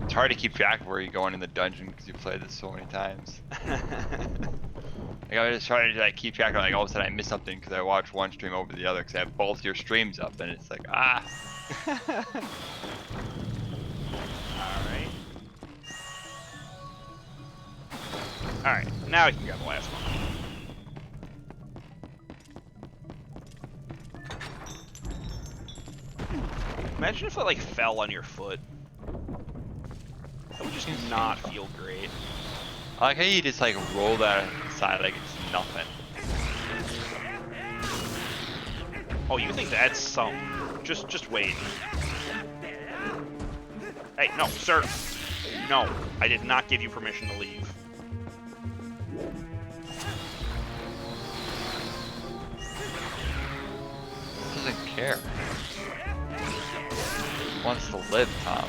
Speaker 2: It's hard to keep track of where you're going in the dungeon because you played this so many times. Like I was just trying to like keep track of like all of a sudden I missed something because I watched one stream over the other because I have both your streams up and it's like ah.
Speaker 1: Alright. Alright, now I can grab the last one. Imagine if it like fell on your foot. That would just not feel great.
Speaker 2: I like how you just like roll that aside like it's nothing.
Speaker 1: Oh, you think that's some? Just wait. Hey, no, sir. No, I did not give you permission to leave.
Speaker 2: Doesn't care. Wants to live, Tom.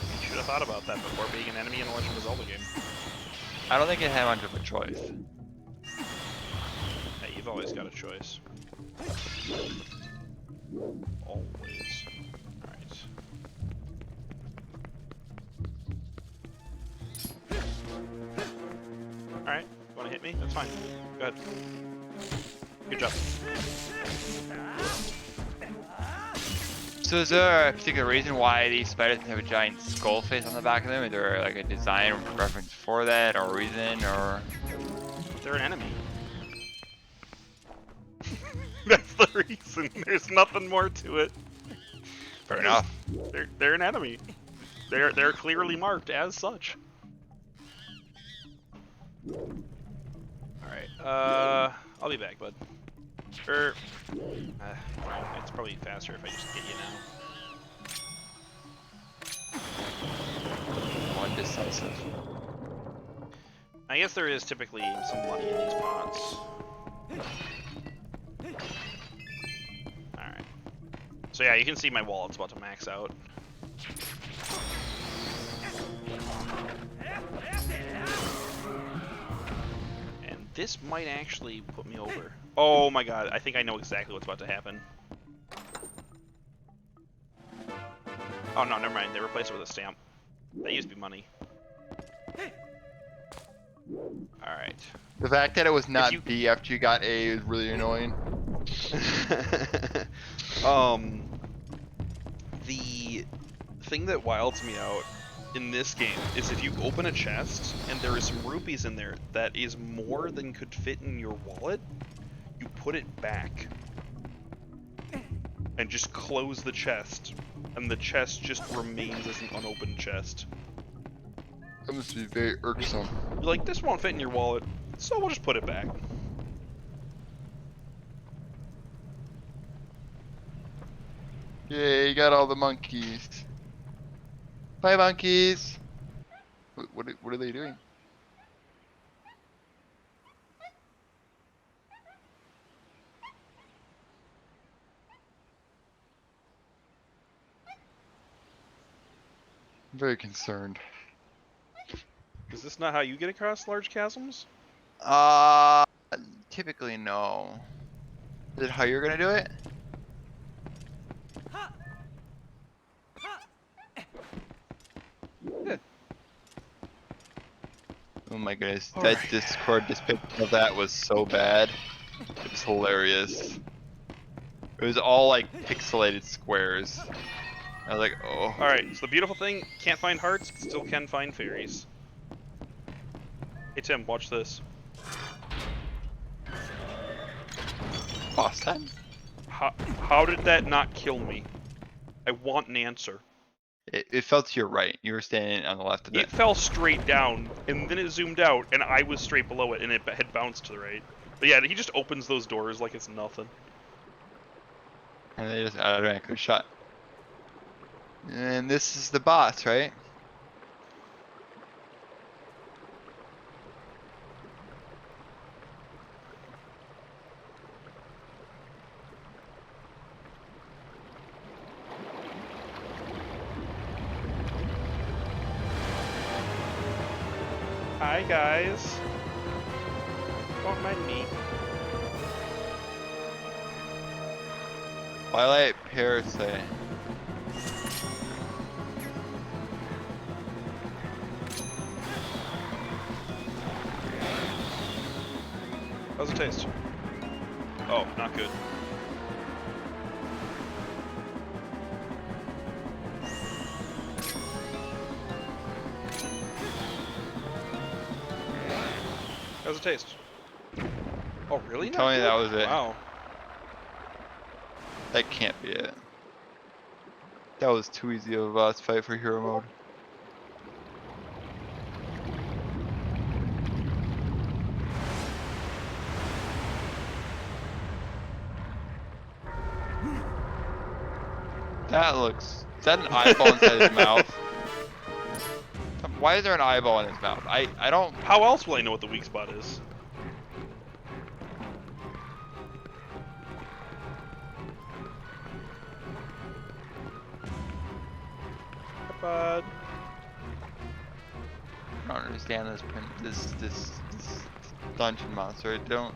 Speaker 1: You should have thought about that before being an enemy in a Legend of Zelda game.
Speaker 2: I don't think it had much of a choice.
Speaker 1: Hey, you've always got a choice. Always. Alright. Alright, you wanna hit me? That's fine. Go ahead. Good job.
Speaker 2: So is there a particular reason why these spiders have a giant skull face on the back of them? Is there like a design reference for that, or reason, or?
Speaker 1: They're an enemy. That's the reason. There's nothing more to it.
Speaker 2: Fair enough.
Speaker 1: They're an enemy. They're clearly marked as such. Alright, I'll be back, bud. It's probably faster if I just get you now.
Speaker 2: Undecisive.
Speaker 1: I guess there is typically some money in these pots. Alright. So yeah, you can see my wallet's about to max out. And this might actually put me over. Oh my god, I think I know exactly what's about to happen. Oh no, never mind. They replaced it with a stamp. That used to be money. Alright.
Speaker 2: The fact that it was not
Speaker 1: you...
Speaker 2: B after you got A is really annoying.
Speaker 1: The thing that wilds me out in this game is if you open a chest and there is some rupees in there that is more than could fit in your wallet, you put it back. and just close the chest, and the chest just remains as an unopened chest.
Speaker 2: That must be very irksome.
Speaker 1: You're like, this won't fit in your wallet, so we'll just put it back.
Speaker 2: Yay, you got all the monkeys. Bye, monkeys. What are they doing? I'm very concerned.
Speaker 1: Is this not how you get across large chasms?
Speaker 2: Uh, typically no. Is it how you're gonna do it?
Speaker 1: Yeah.
Speaker 2: Oh my goodness,
Speaker 1: All
Speaker 2: that
Speaker 1: right.
Speaker 2: Discord depiction of that was so bad. It was hilarious. It was all like pixelated squares. I was like, oh.
Speaker 1: Alright, so the beautiful thing, can't find hearts, still can find fairies. Hey Tim, watch this.
Speaker 2: Boss time?
Speaker 1: How did that not kill me? I want an answer.
Speaker 2: It fell to your right. You were standing on the left of it.
Speaker 1: It fell straight down, and then it zoomed out, and I was straight below it, and it had bounced to the right. But yeah, he just opens those doors like it's nothing.
Speaker 2: And they just automatically shut. And this is the boss, right?
Speaker 1: Hi guys. Don't mind me.
Speaker 2: Twilight Parasite.
Speaker 1: How's it taste? Oh, not good. How's it taste? Oh, really?
Speaker 2: Tell
Speaker 1: Not
Speaker 2: me
Speaker 1: good?
Speaker 2: that was it.
Speaker 1: Wow.
Speaker 2: That can't be it. That was too easy of a boss fight for hero mode. That looks... Is that an eyeball inside his mouth? Why is there an eyeball in his mouth? I don't...
Speaker 1: How else will I know what the weak spot is? Bud.
Speaker 2: I don't understand this dungeon monster. I don't...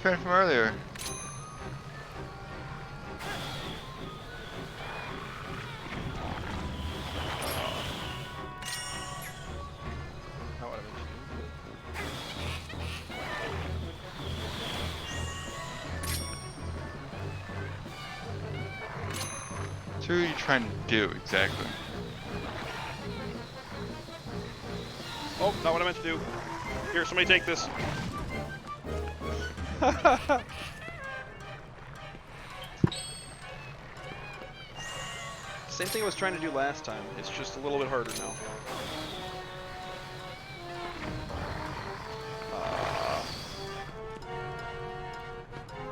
Speaker 2: Different from earlier.
Speaker 1: Not what I meant
Speaker 2: So what are you trying to do exactly?
Speaker 1: Oh, not what I meant to do. Here, somebody take this. Same thing I was trying to do last time. It's just a little bit harder now.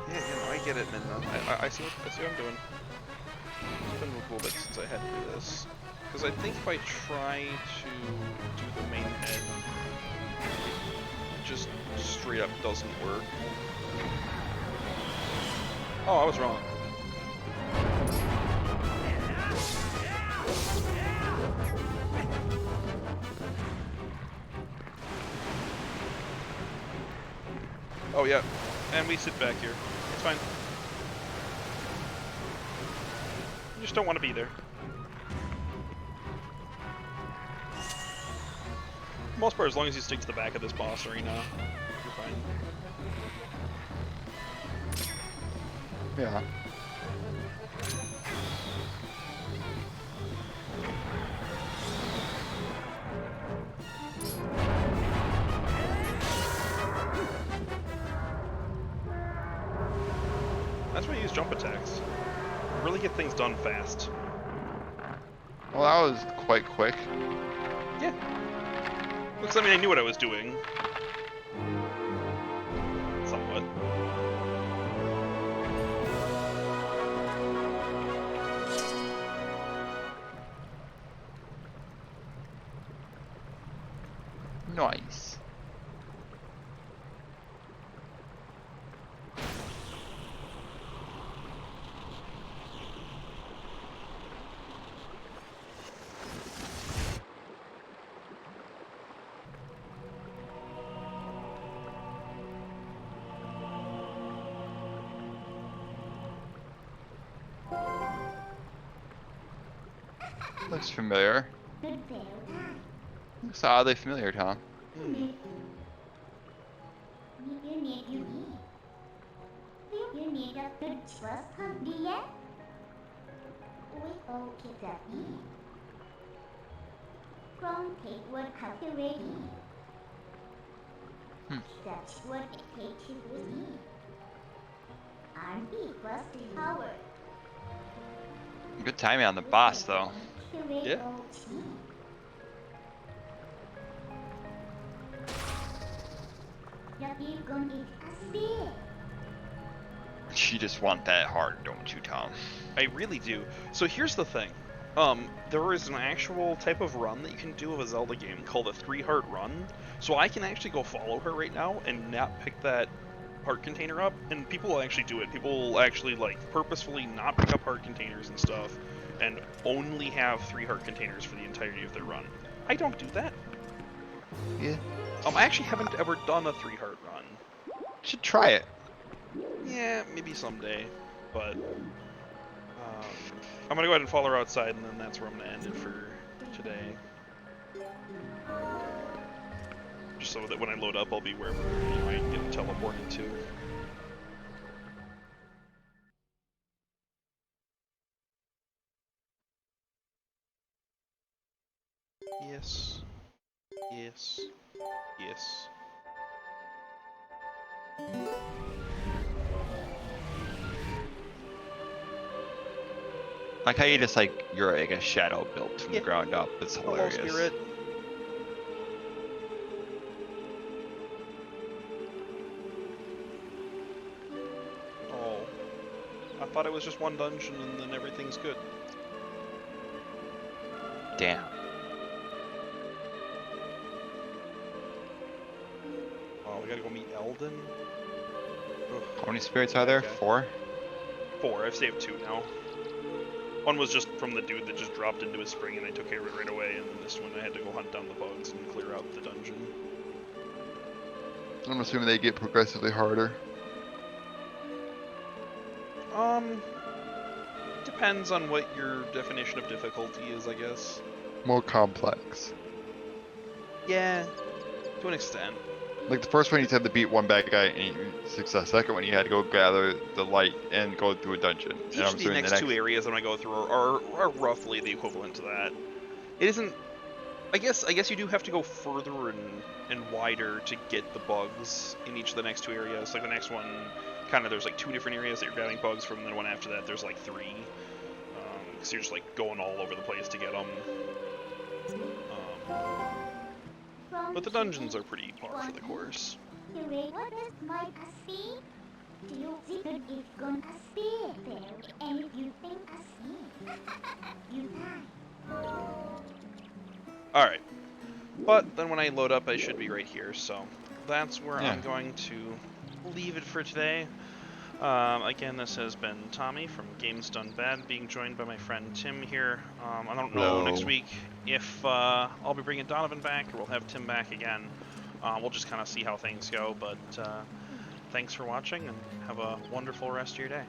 Speaker 1: Yeah, I get it, Minna. I see what I'm doing. It's been a little bit since I had to do this. Because I think if I try to do the main head, it just straight up doesn't work. Oh, I was wrong. Oh yeah, and we sit back here. It's fine. You just don't want to be there. the most part, as long as you stick to the back of this boss arena, you're fine.
Speaker 2: Yeah.
Speaker 1: That's why you use jump attacks. Really get things done fast.
Speaker 2: Well, that was quite quick.
Speaker 1: Yeah. Looks, I mean, I knew what I was doing. Somewhat.
Speaker 2: Nice. Looks familiar.
Speaker 3: Good fail time.
Speaker 2: Looks oddly familiar, Tom.
Speaker 1: Hmm.
Speaker 3: You need. You need a good trust hunt, yeah? We all get that in. From take what have you ready. That's what it takes to win. RB plus the power.
Speaker 2: Good timing on the boss, though.
Speaker 1: Yeah.
Speaker 2: You just want that hard, don't you, Tom?
Speaker 1: I really do. So here's the thing. There is an actual type of run that you can do of a Zelda game called a 3-heart run. So I can actually go follow her right now and not pick that heart container up, and people will actually do it. People will actually, like, purposefully not pick up heart containers and stuff, and only have 3 heart containers for the entirety of their run. I don't do that.
Speaker 2: Yeah.
Speaker 1: I actually haven't ever done a 3-heart run.
Speaker 2: Should try it.
Speaker 1: Yeah, maybe someday, but I'm gonna go ahead and follow her outside, and then that's where I'm gonna end it for today. Just so that when I load up, I'll be wherever you might get teleported to. Yes. Yes. Yes.
Speaker 2: Like how you just like you're like a shadow built from
Speaker 1: Yeah.
Speaker 2: the ground up. It's
Speaker 1: Hello,
Speaker 2: hilarious.
Speaker 1: Spirit. Oh. I thought it was just one dungeon and then everything's good.
Speaker 2: Damn.
Speaker 1: Oh, we gotta go meet Eldon? Ugh.
Speaker 2: How many spirits are there?
Speaker 1: Okay.
Speaker 2: 4?
Speaker 1: 4. I've saved 2 now. One was just from the dude that just dropped into his spring and I took care of it right away, and then this one I had to go hunt down the bugs and clear out the dungeon.
Speaker 2: I'm assuming they get progressively harder.
Speaker 1: Depends on what your definition of difficulty is, I guess.
Speaker 2: More complex.
Speaker 1: Yeah, to an extent.
Speaker 2: Like the first one, you had to beat one bad guy and success. Second one, you had to go gather the light and go through a dungeon.
Speaker 1: Each
Speaker 2: And I'm
Speaker 1: of the
Speaker 2: assuming
Speaker 1: next 2 areas I'm gonna go through are roughly the equivalent to that. It isn't. I guess you do have to go further and wider to get the bugs in each of the next 2 areas. Like the next one, kind of there's like 2 different areas that you're grabbing bugs from, and then one after that there's like 3. Because you're just like going all over the place to get them. But the dungeons are pretty par for the course.
Speaker 3: What is my see? Do you think that it's gonna see there? And if you think I see, you die.
Speaker 1: Alright. But then when I load up, I should be right here, so that's where
Speaker 2: Yeah.
Speaker 1: I'm going to leave it for today. Again, this has been Tommy from Games Done Bad, being joined by my friend Tim here. I don't know
Speaker 2: Hello.
Speaker 1: next week if I'll be bringing Donovan back or we'll have Tim back again. We'll just kind of see how things go, but thanks for watching and have a wonderful rest of your day.